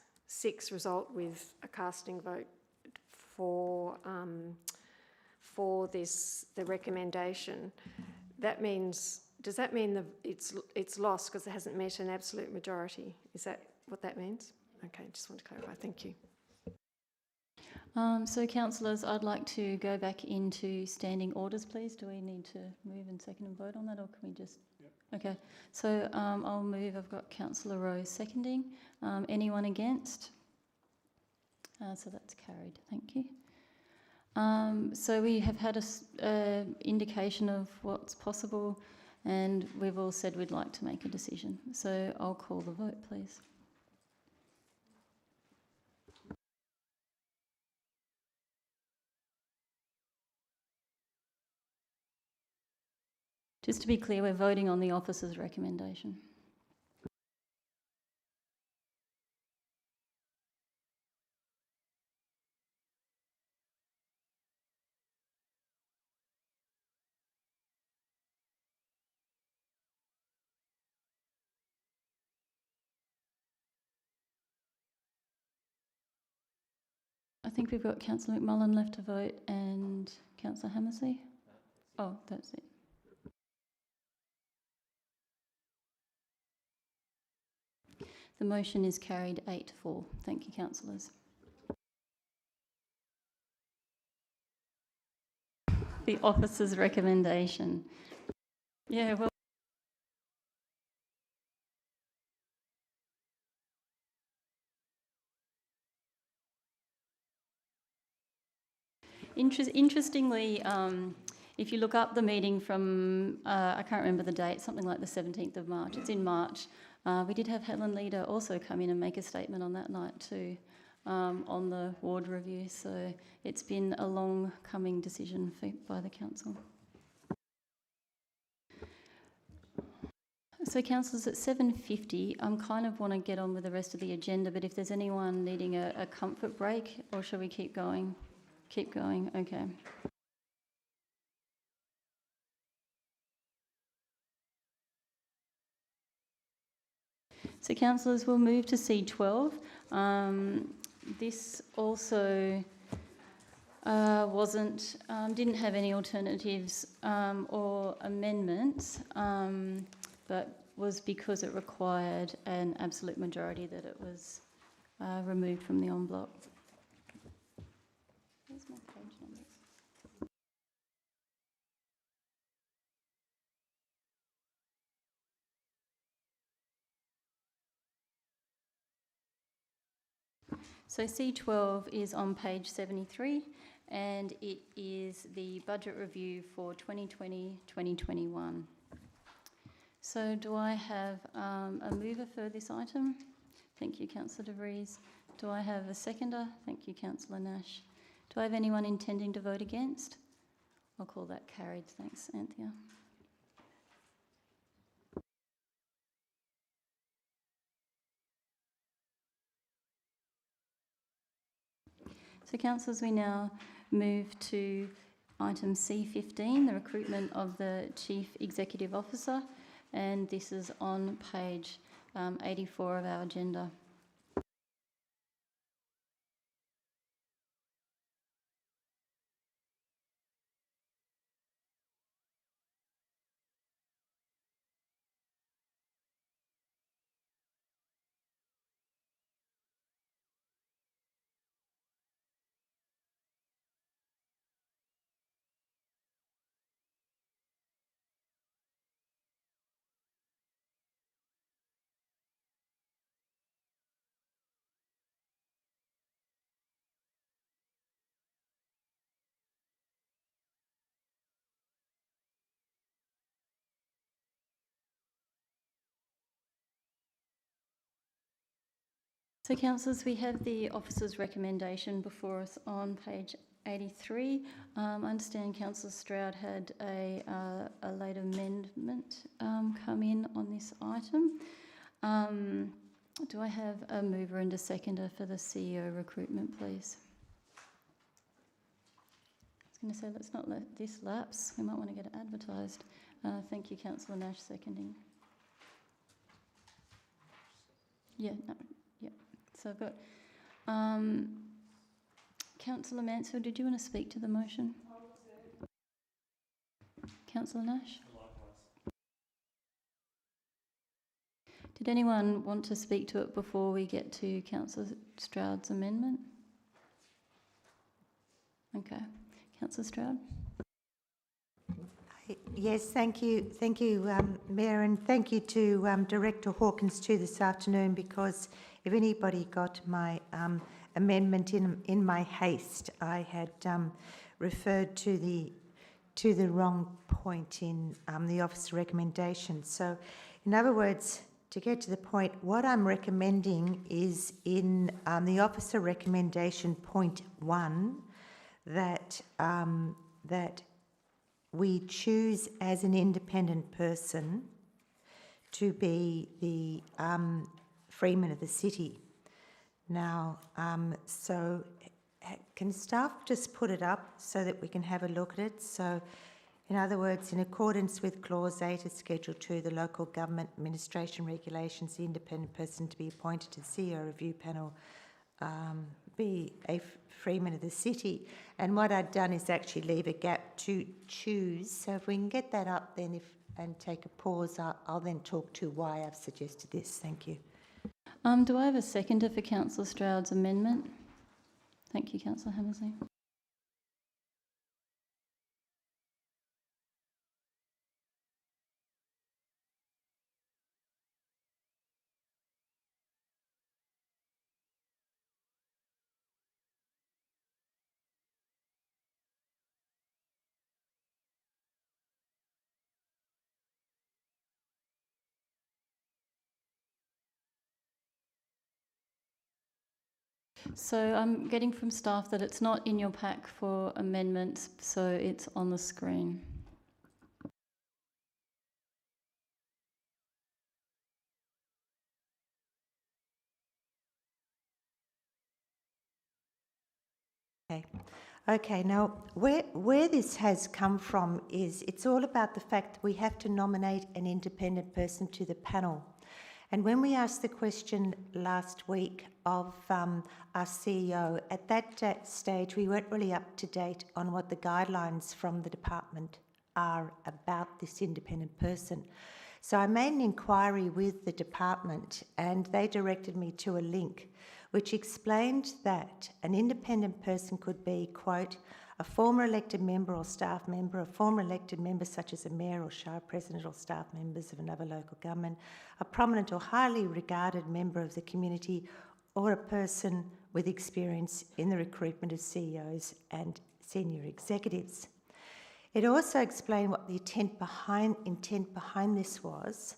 result with a casting vote for the recommendation, does that mean that it's lost because it hasn't met an absolute majority? Is that what that means? Okay, just want to clarify. Thank you. So, councillors, I'd like to go back into standing orders, please. Do we need to move and second and vote on that, or can we just... Yep. Okay, so I'll move. I've got Councillor Rowe seconding. Anyone against? So that's carried. Thank you. So we have had an indication of what's possible, and we've all said we'd like to make a decision. So I'll call the vote, please. Just to be clear, we're voting on the officer's recommendation. I think we've got Councillor McMullen left to vote and Councillor Hammersley. Oh, that's it. The motion is carried 8-4. Thank you, councillors. The officer's recommendation. Yeah, well. Interestingly, if you look up the meeting from, I can't remember the date, something like the 17th of March, it's in March, we did have Helen Leader also come in and make a statement on that night too, on the ward review, so it's been a long coming decision by the council. So councillors, at 7:50, I kind of want to get on with the rest of the agenda, but if there's anyone needing a comfort break, or shall we keep going? Keep going, okay. So councillors, we'll move to C12. This also didn't have any alternatives or amendments, but was because it required an absolute majority that it was removed from the en bloc. Where's my page numbers? So C12 is on page 73, and it is the budget review for 2020-2021. So do I have a mover for this item? Thank you, Councillor De Vries. Do I have a seconder? Thank you, Councillor Nash. Do I have anyone intending to vote against? I'll call that carried. Thanks, Anthea. So, councillors, we now move to item C15, the recruitment of the Chief Executive Officer, and this is on page 84 of our agenda. So, councillors, we have the officer's recommendation before us on page 83. I understand Councillor Stroud had a late amendment come in on this item. Do I have a mover and a seconder for the CEO recruitment, please? I was going to say, let's not let this lapse. We might want to get it advertised. Thank you, Councillor Nash, seconding. Yeah, no. So I've got Councillor Mansfield, did you want to speak to the motion? Councillor Nash? Did anyone want to speak to it before we get to Councillor Stroud's amendment? Okay. Councillor Stroud? Yes, thank you, Mayor, and thank you to Director Hawkins too this afternoon, because if anybody got my amendment in my haste, I had referred to the wrong point in the officer recommendation. So, in other words, to get to the point, what I'm recommending is in the officer recommendation point 1 that we choose as an independent person to be the Freeman of the City. Now, so can staff just put it up so that we can have a look at it? So, in other words, in accordance with Clause 8 of Schedule 2, the Local Government Administration Regulations, the independent person to be appointed to the CEO Review Panel be a Freeman of the City. And what I've done is actually leave a gap to choose. So if we can get that up then and take a pause, I'll then talk to why I've suggested this. Thank you. Do I have a seconder for Councillor Stroud's amendment? Thank you, Councillor Hammersley. So I'm getting from staff that it's not in your pack for amendments, so it's on the screen. Okay, now where this has come from is it's all about the fact that we have to nominate an independent person to the panel. And when we asked the question last week of our CEO, at that stage we weren't really up to date on what the guidelines from the department are about this independent person. So I made an inquiry with the department and they directed me to a link which explained that an independent person could be, quote, a former elected member or staff member, a former elected member such as a mayor or shire president or staff members of another local government, a prominent or highly regarded member of the community, or a person with experience in the recruitment of CEOs and senior executives. It also explained what the intent behind this was,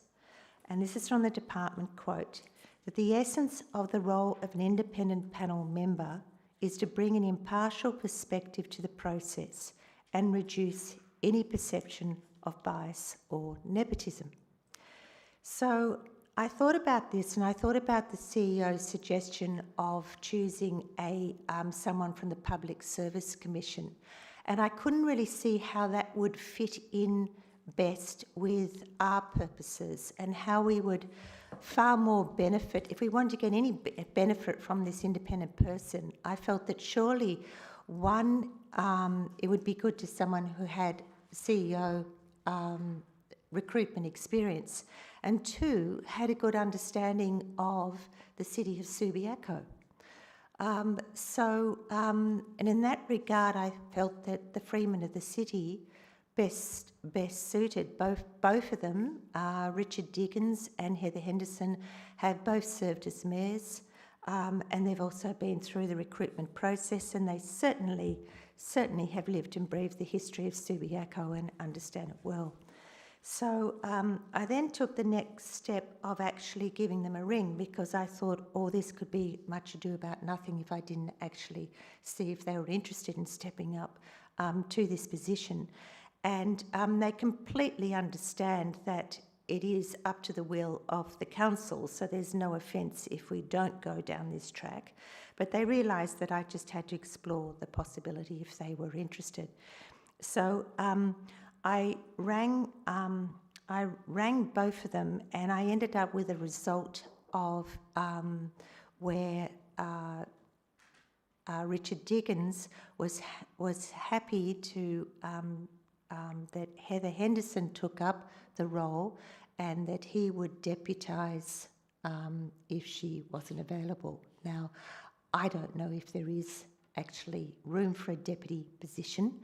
and this is from the department, quote, that the essence of the role of an independent panel member is to bring an impartial perspective to the process and reduce any perception of bias or nepotism. So I thought about this and I thought about the CEO's suggestion of choosing someone from the Public Service Commission, and I couldn't really see how that would fit in best with our purposes and how we would far more benefit. If we wanted to get any benefit from this independent person, I felt that surely, one, it would be good to someone who had CEO recruitment experience, and two, had a good understanding of the city of Subiaco. And in that regard, I felt that the freemen of the city best suited. Both of them, Richard Diggins and Heather Henderson, have both served as mayors, and they've also been through the recruitment process, and they certainly have lived and breathed the history of Subiaco and understand it well. So I then took the next step of actually giving them a ring, because I thought, oh, this could be much ado about nothing if I didn't actually see if they were interested in stepping up to this position. And they completely understand that it is up to the will of the council, so there's no offence if we don't go down this track. But they realised that I just had to explore the possibility if they were interested. So I rang both of them, and I ended up with a result of where Richard Diggins was happy to that Heather Henderson took up the role, and that he would deputise if she wasn't available. Now, I don't know if there is actually room for a deputy position,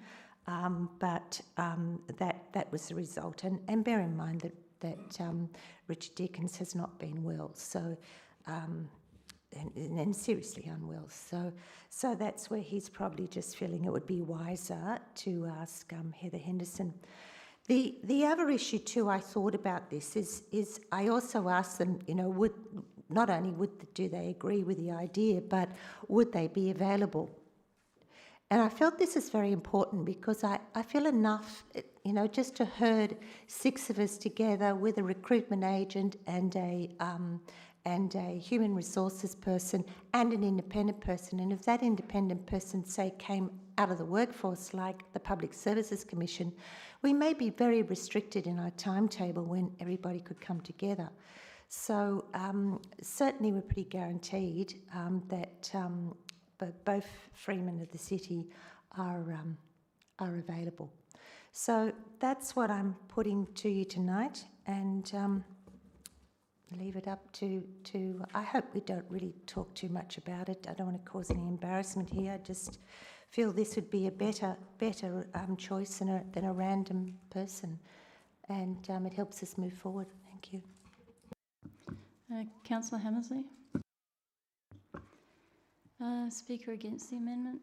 but that was the result. And bear in mind that Richard Dickens has not been well, so and seriously unwell. So that's where he's probably just feeling it would be wiser to ask Heather Henderson. The other issue too, I thought about this, is I also asked them, you know, do they agree with the idea, but would they be available? And I felt this is very important, because I feel enough, you know, just to herd 6 of us together with a recruitment agent and a human resources person and an independent person. And if that independent person, say, came out of the workforce like the Public Services Commission, we may be very restricted in our timetable when everybody could come together. So certainly we're pretty guaranteed that both freemen of the city are available. So that's what I'm putting to you tonight, and leave it up to I hope we don't really talk too much about it. I don't want to cause any embarrassment here. I just feel this would be a better choice than a random person, and it helps us move forward. Thank you. Councillor Hammersley. Speaker against the amendment.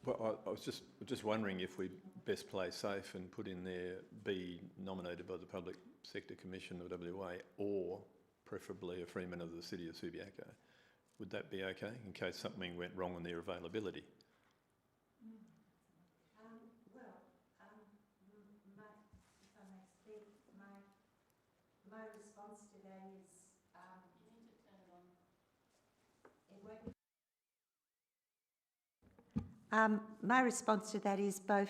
Well, I was just wondering if we'd best play safe and put in there be nominated by the Public Sector Commission of WA, or preferably a freeman of the city of Subiaco. Would that be okay, in case something went wrong on their availability? My response today is you need to turn it on. My response to that is both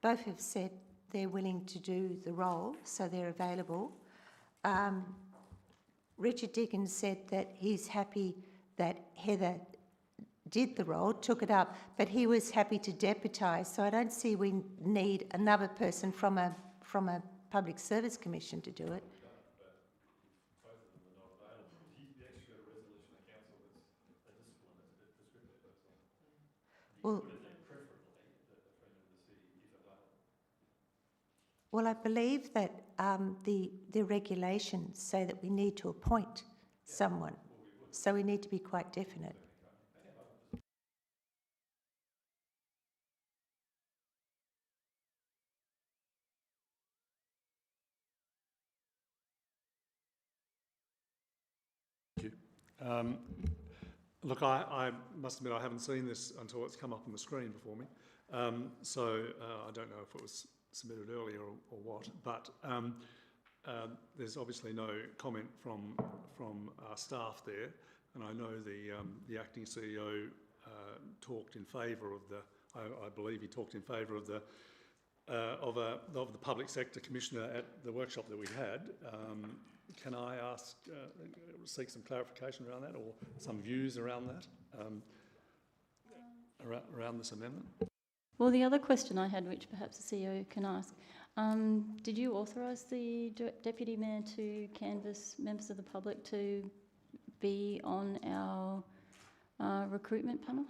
have said they're willing to do the role, so they're available. Richard Dickens said that he's happy that Heather did the role, took it up, but he was happy to deputise. So I don't see we need another person from a public service commission to do it. Well, I believe that the regulations say that we need to appoint someone, so we need to be quite definite. Thank you. Look, I must admit I haven't seen this until it's come up on the screen before me, so I don't know if it was submitted earlier or what, but there's obviously no comment from our staff there, and I know the acting CEO talked in favour of the. I believe he talked in favour of the public sector commissioner at the workshop that we had. Can I ask, seek some clarification around that, or some views around that, around this amendment? Well, the other question I had, which perhaps the CEO can ask, did you authorise the Deputy Mayor to canvass members of the public to be on our recruitment panel?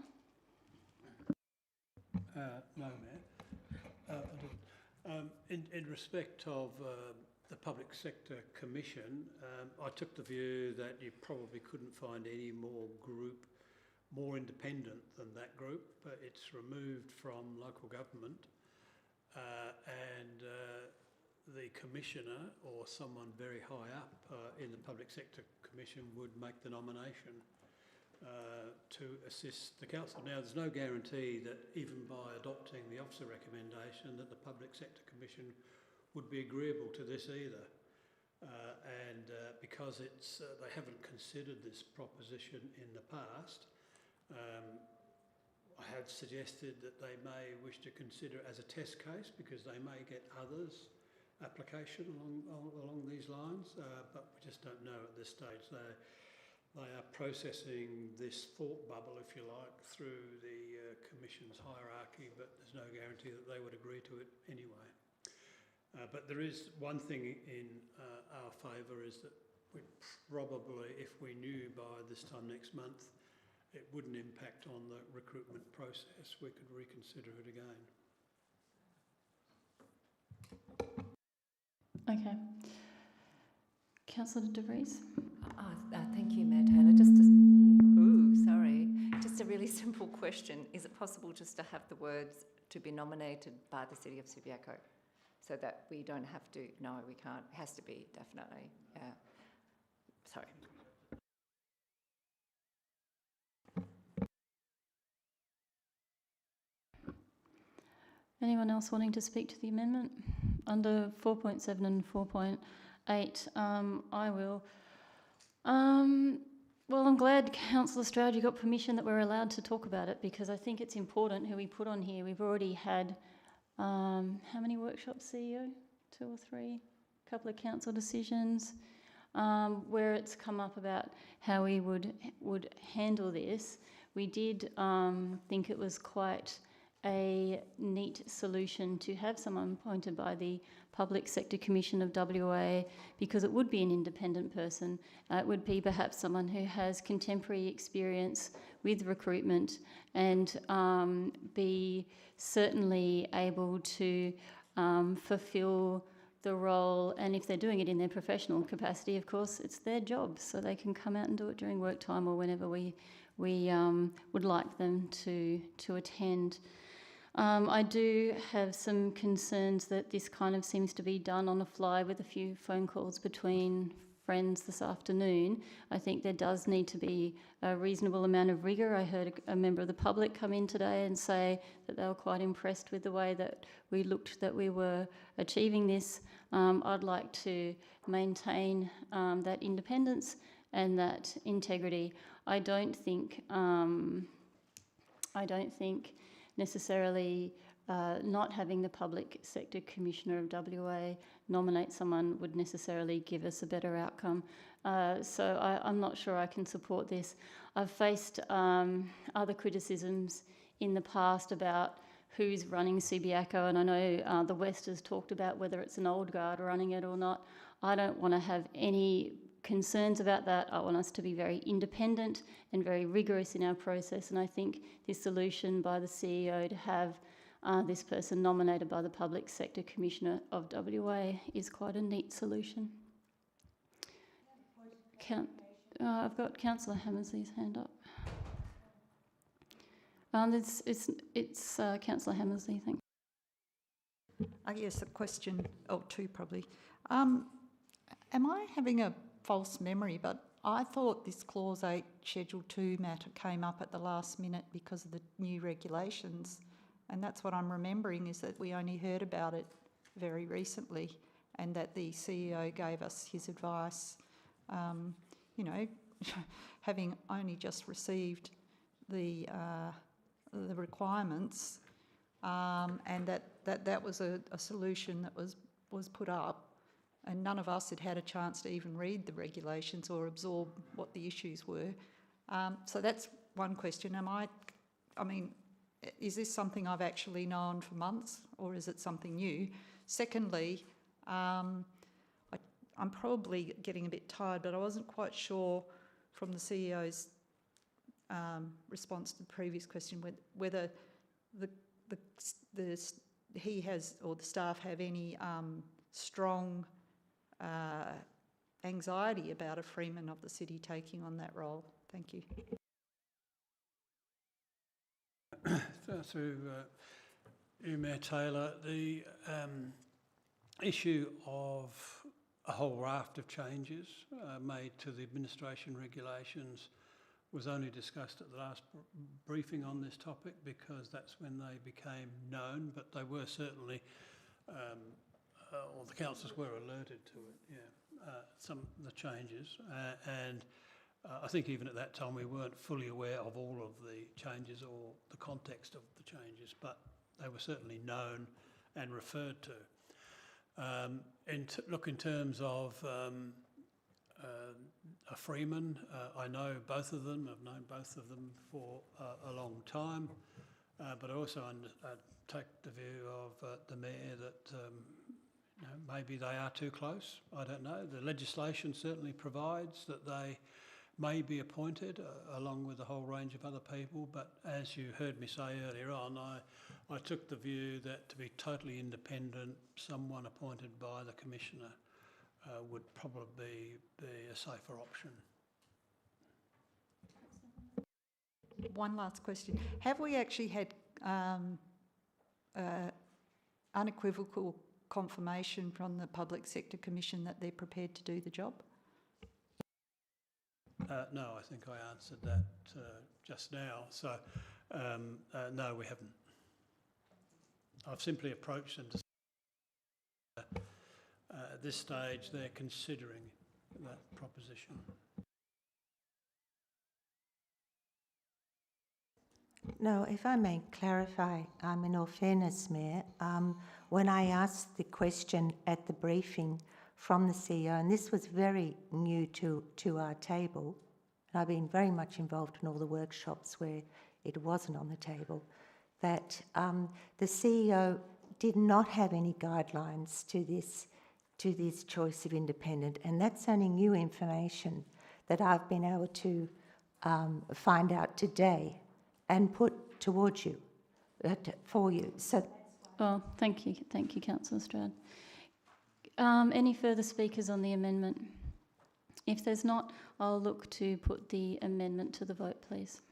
No, Mayor. I didn't. In respect of the Public Sector Commission, I took the view that you probably couldn't find any more independent than that group. But it's removed from local government, and the commissioner or someone very high up in the Public Sector Commission would make the nomination to assist the council. Now, there's no guarantee that even by adopting the officer recommendation that the Public Sector Commission would be agreeable to this either. Because they haven't considered this proposition in the past, I had suggested that they may wish to consider it as a test case because they may get others' application along these lines, but we just don't know at this stage. They are processing this thought bubble, if you like, through the Commission's hierarchy, but there's no guarantee that they would agree to it anyway. But there is one thing in our favour is that we probably, if we knew by this time next month, it wouldn't impact on the recruitment process, we could reconsider it again. Okay. Councillor De Vries. Thank you, Mayor Taylor. Just a really simple question. Is it possible just to have the words "to be nominated by the City of Subiaco"? So that we don't have to, no, we can't, it has to be, definitely, sorry. Anyone else wanting to speak to the amendment? Under 4.7 and 4.8, I will. Well, I'm glad Council Stroud, you got permission that we're allowed to talk about it because I think it's important who we put on here. We've already had how many workshops, CEO? 2 or 3? A couple of council decisions where it's come up about how we would handle this. We did think it was quite a neat solution to have someone appointed by the Public Sector Commission of WA because it would be an independent person. It would be perhaps someone who has contemporary experience with recruitment and be certainly able to fulfil the role, and if they're doing it in their professional capacity, of course, it's their job, so they can come out and do it during work time or whenever we would like them to attend. I do have some concerns that this kind of seems to be done on the fly with a few phone calls between friends this afternoon. I think there does need to be a reasonable amount of rigour. I heard a member of the public come in today and say that they were quite impressed with the way that we looked that we were achieving this. I'd like to maintain that independence and that integrity. I don't think necessarily not having the Public Sector Commissioner of WA nominate someone would necessarily give us a better outcome. So I'm not sure I can support this. I've faced other criticisms in the past about who's running Subiaco, and I know the West has talked about whether it's an old guard running it or not. I don't want to have any concerns about that. I want us to be very independent and very rigorous in our process, and I think this solution by the CEO to have this person nominated by the Public Sector Commissioner of WA is quite a neat solution. I've got Councillor Hammersley's hand up. It's Councillor Hammersley, thank you. Yes, a question, or two probably. Am I having a false memory, but I thought this Clause 8 Schedule 2 matter came up at the last minute because of the new regulations, and that's what I'm remembering, is that we only heard about it very recently and that the CEO gave us his advice, you know, having only just received the requirements, and that was a solution that was put up, and none of us had had a chance to even read the regulations or absorb what the issues were. So that's one question. I mean, is this something I've actually known for months, or is it something new? Secondly, I'm probably getting a bit tired, but I wasn't quite sure from the CEO's response to the previous question whether he has, or the staff have, any strong anxiety about a Freeman of the City taking on that role. Thank you. Through you, Mayor Taylor, the issue of a whole raft of changes made to the administration regulations was only discussed at the last briefing on this topic, because that's when they became known, but they were certainly, or the councillors were alerted to it, some of the changes. And I think even at that time we weren't fully aware of all of the changes or the context of the changes, but they were certainly known and referred to. In terms of a Freeman, I know both of them. I've known both of them for a long time, but I also take the view of the Mayor that maybe they are too close. I don't know. The legislation certainly provides that they may be appointed along with a whole range of other people, but as you heard me say earlier on, I took the view that to be totally independent, someone appointed by the Commissioner would probably be a safer option. One last question. Have we actually had unequivocal confirmation from the Public Sector Commission that they're prepared to do the job? No, I think I answered that just now. So, no, we haven't. I've simply approached them to say at this stage they're considering that proposition. No, if I may clarify, in all fairness, Mayor, when I asked the question at the briefing from the CEO, and this was very new to our table, and I've been very much involved in all the workshops where it wasn't on the table, that the CEO did not have any guidelines to this choice of independent, and that's only new information that I've been able to find out today and put towards you, for you. So. Oh, thank you, Councillor Stroud. Any further speakers on the amendment? If there's not, I'll look to put the amendment to the vote, please.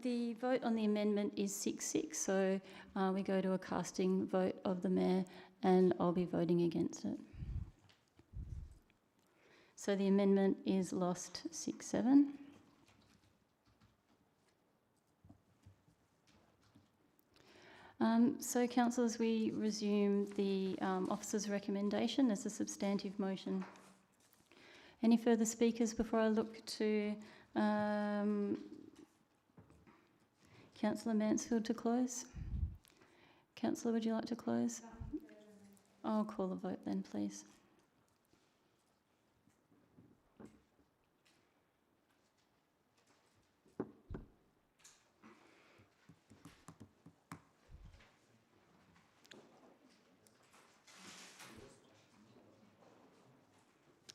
The vote on the amendment is 6-6, so we go to a casting vote of the Mayor, and I'll be voting against it. So the amendment is lost 6-7. So, councillors, we resume the officer's recommendation as a substantive motion. Any further speakers before I look to Councillor Mansfield to close? Councillor, would you like to close? I'll call the vote then, please.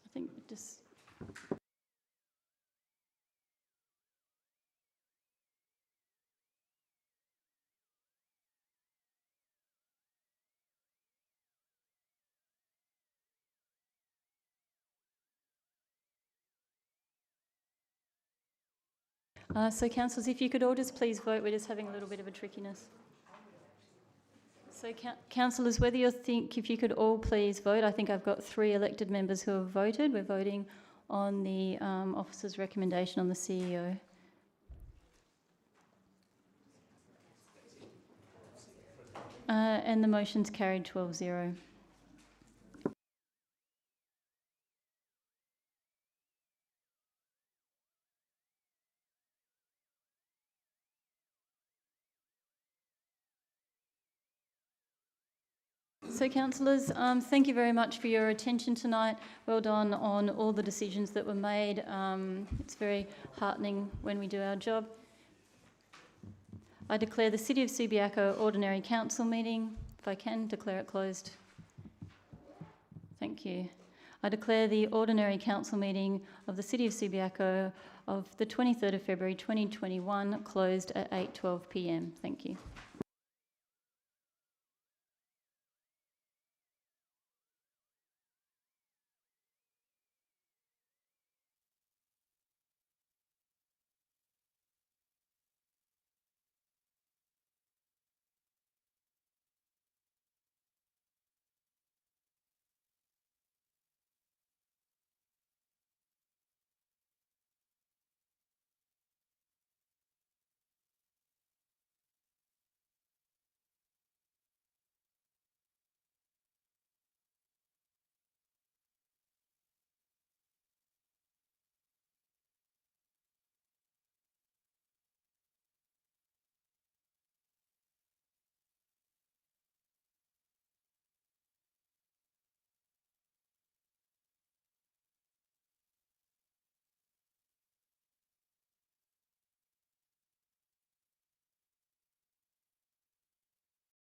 I think just... So, councillors, if you could all just please vote, we're just having a little bit of a trickiness. So, councillors, whether you think, if you could all please vote, I think I've got 3 elected members who have voted. We're voting on the officer's recommendation on the CEO. And the motion's carried 12-0. So, councillors, thank you very much for your attention tonight. Well done on all the decisions that were made. It's very heartening when we do our job. I declare the City of Subiaco Ordinary Council meeting, if I can, declare it closed. Thank you. I declare the Ordinary Council meeting of the City of Subiaco of the 23rd of February 2021 closed at 8:12 p.m. Thank you.